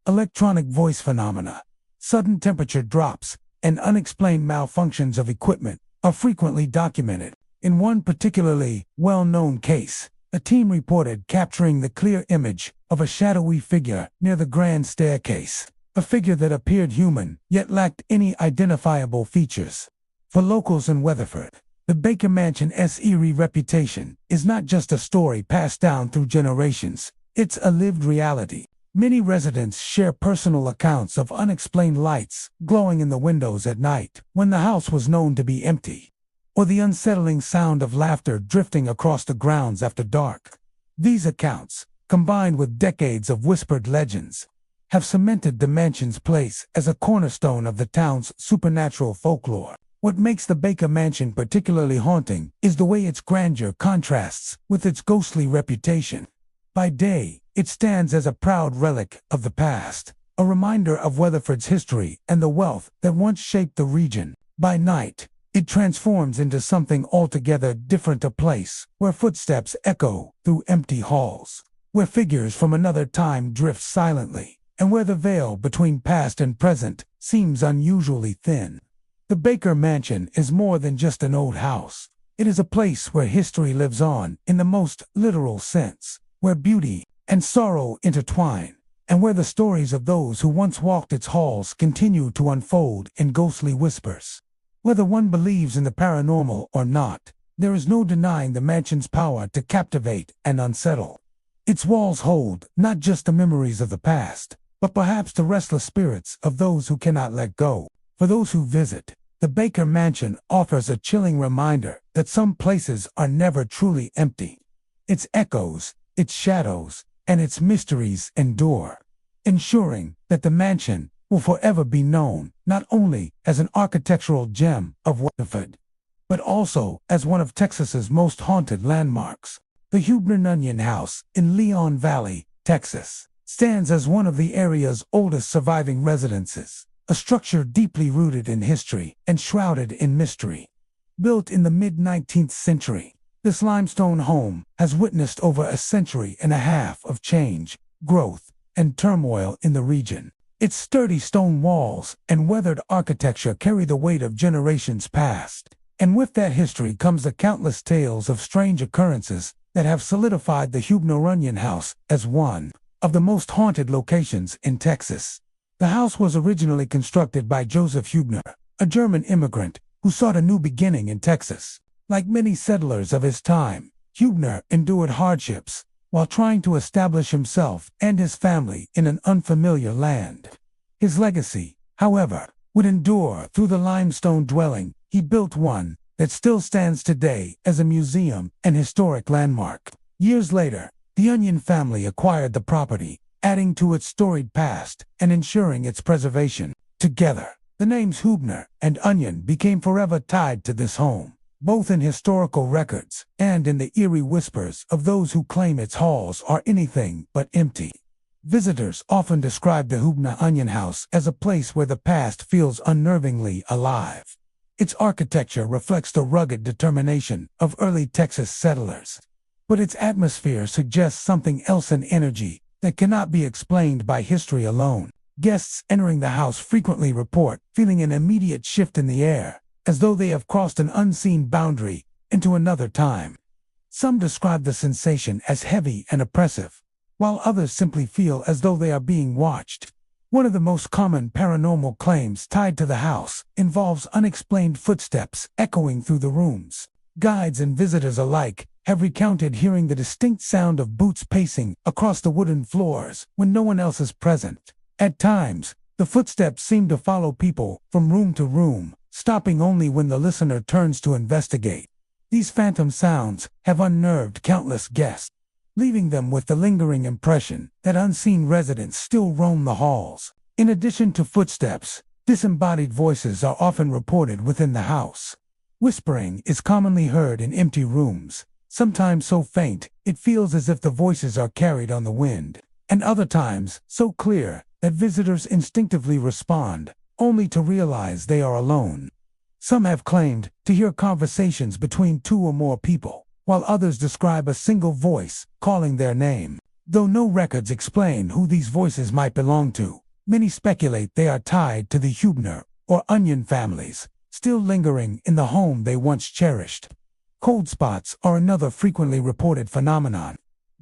Electronic voice phenomena, sudden temperature drops, and unexplained malfunctions of equipment are frequently documented. In one particularly well-known case, a team reported capturing the clear image of a shadowy figure near the grand staircase, a figure that appeared human yet lacked any identifiable features. For locals in Weatherford, the Baker Mansion's eerie reputation is not just a story passed down through generations, it's a lived reality. Many residents share personal accounts of unexplained lights glowing in the windows at night when the house was known to be empty, or the unsettling sound of laughter drifting across the grounds after dark. These accounts, combined with decades of whispered legends, have cemented the mansion's place as a cornerstone of the town's supernatural folklore. What makes the Baker Mansion particularly haunting is the way its grandeur contrasts with its ghostly reputation. By day, it stands as a proud relic of the past, a reminder of Weatherford's history and the wealth that once shaped the region. By night, it transforms into something altogether different, a place where footsteps echo through empty halls, where figures from another time drift silently, and where the veil between past and present seems unusually thin. The Baker Mansion is more than just an old house. It is a place where history lives on in the most literal sense, where beauty and sorrow intertwine, and where the stories of those who once walked its halls continue to unfold in ghostly whispers. Whether one believes in the paranormal or not, there is no denying the mansion's power to captivate and unsettle. Its walls hold not just the memories of the past, but perhaps the restless spirits of those who cannot let go. For those who visit, the Baker Mansion offers a chilling reminder that some places are never truly empty. Its echoes, its shadows, and its mysteries endure, ensuring that the mansion will forever be known not only as an architectural gem of Weatherford, but also as one of Texas's most haunted landmarks. The Huebner Onion House in Leon Valley, Texas, stands as one of the area's oldest surviving residences, a structure deeply rooted in history and shrouded in mystery. Built in the mid-19th century, this limestone home has witnessed over a century and a half of change, growth, and turmoil in the region. Its sturdy stone walls and weathered architecture carry the weight of generations past, and with that history comes the countless tales of strange occurrences that have solidified the Huebner Onion House as one of the most haunted locations in Texas. The house was originally constructed by Joseph Huebner, a German immigrant who sought a new beginning in Texas. Like many settlers of his time, Huebner endured hardships while trying to establish himself and his family in an unfamiliar land. His legacy, however, would endure through the limestone dwelling he built, one that still stands today as a museum and historic landmark. Years later, the Onion family acquired the property, adding to its storied past and ensuring its preservation. Together, the names Huebner and Onion became forever tied to this home, both in historical records and in the eerie whispers of those who claim its halls are anything but empty. Visitors often describe the Huebner Onion House as a place where the past feels unnervingly alive. Its architecture reflects the rugged determination of early Texas settlers, but its atmosphere suggests something else, an energy that cannot be explained by history alone. Guests entering the house frequently report feeling an immediate shift in the air, as though they have crossed an unseen boundary into another time. Some describe the sensation as heavy and oppressive, while others simply feel as though they are being watched. One of the most common paranormal claims tied to the house involves unexplained footsteps echoing through the rooms. Guides and visitors alike have recounted hearing the distinct sound of boots pacing across the wooden floors when no one else is present. At times, The footsteps seem to follow people from room to room, stopping only when the listener turns to investigate. These phantom sounds have unnerved countless guests, leaving them with the lingering impression that unseen residents still roam the halls. In addition to footsteps, disembodied voices are often reported within the house. Whispering is commonly heard in empty rooms, sometimes so faint it feels as if the voices are carried on the wind, and other times so clear that visitors instinctively respond, only to realize they are alone. Some have claimed to hear conversations between two or more people, while others describe a single voice calling their name. Though no records explain who these voices might belong to, many speculate they are tied to the Hubner or Onion families, still lingering in the home they once cherished. Cold spots are another frequently reported phenomenon.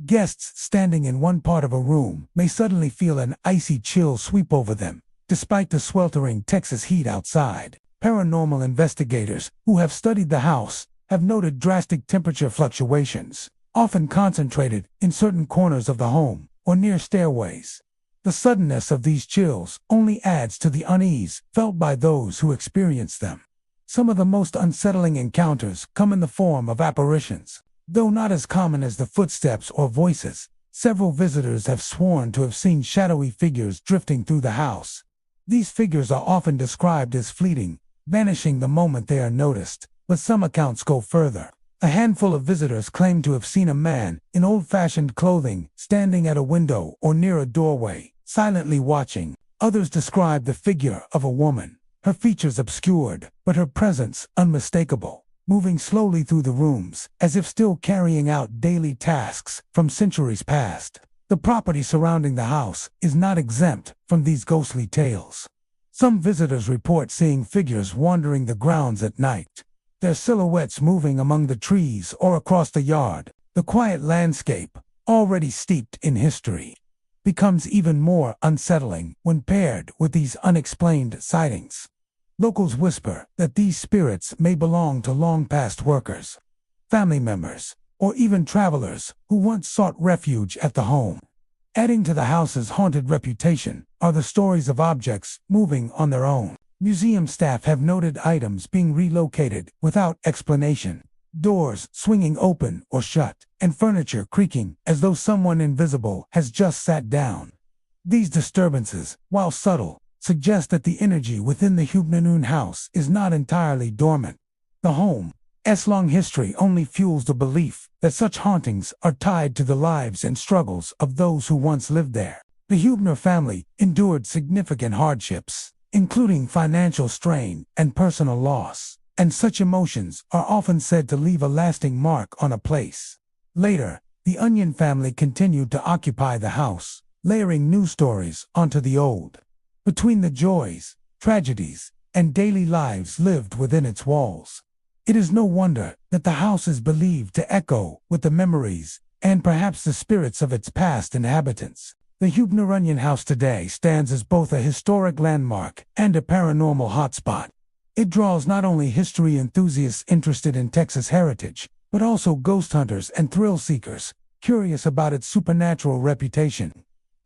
Guests standing in one part of a room may suddenly feel an icy chill sweep over them, despite the sweltering Texas heat outside. Paranormal investigators who have studied the house have noted drastic temperature fluctuations, often concentrated in certain corners of the home or near stairways. The suddenness of these chills only adds to the unease felt by those who experience them. Some of the most unsettling encounters come in the form of apparitions. Though not as common as the footsteps or voices, several visitors have sworn to have seen shadowy figures drifting through the house. These figures are often described as fleeting, vanishing the moment they are noticed, but some accounts go further. A handful of visitors claim to have seen a man in old-fashioned clothing standing at a window or near a doorway, silently watching. Others describe the figure of a woman, her features obscured, but her presence unmistakable, moving slowly through the rooms, as if still carrying out daily tasks from centuries past. The property surrounding the house is not exempt from these ghostly tales. Some visitors report seeing figures wandering the grounds at night, their silhouettes moving among the trees or across the yard. The quiet landscape, already steeped in history, becomes even more unsettling when paired with these unexplained sightings. Locals whisper that these spirits may belong to long-past workers, family members, or even travelers who once sought refuge at the home. Adding to the house's haunted reputation are the stories of objects moving on their own. Museum staff have noted items being relocated without explanation, doors swinging open or shut, and furniture creaking as though someone invisible has just sat down. These disturbances, while subtle, suggest that the energy within the Hubner house is not entirely dormant. The home's long history only fuels the belief that such hauntings are tied to the lives and struggles of those who once lived there. The Hubner family endured significant hardships, including financial strain and personal loss, and such emotions are often said to leave a lasting mark on a place. Later, the Onion family continued to occupy the house, layering new stories onto the old. Between the joys, tragedies, and daily lives lived within its walls, it is no wonder that the house is believed to echo with the memories and perhaps the spirits of its past inhabitants. The Hubner Onion House today stands as both a historic landmark and a paranormal hotspot. It draws not only history enthusiasts interested in Texas heritage, but also ghost hunters and thrill seekers curious about its supernatural reputation.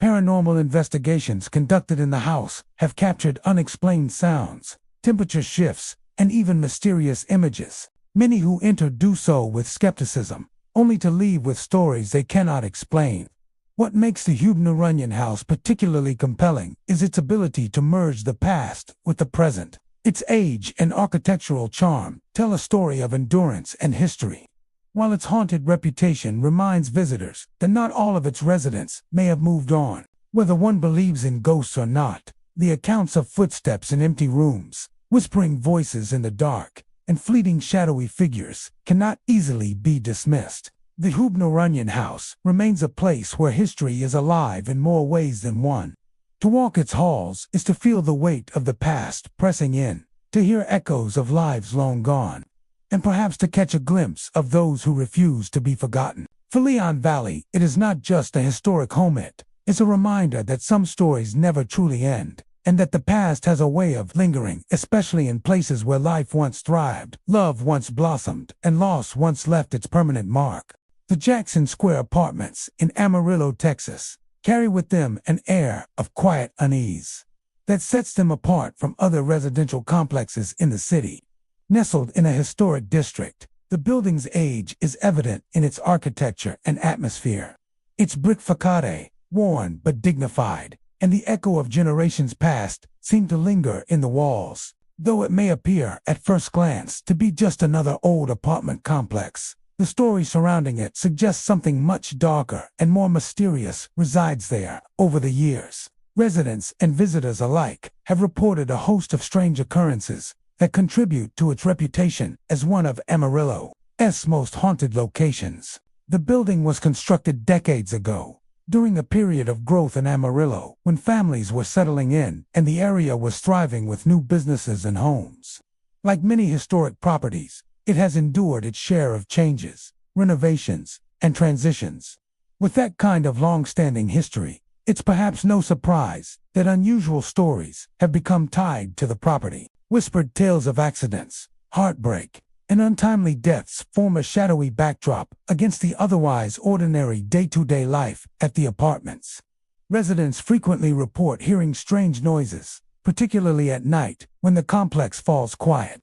Paranormal investigations conducted in the house have captured unexplained sounds, temperature shifts, and even mysterious images. Many who enter do so with skepticism, only to leave with stories they cannot explain. What makes the Hubner Onion House particularly compelling is its ability to merge the past with the present. Its age and architectural charm tell a story of endurance and history, while its haunted reputation reminds visitors that not all of its residents may have moved on. Whether one believes in ghosts or not, the accounts of footsteps in empty rooms, whispering voices in the dark, and fleeting shadowy figures cannot easily be dismissed. The Hubner Onion House remains a place where history is alive in more ways than one. To walk its halls is to feel the weight of the past pressing in, to hear echoes of lives long gone, and perhaps to catch a glimpse of those who refuse to be forgotten. For Leon Valley, it is not just a historic home-it, it's a reminder that some stories never truly end, and that the past has a way of lingering, especially in places where life once thrived, love once blossomed, and loss once left its permanent mark. The Jackson Square Apartments in Amarillo, Texas, carry with them an air of quiet unease. that sets them apart from other residential complexes in the city. Nestled in a historic district, the building's age is evident in its architecture and atmosphere. Its brick facade, worn but dignified, and the echo of generations past seem to linger in the walls. Though it may appear, at first glance, to be just another old apartment complex, the story surrounding it suggests something much darker and more mysterious resides there. Over the years, residents and visitors alike have reported a host of strange occurrences that contribute to its reputation as one of Amarillo's most haunted locations. The building was constructed decades ago, during a period of growth in Amarillo, when families were settling in and the area was thriving with new businesses and homes. Like many historic properties, it has endured its share of changes, renovations, and transitions. With that kind of long-standing history, it's perhaps no surprise that unusual stories have become tied to the property. Whispered tales of accidents, heartbreak, and untimely deaths form a shadowy backdrop against the otherwise ordinary day-to-day life at the apartments. Residents frequently report hearing strange noises, particularly at night when the complex falls quiet.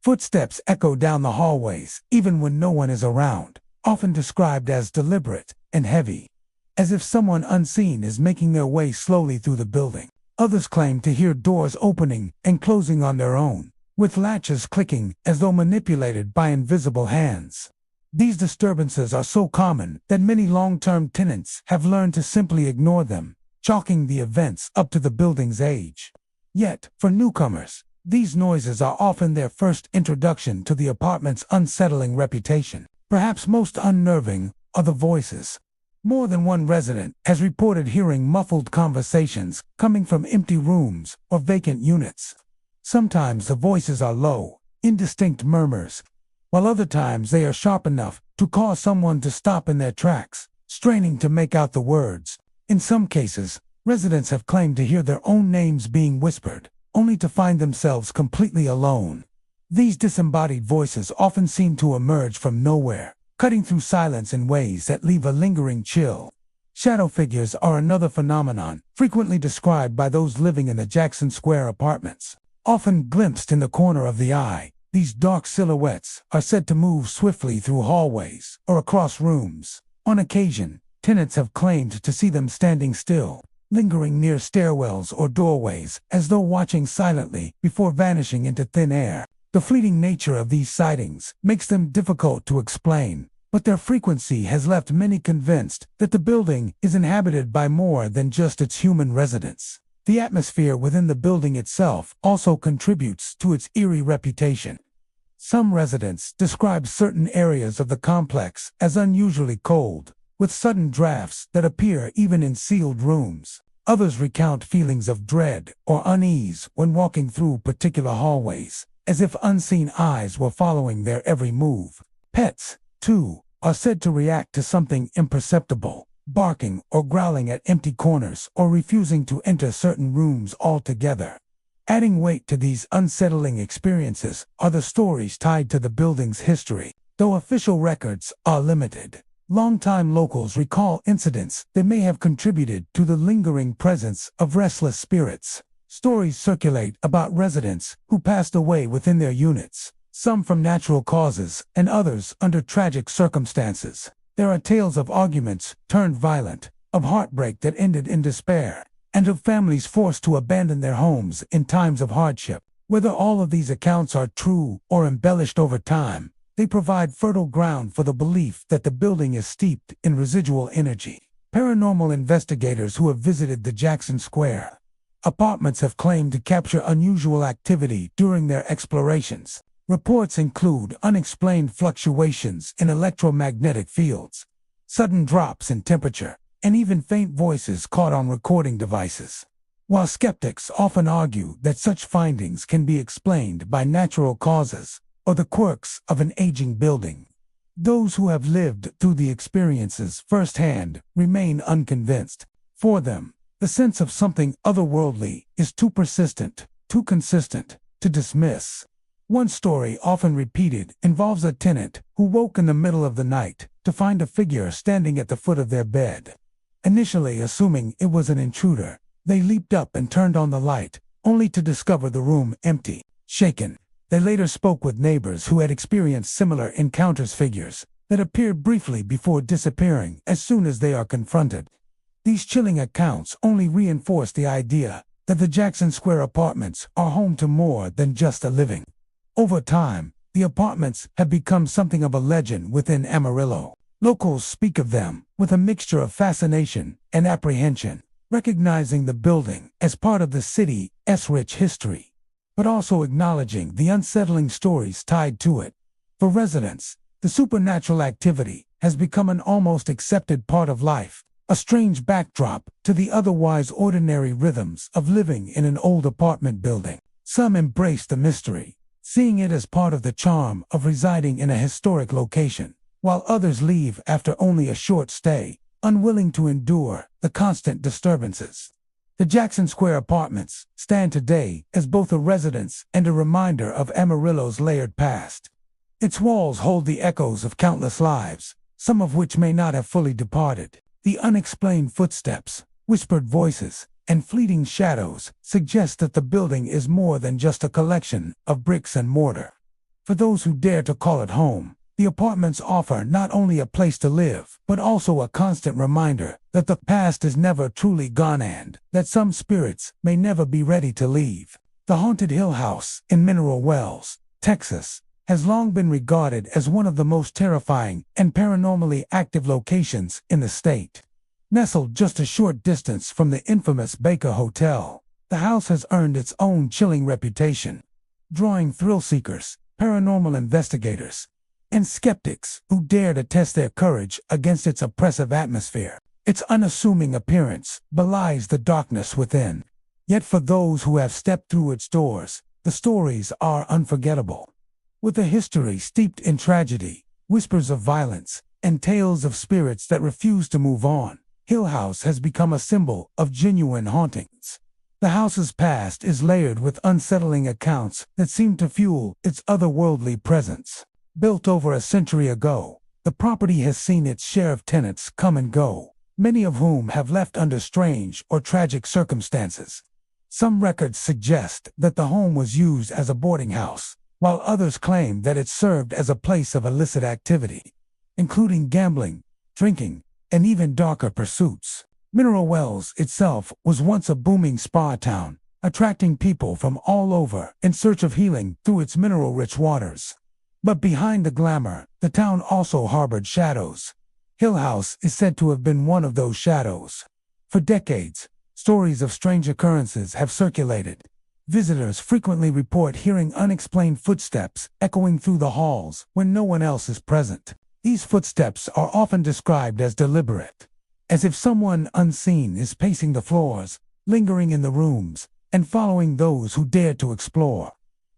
Footsteps echo down the hallways even when no one is around, often described as deliberate and heavy, as if someone unseen is making their way slowly through the building. Others claim to hear doors opening and closing on their own, with latches clicking as though manipulated by invisible hands. These disturbances are so common that many long-term tenants have learned to simply ignore them, chalking the events up to the building's age. Yet, for newcomers, these noises are often their first introduction to the apartment's unsettling reputation. Perhaps most unnerving are the voices. More than one resident has reported hearing muffled conversations coming from empty rooms or vacant units. Sometimes the voices are low, indistinct murmurs, while other times they are sharp enough to cause someone to stop in their tracks, straining to make out the words. In some cases, residents have claimed to hear their own names being whispered, only to find themselves completely alone. These disembodied voices often seem to emerge from nowhere, cutting through silence in ways that leave a lingering chill. Shadow figures are another phenomenon, frequently described by those living in the Jackson Square apartments. Often glimpsed in the corner of the eye, these dark silhouettes are said to move swiftly through hallways or across rooms. On occasion, tenants have claimed to see them standing still, lingering near stairwells or doorways, as though watching silently before vanishing into thin air. The fleeting nature of these sightings makes them difficult to explain, but their frequency has left many convinced that the building is inhabited by more than just its human residents. The atmosphere within the building itself also contributes to its eerie reputation. Some residents describe certain areas of the complex as unusually cold, with sudden drafts that appear even in sealed rooms. Others recount feelings of dread or unease when walking through particular hallways, as if unseen eyes were following their every move. Pets, too, are said to react to something imperceptible, barking or growling at empty corners or refusing to enter certain rooms altogether. Adding weight to these unsettling experiences are the stories tied to the building's history. Though official records are limited, longtime locals recall incidents that may have contributed to the lingering presence of restless spirits. Stories circulate about residents who passed away within their units, some from natural causes and others under tragic circumstances. There are tales of arguments turned violent, of heartbreak that ended in despair, and of families forced to abandon their homes in times of hardship. Whether all of these accounts are true or embellished over time, they provide fertile ground for the belief that the building is steeped in residual energy. Paranormal investigators who have visited the Jackson Square apartments have claimed to capture unusual activity during their explorations. Reports include unexplained fluctuations in electromagnetic fields, sudden drops in temperature, and even faint voices caught on recording devices. While skeptics often argue that such findings can be explained by natural causes or the quirks of an aging building, those who have lived through the experiences firsthand remain unconvinced. For them, the sense of something otherworldly is too persistent, too consistent, to dismiss. One story, often repeated, involves a tenant who woke in the middle of the night to find a figure standing at the foot of their bed. Initially assuming it was an intruder, they leaped up and turned on the light, only to discover the room empty. Shaken, they later spoke with neighbors who had experienced similar encounters, figures that appeared briefly before disappearing as soon as they are confronted. These chilling accounts only reinforce the idea that the Jackson Square apartments are home to more than just a living. Over time, the apartments have become something of a legend within Amarillo. Locals speak of them with a mixture of fascination and apprehension, recognizing the building as part of the city's rich history, but also acknowledging the unsettling stories tied to it. For residents, the supernatural activity has become an almost accepted part of life, a strange backdrop to the otherwise ordinary rhythms of living in an old apartment building. Some embrace the mystery, seeing it as part of the charm of residing in a historic location, while others leave after only a short stay, unwilling to endure the constant disturbances. The Jackson Square apartments stand today as both a residence and a reminder of Amarillo's layered past. Its walls hold the echoes of countless lives, some of which may not have fully departed. The unexplained footsteps, whispered voices, and fleeting shadows suggest that the building is more than just a collection of bricks and mortar. For those who dare to call it home, the apartments offer not only a place to live, but also a constant reminder that the past is never truly gone and that some spirits may never be ready to leave. The haunted Hill House in Mineral Wells, Texas, has long been regarded as one of the most terrifying and paranormally active locations in the state. Nestled just a short distance from the infamous Baker Hotel, the house has earned its own chilling reputation, drawing thrill-seekers, paranormal investigators, and skeptics who dare to test their courage against its oppressive atmosphere. Its unassuming appearance belies the darkness within. Yet for those who have stepped through its doors, the stories are unforgettable. With a history steeped in tragedy, whispers of violence, and tales of spirits that refuse to move on, Hill House has become a symbol of genuine hauntings. The house's past is layered with unsettling accounts that seem to fuel its otherworldly presence. Built over a century ago, the property has seen its share of tenants come and go, many of whom have left under strange or tragic circumstances. Some records suggest that the home was used as a boarding house, while others claim that it served as a place of illicit activity, including gambling, drinking, and even darker pursuits. Mineral Wells itself was once a booming spa town, attracting people from all over in search of healing through its mineral-rich waters. But behind the glamour, the town also harbored shadows. Hill House is said to have been one of those shadows. For decades, stories of strange occurrences have circulated. Visitors frequently report hearing unexplained footsteps echoing through the halls when no one else is present. These footsteps are often described as deliberate, as if someone unseen is pacing the floors, lingering in the rooms, and following those who dare to explore.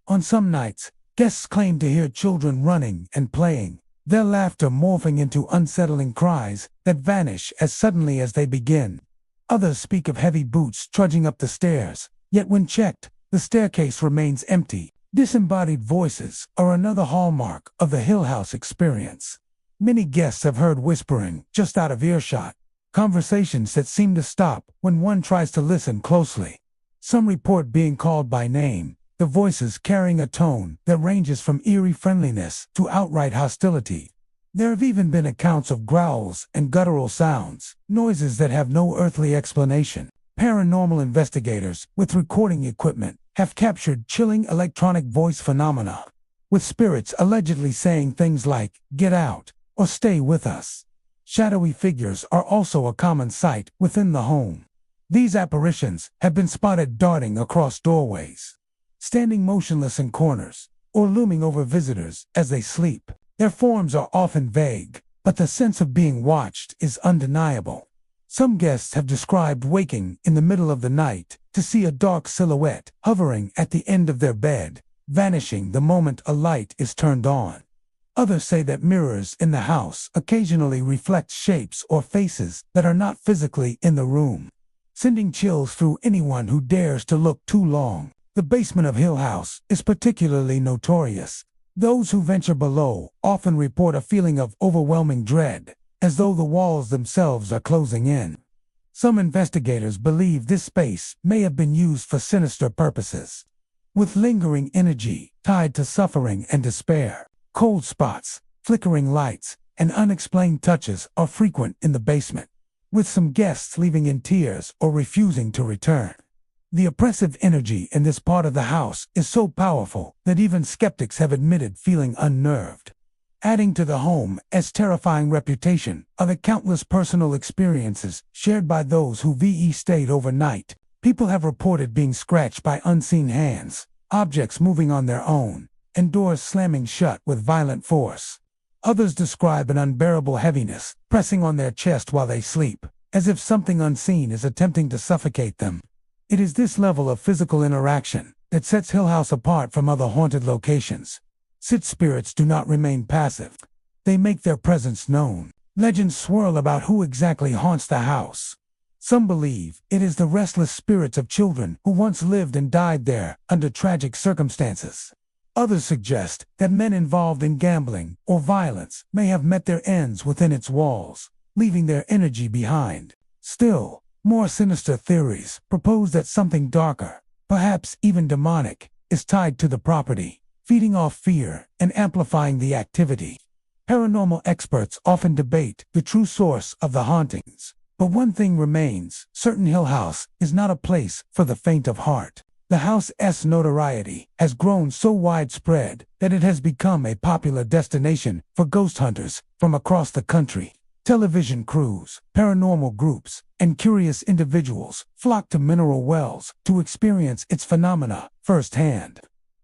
On some nights, guests claim to hear children running and playing, their laughter morphing into unsettling cries that vanish as suddenly as they begin. Others speak of heavy boots trudging up the stairs, yet when checked, the staircase remains empty. Disembodied voices are another hallmark of the Hill House experience. Many guests have heard whispering just out of earshot, conversations that seem to stop when one tries to listen closely. Some report being called by name, the voices carrying a tone that ranges from eerie friendliness to outright hostility. There have even been accounts of growls and guttural sounds, noises that have no earthly explanation. Paranormal investigators with recording equipment have captured chilling electronic voice phenomena, with spirits allegedly saying things like, "Get out," or "Stay with us." Shadowy figures are also a common sight within the home. These apparitions have been spotted darting across doorways, standing motionless in corners, or looming over visitors as they sleep. Their forms are often vague, but the sense of being watched is undeniable. Some guests have described waking in the middle of the night to see a dark silhouette hovering at the end of their bed, vanishing the moment a light is turned on. Others say that mirrors in the house occasionally reflect shapes or faces that are not physically in the room, sending chills through anyone who dares to look too long. The basement of Hill House is particularly notorious. Those who venture below often report a feeling of overwhelming dread, as though the walls themselves are closing in. Some investigators believe this space may have been used for sinister purposes, with lingering energy tied to suffering and despair. Cold spots, flickering lights, and unexplained touches are frequent in the basement, with some guests leaving in tears or refusing to return. The oppressive energy in this part of the house is so powerful that even skeptics have admitted feeling unnerved. Adding to the home's terrifying reputation are the countless personal experiences shared by those who stayed overnight. People have reported being scratched by unseen hands, objects moving on their own, and doors slamming shut with violent force. Others describe an unbearable heaviness pressing on their chest while they sleep, as if something unseen is attempting to suffocate them. It is this level of physical interaction that sets Hill House apart from other haunted locations. Spirits do not remain passive. They make their presence known. Legends swirl about who exactly haunts the house. Some believe it is the restless spirits of children who once lived and died there under tragic circumstances. Others suggest that men involved in gambling or violence may have met their ends within its walls, leaving their energy behind. Still, more sinister theories propose that something darker, perhaps even demonic, is tied to the property, feeding off fear and amplifying the activity. Paranormal experts often debate the true source of the hauntings, but one thing remains certain: Hill House is not a place for the faint of heart. The house's notoriety has grown so widespread that it has become a popular destination for ghost hunters from across the country. Television crews, paranormal groups, and curious individuals flock to Mineral Wells to experience its phenomena firsthand.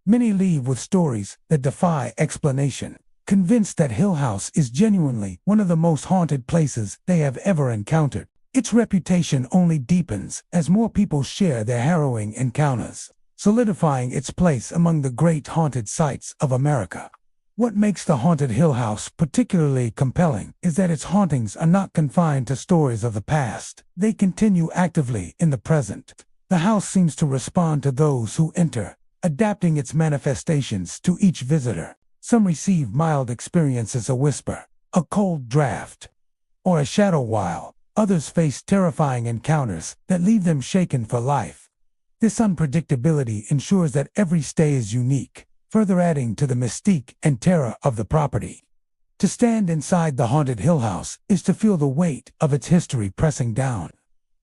Many leave with stories that defy explanation, convinced that Hill House is genuinely one of the most haunted places they have ever encountered. Its reputation only deepens as more people share their harrowing encounters, solidifying its place among the great haunted sites of America. What makes the haunted Hill House particularly compelling is that its hauntings are not confined to stories of the past. They continue actively in the present. The house seems to respond to those who enter, adapting its manifestations to each visitor. Some receive mild experiences: a whisper, a cold draft, or a shadow, while others face terrifying encounters that leave them shaken for life. This unpredictability ensures that every stay is unique, further adding to the mystique and terror of the property. To stand inside the haunted Hill House is to feel the weight of its history pressing down,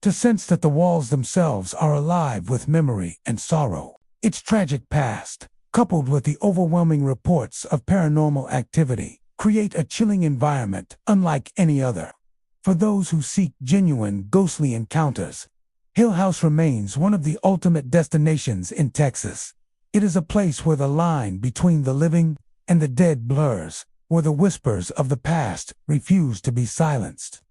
to sense that the walls themselves are alive with memory and sorrow. Its tragic past, coupled with the overwhelming reports of paranormal activity, create a chilling environment unlike any other. For those who seek genuine ghostly encounters, Hill House remains one of the ultimate destinations in Texas. It is a place where the line between the living and the dead blurs, where the whispers of the past refuse to be silenced,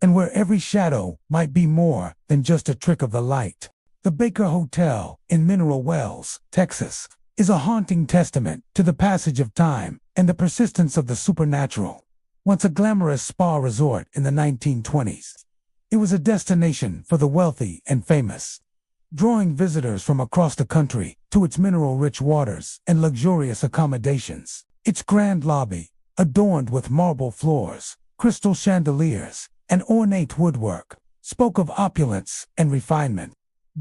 and where every shadow might be more than just a trick of the light. The Baker Hotel in Mineral Wells, Texas, is a haunting testament to the passage of time and the persistence of the supernatural. Once a glamorous spa resort in the 1920s, it was a destination for the wealthy and famous, drawing visitors from across the country to its mineral-rich waters and luxurious accommodations. Its grand lobby, adorned with marble floors, crystal chandeliers, and ornate woodwork, spoke of opulence and refinement.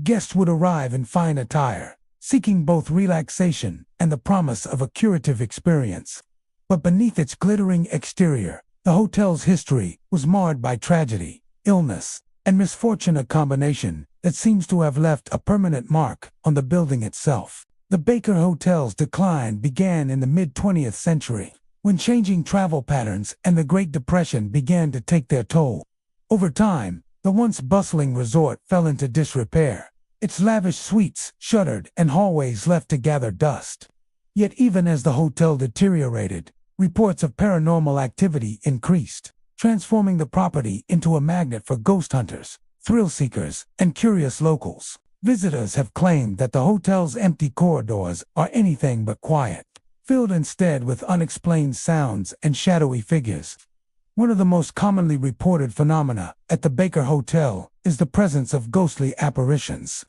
Guests would arrive in fine attire, seeking both relaxation and the promise of a curative experience. But beneath its glittering exterior, the hotel's history was marred by tragedy, illness, and misfortune, a combination that seems to have left a permanent mark on the building itself. The Baker Hotel's decline began in the mid-20th century, when changing travel patterns and the Great Depression began to take their toll. Over time, the once bustling resort fell into disrepair, its lavish suites shuttered and hallways left to gather dust. Yet even as the hotel deteriorated, reports of paranormal activity increased, transforming the property into a magnet for ghost hunters, thrill seekers, and curious locals. Visitors have claimed that the hotel's empty corridors are anything but quiet, filled instead with unexplained sounds and shadowy figures. One of the most commonly reported phenomena at the Baker Hotel is the presence of ghostly apparitions.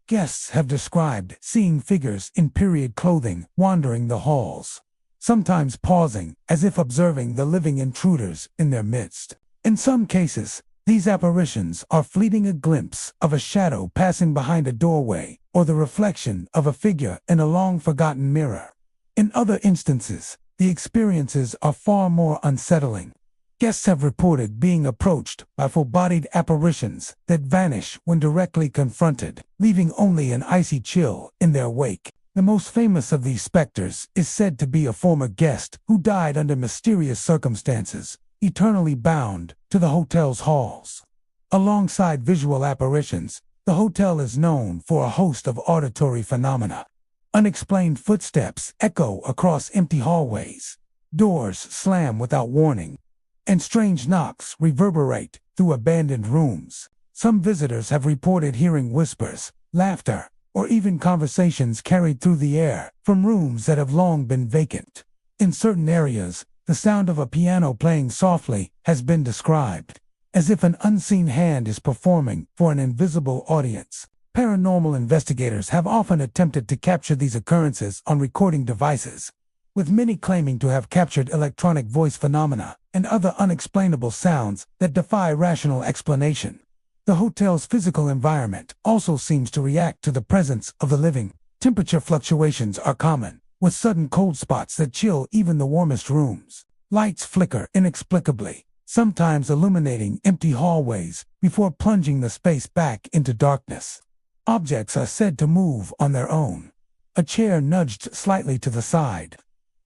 Guests have described seeing figures in period clothing wandering the halls, sometimes pausing as if observing the living intruders in their midst. In some cases, These apparitions are fleeting, a glimpse of a shadow passing behind a doorway, or the reflection of a figure in a long-forgotten mirror. In other instances, the experiences are far more unsettling. Guests have reported being approached by full-bodied apparitions that vanish when directly confronted, leaving only an icy chill in their wake. The most famous of these specters is said to be a former guest who died under mysterious circumstances, eternally bound to the hotel's halls. Alongside visual apparitions, the hotel is known for a host of auditory phenomena. Unexplained footsteps echo across empty hallways, doors slam without warning, and strange knocks reverberate through abandoned rooms. Some visitors have reported hearing whispers, laughter, or even conversations carried through the air from rooms that have long been vacant. In certain areas, the sound of a piano playing softly has been described, as if an unseen hand is performing for an invisible audience. Paranormal investigators have often attempted to capture these occurrences on recording devices, with many claiming to have captured electronic voice phenomena and other unexplainable sounds that defy rational explanation. The hotel's physical environment also seems to react to the presence of the living. Temperature fluctuations are common, with sudden cold spots that chill even the warmest rooms. Lights flicker inexplicably, sometimes illuminating empty hallways before plunging the space back into darkness. Objects are said to move on their own. A chair nudged slightly to the side,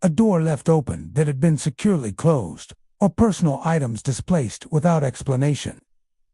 a door left open that had been securely closed, or personal items displaced without explanation.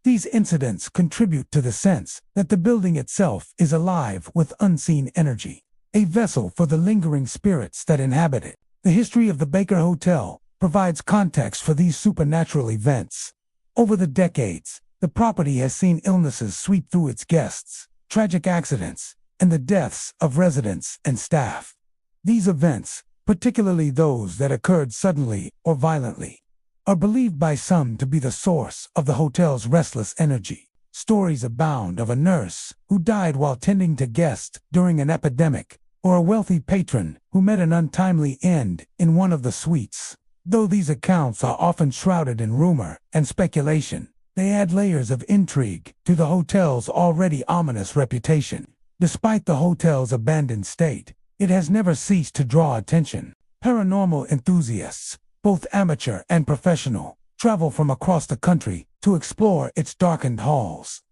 These incidents contribute to the sense that the building itself is alive with unseen energy, a vessel for the lingering spirits that inhabit it. The history of the Baker Hotel provides context for these supernatural events. Over the decades, the property has seen illnesses sweep through its guests, tragic accidents, and the deaths of residents and staff. These events, particularly those that occurred suddenly or violently, are believed by some to be the source of the hotel's restless energy. Stories abound of a nurse who died while tending to guests during an epidemic, or a wealthy patron who met an untimely end in one of the suites. Though these accounts are often shrouded in rumor and speculation, they add layers of intrigue to the hotel's already ominous reputation. Despite the hotel's abandoned state, it has never ceased to draw attention. Paranormal enthusiasts, both amateur and professional, travel from across the country to explore its darkened halls.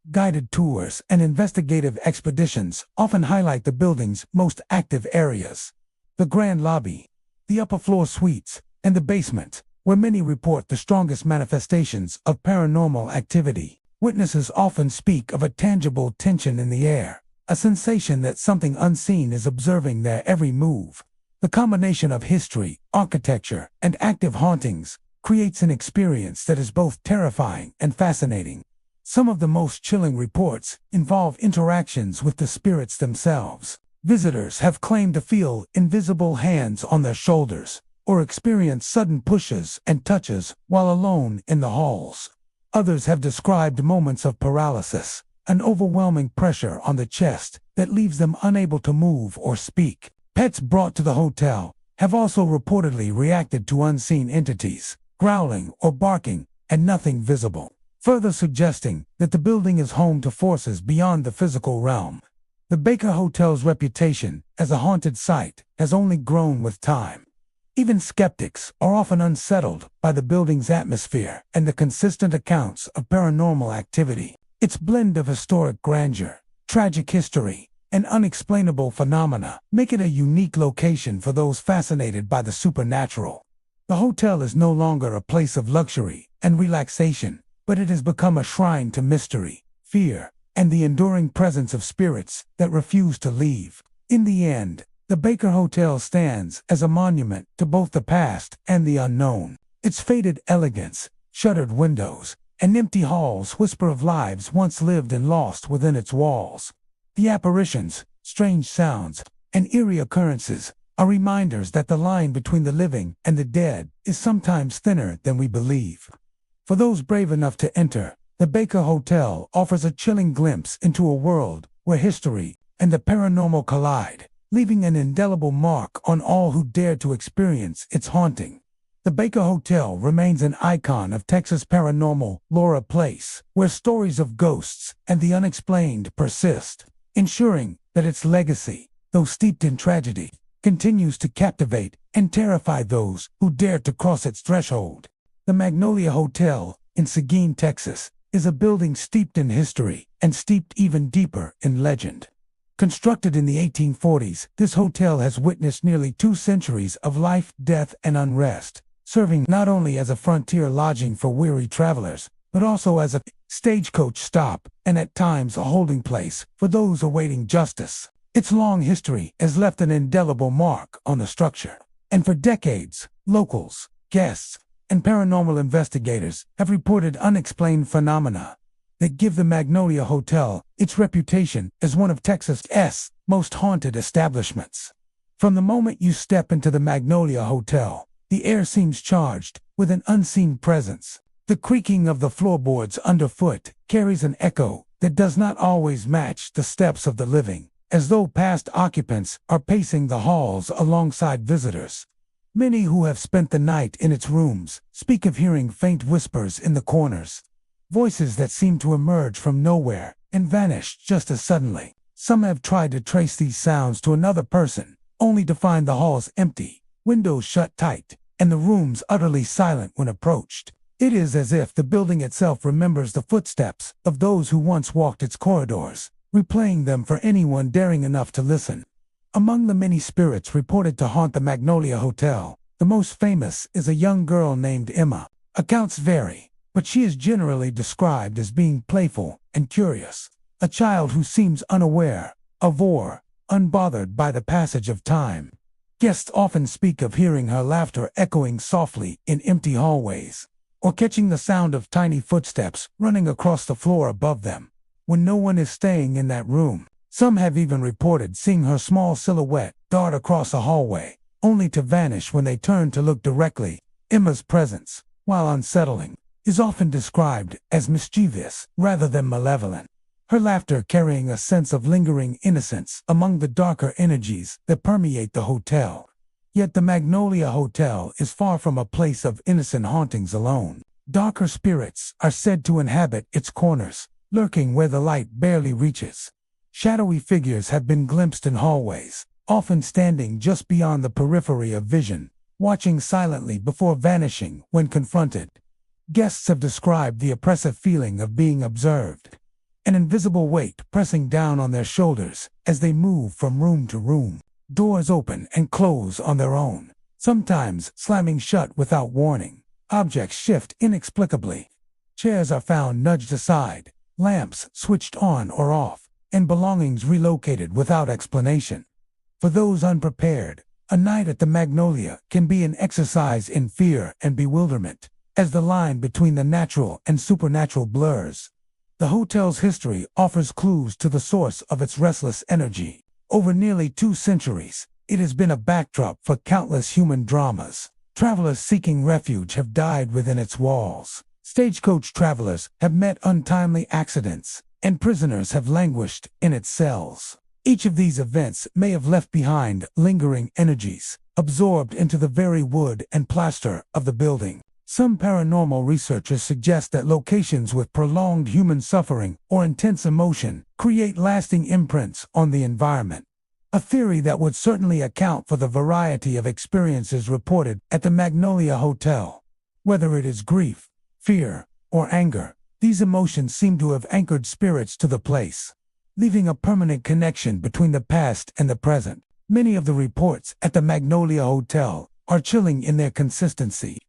Guided tours and investigative expeditions often highlight the building's most active areas. The grand lobby, the upper floor suites, and the basement, where many report the strongest manifestations of paranormal activity. Witnesses often speak of a tangible tension in the air, a sensation that something unseen is observing their every move. The combination of history, architecture, and active hauntings creates an experience that is both terrifying and fascinating. Some of the most chilling reports involve interactions with the spirits themselves. Visitors have claimed to feel invisible hands on their shoulders, or experience sudden pushes and touches while alone in the halls. Others have described moments of paralysis, an overwhelming pressure on the chest that leaves them unable to move or speak. Pets brought to the hotel have also reportedly reacted to unseen entities, growling or barking, and nothing visible, further suggesting that the building is home to forces beyond the physical realm. The Baker Hotel's reputation as a haunted site has only grown with time. Even skeptics are often unsettled by the building's atmosphere and the consistent accounts of paranormal activity. Its blend of historic grandeur, tragic history, and unexplainable phenomena make it a unique location for those fascinated by the supernatural. The hotel is no longer a place of luxury and relaxation, but it has become a shrine to mystery, fear, and the enduring presence of spirits that refuse to leave. In the end, the Baker Hotel stands as a monument to both the past and the unknown. Its faded elegance, shuttered windows, and empty halls whisper of lives once lived and lost within its walls. The apparitions, strange sounds, and eerie occurrences are reminders that the line between the living and the dead is sometimes thinner than we believe. For those brave enough to enter, the Baker Hotel offers a chilling glimpse into a world where history and the paranormal collide, leaving an indelible mark on all who dare to experience its haunting. The Baker Hotel remains an icon of Texas paranormal lore, a place where stories of ghosts and the unexplained persist, ensuring that its legacy, though steeped in tragedy, continues to captivate and terrify those who dare to cross its threshold. The Magnolia Hotel in Seguin, Texas, is a building steeped in history and steeped even deeper in legend. Constructed in the 1840s, this hotel has witnessed nearly 2 centuries of life, death, and unrest, serving not only as a frontier lodging for weary travelers, but also as a stagecoach stop and at times a holding place for those awaiting justice. Its long history has left an indelible mark on the structure, and for decades, locals, guests, and paranormal investigators have reported unexplained phenomena that give the Magnolia Hotel its reputation as one of Texas's most haunted establishments. From the moment you step into the Magnolia Hotel, the air seems charged with an unseen presence. The creaking of the floorboards underfoot carries an echo that does not always match the steps of the living, as though past occupants are pacing the halls alongside visitors. Many who have spent the night in its rooms speak of hearing faint whispers in the corners, voices that seem to emerge from nowhere and vanish just as suddenly. Some have tried to trace these sounds to another person, only to find the halls empty, windows shut tight, and the rooms utterly silent when approached. It is as if the building itself remembers the footsteps of those who once walked its corridors, replaying them for anyone daring enough to listen. Among the many spirits reported to haunt the Magnolia Hotel, the most famous is a young girl named Emma. Accounts vary, but she is generally described as being playful and curious, a child who seems unaware of or unbothered by the passage of time. Guests often speak of hearing her laughter echoing softly in empty hallways, or catching the sound of tiny footsteps running across the floor above them when no one is staying in that room. Some have even reported seeing her small silhouette dart across a hallway, only to vanish when they turn to look directly. Emma's presence, while unsettling, is often described as mischievous rather than malevolent, her laughter carrying a sense of lingering innocence among the darker energies that permeate the hotel. Yet the Magnolia Hotel is far from a place of innocent hauntings alone. Darker spirits are said to inhabit its corners, lurking where the light barely reaches. Shadowy figures have been glimpsed in hallways, often standing just beyond the periphery of vision, watching silently before vanishing when confronted. Guests have described the oppressive feeling of being observed, an invisible weight pressing down on their shoulders as they move from room to room. Doors open and close on their own, sometimes slamming shut without warning. Objects shift inexplicably. Chairs are found nudged aside, lamps switched on or off, and belongings relocated without explanation. For those unprepared, a night at the Magnolia can be an exercise in fear and bewilderment, as the line between the natural and supernatural blurs. The hotel's history offers clues to the source of its restless energy. Over nearly 2 centuries, it has been a backdrop for countless human dramas. Travelers seeking refuge have died within its walls. Stagecoach travelers have met untimely accidents, and prisoners have languished in its cells. Each of these events may have left behind lingering energies, absorbed into the very wood and plaster of the building. Some paranormal researchers suggest that locations with prolonged human suffering or intense emotion create lasting imprints on the environment, a theory that would certainly account for the variety of experiences reported at the Magnolia Hotel. Whether it is grief, fear, or anger, these emotions seem to have anchored spirits to the place, leaving a permanent connection between the past and the present. Many of the reports at the Magnolia Hotel are chilling in their consistency.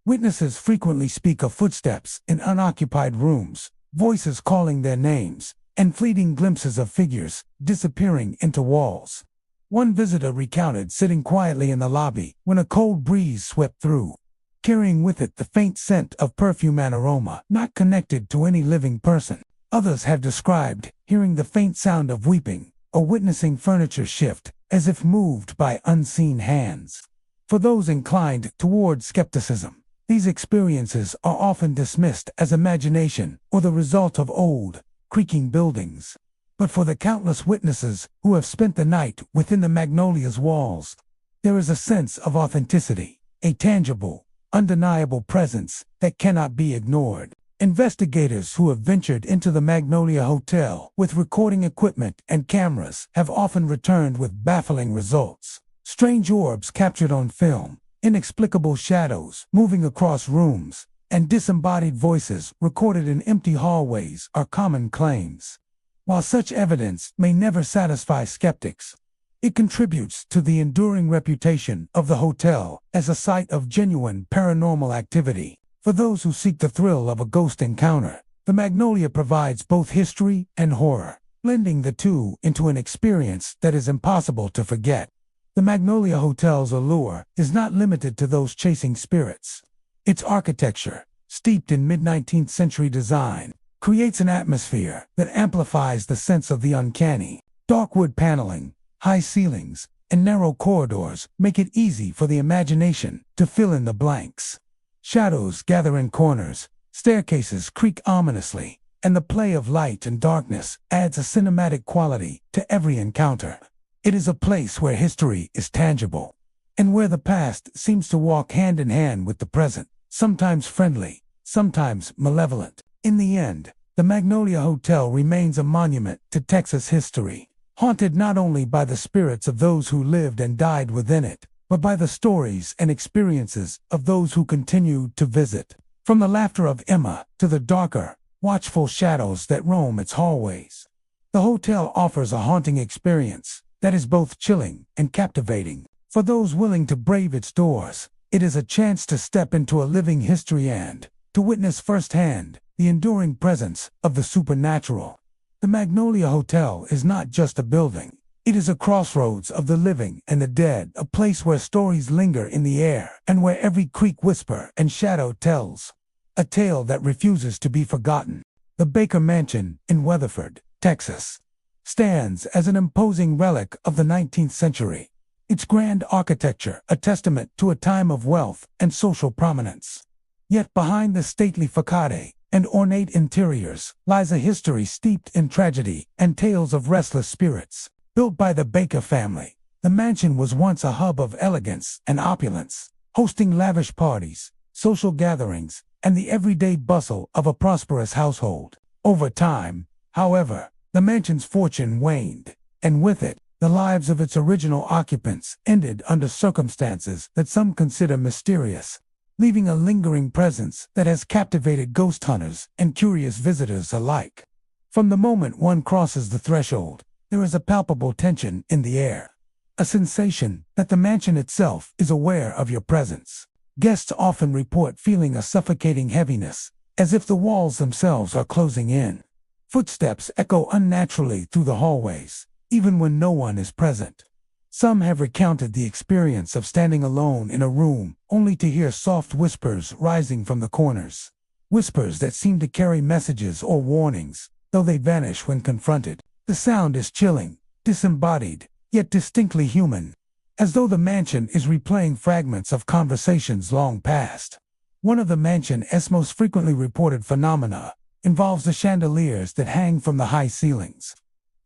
Witnesses frequently speak of footsteps in unoccupied rooms, voices calling their names, and fleeting glimpses of figures disappearing into walls. One visitor recounted sitting quietly in the lobby when a cold breeze swept through, carrying with it the faint scent of perfume and aroma not connected to any living person. Others have described hearing the faint sound of weeping or witnessing furniture shift as if moved by unseen hands. For those inclined toward skepticism, these experiences are often dismissed as imagination or the result of old, creaking buildings. But for the countless witnesses who have spent the night within the Magnolia's walls, there is a sense of authenticity, a tangible, undeniable presence that cannot be ignored. Investigators who have ventured into the Magnolia Hotel with recording equipment and cameras have often returned with baffling results. Strange orbs captured on film, inexplicable shadows moving across rooms, and disembodied voices recorded in empty hallways are common claims. While such evidence may never satisfy skeptics, it contributes to the enduring reputation of the hotel as a site of genuine paranormal activity. For those who seek the thrill of a ghost encounter, the Magnolia provides both history and horror, blending the two into an experience that is impossible to forget. The Magnolia Hotel's allure is not limited to those chasing spirits. Its architecture, steeped in mid-19th century design, creates an atmosphere that amplifies the sense of the uncanny. Dark wood paneling, high ceilings, and narrow corridors make it easy for the imagination to fill in the blanks. Shadows gather in corners, staircases creak ominously, and the play of light and darkness adds a cinematic quality to every encounter. It is a place where history is tangible, and where the past seems to walk hand in hand with the present, sometimes friendly, sometimes malevolent. In the end, the Magnolia Hotel remains a monument to Texas history, haunted not only by the spirits of those who lived and died within it, but by the stories and experiences of those who continue to visit. From the laughter of Emma to the darker, watchful shadows that roam its hallways, the hotel offers a haunting experience that is both chilling and captivating. For those willing to brave its doors, it is a chance to step into a living history and to witness firsthand the enduring presence of the supernatural. The Magnolia Hotel is not just a building. It is a crossroads of the living and the dead, a place where stories linger in the air and where every creak, whisper, and shadow tells a tale that refuses to be forgotten. The Baker Mansion in Weatherford, Texas, stands as an imposing relic of the 19th century, its grand architecture a testament to a time of wealth and social prominence. Yet behind the stately facade and ornate interiors lies a history steeped in tragedy and tales of restless spirits. Built by the Baker family, the mansion was once a hub of elegance and opulence, hosting lavish parties, social gatherings, and the everyday bustle of a prosperous household. Over time, however, the mansion's fortune waned, and with it, the lives of its original occupants ended under circumstances that some consider mysterious, leaving a lingering presence that has captivated ghost hunters and curious visitors alike. From the moment one crosses the threshold, there is a palpable tension in the air, a sensation that the mansion itself is aware of your presence. Guests often report feeling a suffocating heaviness, as if the walls themselves are closing in. Footsteps echo unnaturally through the hallways, even when no one is present. Some have recounted the experience of standing alone in a room, only to hear soft whispers rising from the corners. Whispers that seem to carry messages or warnings, though they vanish when confronted. The sound is chilling, disembodied, yet distinctly human, as though the mansion is replaying fragments of conversations long past. One of the mansion's most frequently reported phenomena involves the chandeliers that hang from the high ceilings.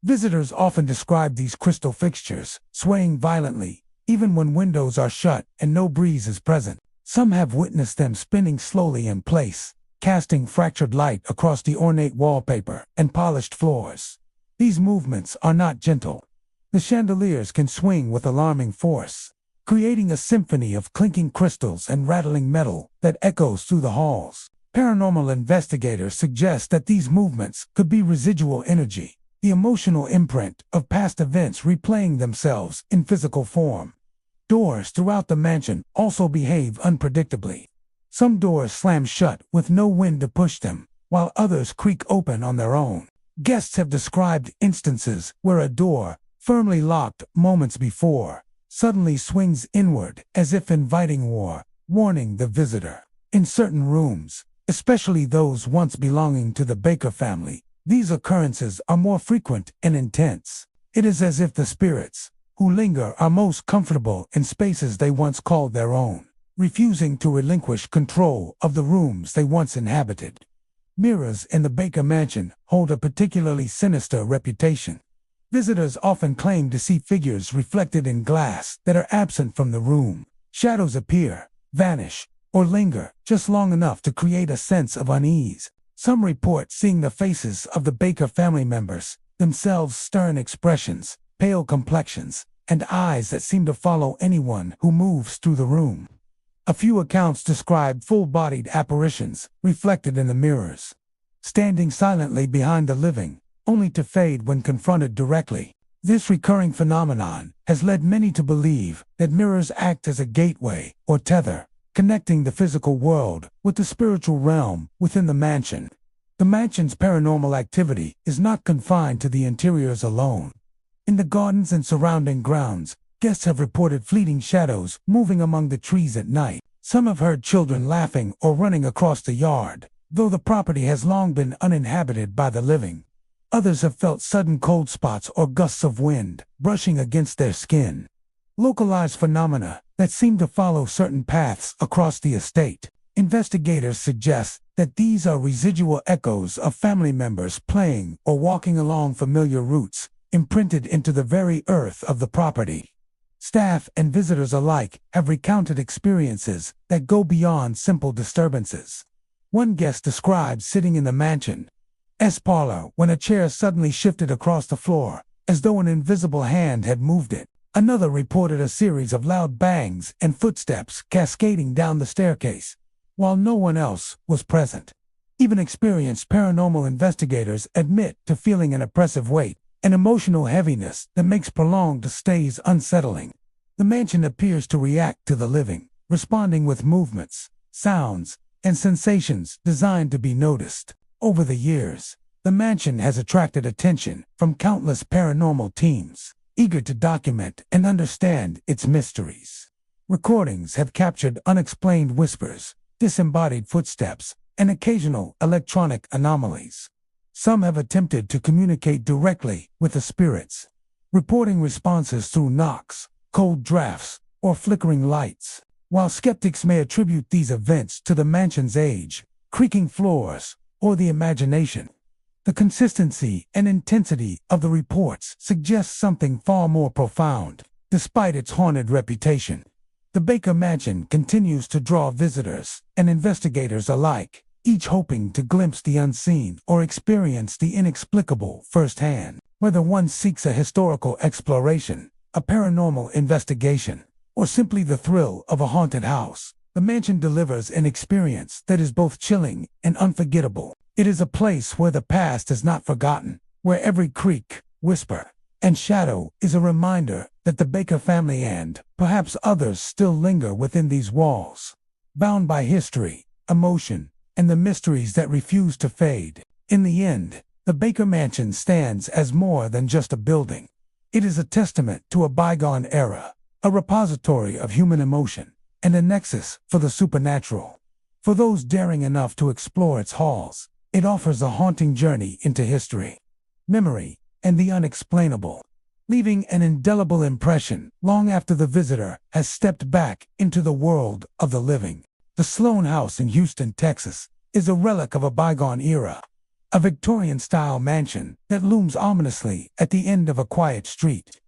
Visitors often describe these crystal fixtures swaying violently, even when windows are shut and no breeze is present. Some have witnessed them spinning slowly in place, casting fractured light across the ornate wallpaper and polished floors. These movements are not gentle. The chandeliers can swing with alarming force, creating a symphony of clinking crystals and rattling metal that echoes through the halls. Paranormal investigators suggest that these movements could be residual energy, the emotional imprint of past events replaying themselves in physical form. Doors throughout the mansion also behave unpredictably. Some doors slam shut with no wind to push them, while others creak open on their own. Guests have described instances where a door, firmly locked moments before, suddenly swings inward as if inviting war, warning the visitor. In certain rooms, especially those once belonging to the Baker family, these occurrences are more frequent and intense. It is as if the spirits who linger are most comfortable in spaces they once called their own, refusing to relinquish control of the rooms they once inhabited. Mirrors in the Baker Mansion hold a particularly sinister reputation. Visitors often claim to see figures reflected in glass that are absent from the room. Shadows appear, vanish, or linger just long enough to create a sense of unease. Some report seeing the faces of the Baker family members, themselves stern expressions, pale complexions, and eyes that seem to follow anyone who moves through the room. A few accounts describe full-bodied apparitions reflected in the mirrors, standing silently behind the living, only to fade when confronted directly. This recurring phenomenon has led many to believe that mirrors act as a gateway or tether, connecting the physical world with the spiritual realm within the mansion. The mansion's paranormal activity is not confined to the interiors alone. In the gardens and surrounding grounds, guests have reported fleeting shadows moving among the trees at night. Some have heard children laughing or running across the yard, though the property has long been uninhabited by the living. Others have felt sudden cold spots or gusts of wind brushing against their skin. Localized phenomena that seem to follow certain paths across the estate. Investigators suggest that these are residual echoes of family members playing or walking along familiar routes, imprinted into the very earth of the property. Staff and visitors alike have recounted experiences that go beyond simple disturbances. One guest described sitting in the mansion's parlor when a chair suddenly shifted across the floor, as though an invisible hand had moved it. Another reported a series of loud bangs and footsteps cascading down the staircase, while no one else was present. Even experienced paranormal investigators admit to feeling an oppressive weight, an emotional heaviness that makes prolonged stays unsettling. The mansion appears to react to the living, responding with movements, sounds, and sensations designed to be noticed. Over the years, the mansion has attracted attention from countless paranormal teams, eager to document and understand its mysteries. Recordings have captured unexplained whispers, disembodied footsteps, and occasional electronic anomalies. Some have attempted to communicate directly with the spirits, reporting responses through knocks, cold drafts, or flickering lights. While skeptics may attribute these events to the mansion's age, creaking floors, or the imagination, the consistency and intensity of the reports suggests something far more profound. Despite its haunted reputation, the Baker Mansion continues to draw visitors and investigators alike, each hoping to glimpse the unseen or experience the inexplicable firsthand. Whether one seeks a historical exploration, a paranormal investigation, or simply the thrill of a haunted house, the mansion delivers an experience that is both chilling and unforgettable. It is a place where the past is not forgotten, where every creak, whisper, and shadow is a reminder that the Baker family and, perhaps others, still linger within these walls, bound by history, emotion, and the mysteries that refuse to fade. In the end, the Baker Mansion stands as more than just a building. It is a testament to a bygone era, a repository of human emotion, and a nexus for the supernatural. For those daring enough to explore its halls, it offers a haunting journey into history, memory, and the unexplainable, leaving an indelible impression long after the visitor has stepped back into the world of the living. The Sloan House in Houston, Texas, is a relic of a bygone era, a Victorian-style mansion that looms ominously at the end of a quiet street.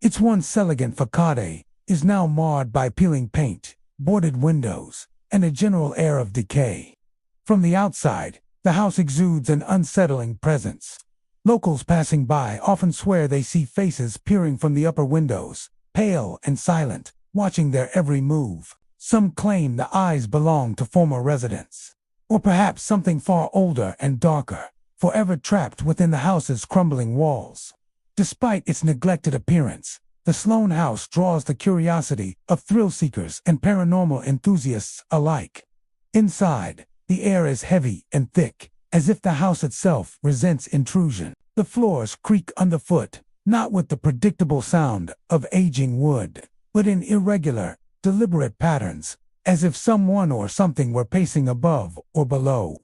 Its once elegant facade is now marred by peeling paint, boarded windows, and a general air of decay. From the outside, the house exudes an unsettling presence. Locals passing by often swear they see faces peering from the upper windows, pale and silent, watching their every move. Some claim the eyes belong to former residents, or perhaps something far older and darker, forever trapped within the house's crumbling walls. Despite its neglected appearance, the Sloan House draws the curiosity of thrill-seekers and paranormal enthusiasts alike. Inside, the air is heavy and thick, as if the house itself resents intrusion. The floors creak underfoot, not with the predictable sound of aging wood, but in irregular, deliberate patterns, as if someone or something were pacing above or below.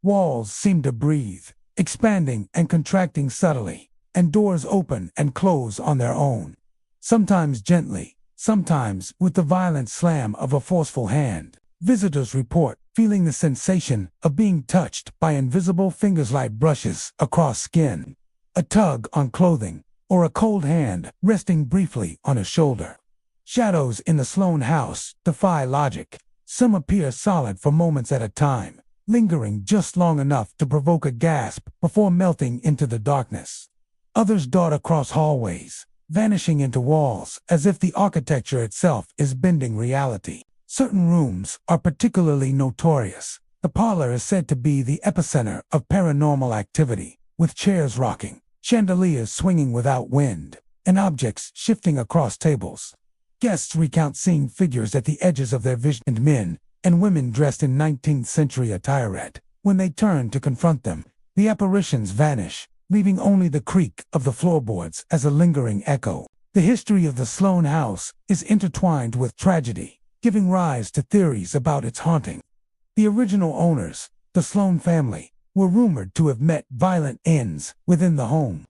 Walls seem to breathe, expanding and contracting subtly, and doors open and close on their own, sometimes gently, sometimes with the violent slam of a forceful hand. Visitors report feeling the sensation of being touched by invisible fingers like brushes across skin, a tug on clothing, or a cold hand resting briefly on a shoulder. Shadows in the Sloan House defy logic. Some appear solid for moments at a time, lingering just long enough to provoke a gasp before melting into the darkness. Others dart across hallways, vanishing into walls as if the architecture itself is bending reality. Certain rooms are particularly notorious. The parlor is said to be the epicenter of paranormal activity, with chairs rocking, chandeliers swinging without wind, and objects shifting across tables. Guests recount seeing figures at the edges of their vision, and men and women dressed in 19th century attire. When they turn to confront them, the apparitions vanish, leaving only the creak of the floorboards as a lingering echo. The history of the Sloane house is intertwined with tragedy, giving rise to theories about its haunting. The original owners, the Sloane family, were rumored to have met violent ends within the home.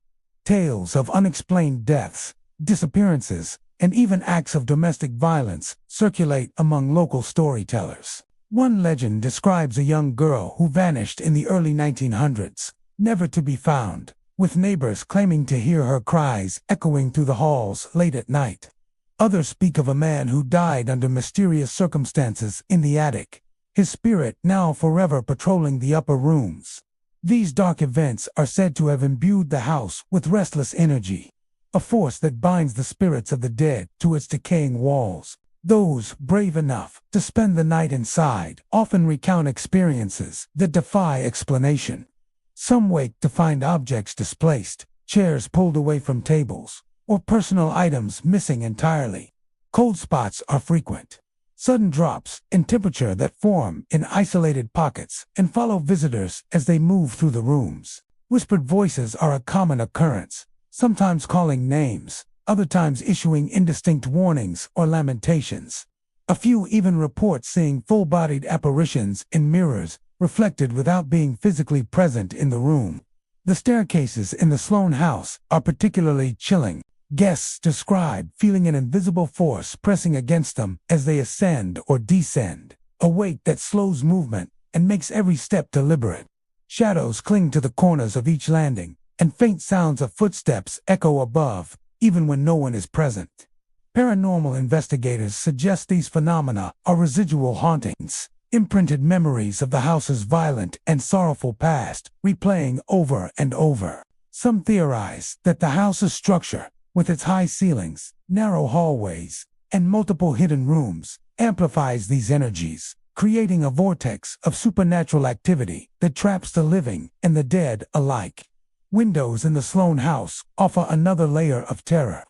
Tales of unexplained deaths, disappearances, and even acts of domestic violence circulate among local storytellers. One legend describes a young girl who vanished in the early 1900s, never to be found, with neighbors claiming to hear her cries echoing through the halls late at night. Others speak of a man who died under mysterious circumstances in the attic, his spirit now forever patrolling the upper rooms. These dark events are said to have imbued the house with restless energy, a force that binds the spirits of the dead to its decaying walls. Those brave enough to spend the night inside often recount experiences that defy explanation. Some wake to find objects displaced, chairs pulled away from tables, or personal items missing entirely. Cold spots are frequent. Sudden drops in temperature that form in isolated pockets and follow visitors as they move through the rooms. Whispered voices are a common occurrence, sometimes calling names, other times issuing indistinct warnings or lamentations. A few even report seeing full-bodied apparitions in mirrors, reflected without being physically present in the room. The staircases in the Sloane house are particularly chilling. Guests describe feeling an invisible force pressing against them as they ascend or descend, a weight that slows movement and makes every step deliberate. Shadows cling to the corners of each landing, and faint sounds of footsteps echo above, even when no one is present. Paranormal investigators suggest these phenomena are residual hauntings, imprinted memories of the house's violent and sorrowful past, replaying over and over. Some theorize that the house's structure, with its high ceilings, narrow hallways, and multiple hidden rooms, amplifies these energies, creating a vortex of supernatural activity that traps the living and the dead alike. Windows in the Sloane house offer another layer of terror.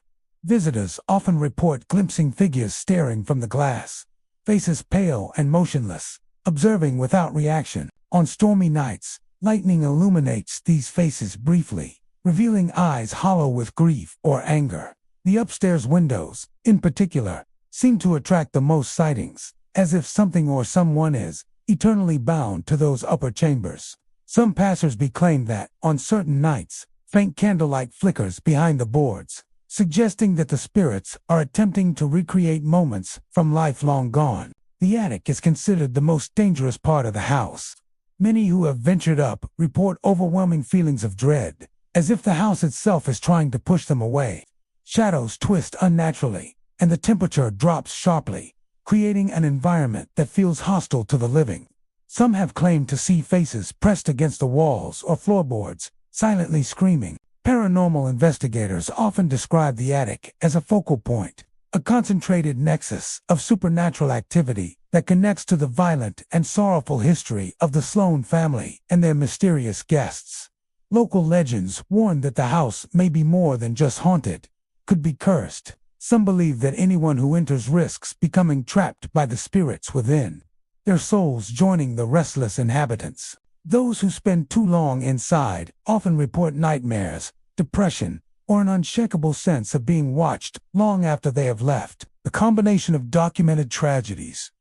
Visitors often report glimpsing figures staring from the glass, faces pale and motionless, observing without reaction. On stormy nights, lightning illuminates these faces briefly, revealing eyes hollow with grief or anger. The upstairs windows, in particular, seem to attract the most sightings, as if something or someone is eternally bound to those upper chambers. Some passersby claim that, on certain nights, faint candlelight flickers behind the boards, suggesting that the spirits are attempting to recreate moments from life long gone. The attic is considered the most dangerous part of the house. Many who have ventured up report overwhelming feelings of dread, as if the house itself is trying to push them away. Shadows twist unnaturally, and the temperature drops sharply, creating an environment that feels hostile to the living. Some have claimed to see faces pressed against the walls or floorboards, silently screaming. Paranormal investigators often describe the attic as a focal point, a concentrated nexus of supernatural activity that connects to the violent and sorrowful history of the Sloane family and their mysterious guests. Local legends warn that the house may be more than just haunted, could be cursed. Some believe that anyone who enters risks becoming trapped by the spirits within, their souls joining the restless inhabitants. Those who spend too long inside often report nightmares, depression, or an unshakable sense of being watched long after they have left. The combination of documented tragedies,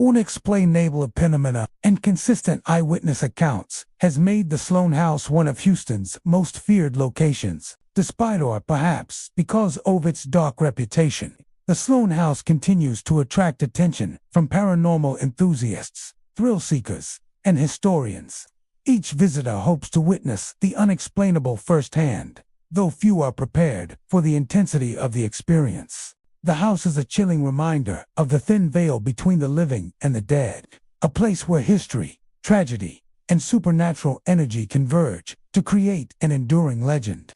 unexplained phenomena, and consistent eyewitness accounts has made the Sloane house one of Houston's most feared locations. Despite or perhaps because of its dark reputation, the Sloane house continues to attract attention from paranormal enthusiasts, thrill seekers, and historians. Each visitor hopes to witness the unexplainable firsthand, though few are prepared for the intensity of the experience. The house is a chilling reminder of the thin veil between the living and the dead, a place where history, tragedy, and supernatural energy converge to create an enduring legend.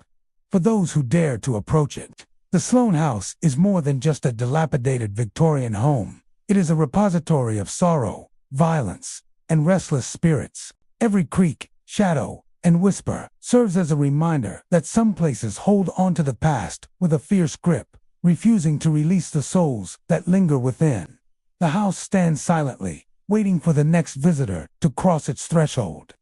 For those who dare to approach it, the Sloan House is more than just a dilapidated Victorian home. It is a repository of sorrow, violence, and restless spirits. Every creak, shadow, and whisper serves as a reminder that some places hold on to the past with a fierce grip, refusing to release the souls that linger within. The house stands silently, waiting for the next visitor to cross its threshold,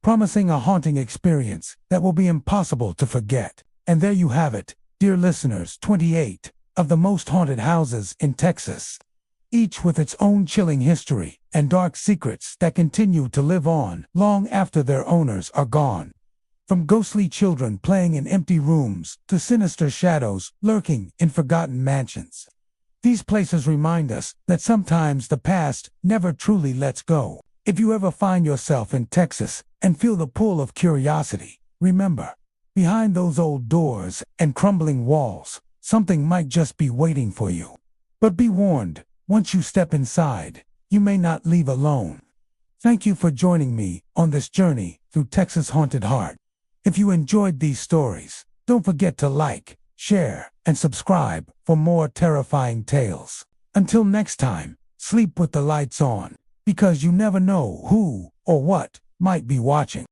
promising a haunting experience that will be impossible to forget. And there you have it, dear listeners, 28 of the most haunted houses in Texas, each with its own chilling history and dark secrets that continue to live on long after their owners are gone. From ghostly children playing in empty rooms to sinister shadows lurking in forgotten mansions, these places remind us that sometimes the past never truly lets go. If you ever find yourself in Texas and feel the pull of curiosity, remember, behind those old doors and crumbling walls, something might just be waiting for you. But be warned, once you step inside, you may not leave alone. Thank you for joining me on this journey through Texas' haunted heart. If you enjoyed these stories, don't forget to like, share, and subscribe for more terrifying tales. Until next time, sleep with the lights on, because you never know who or what might be watching.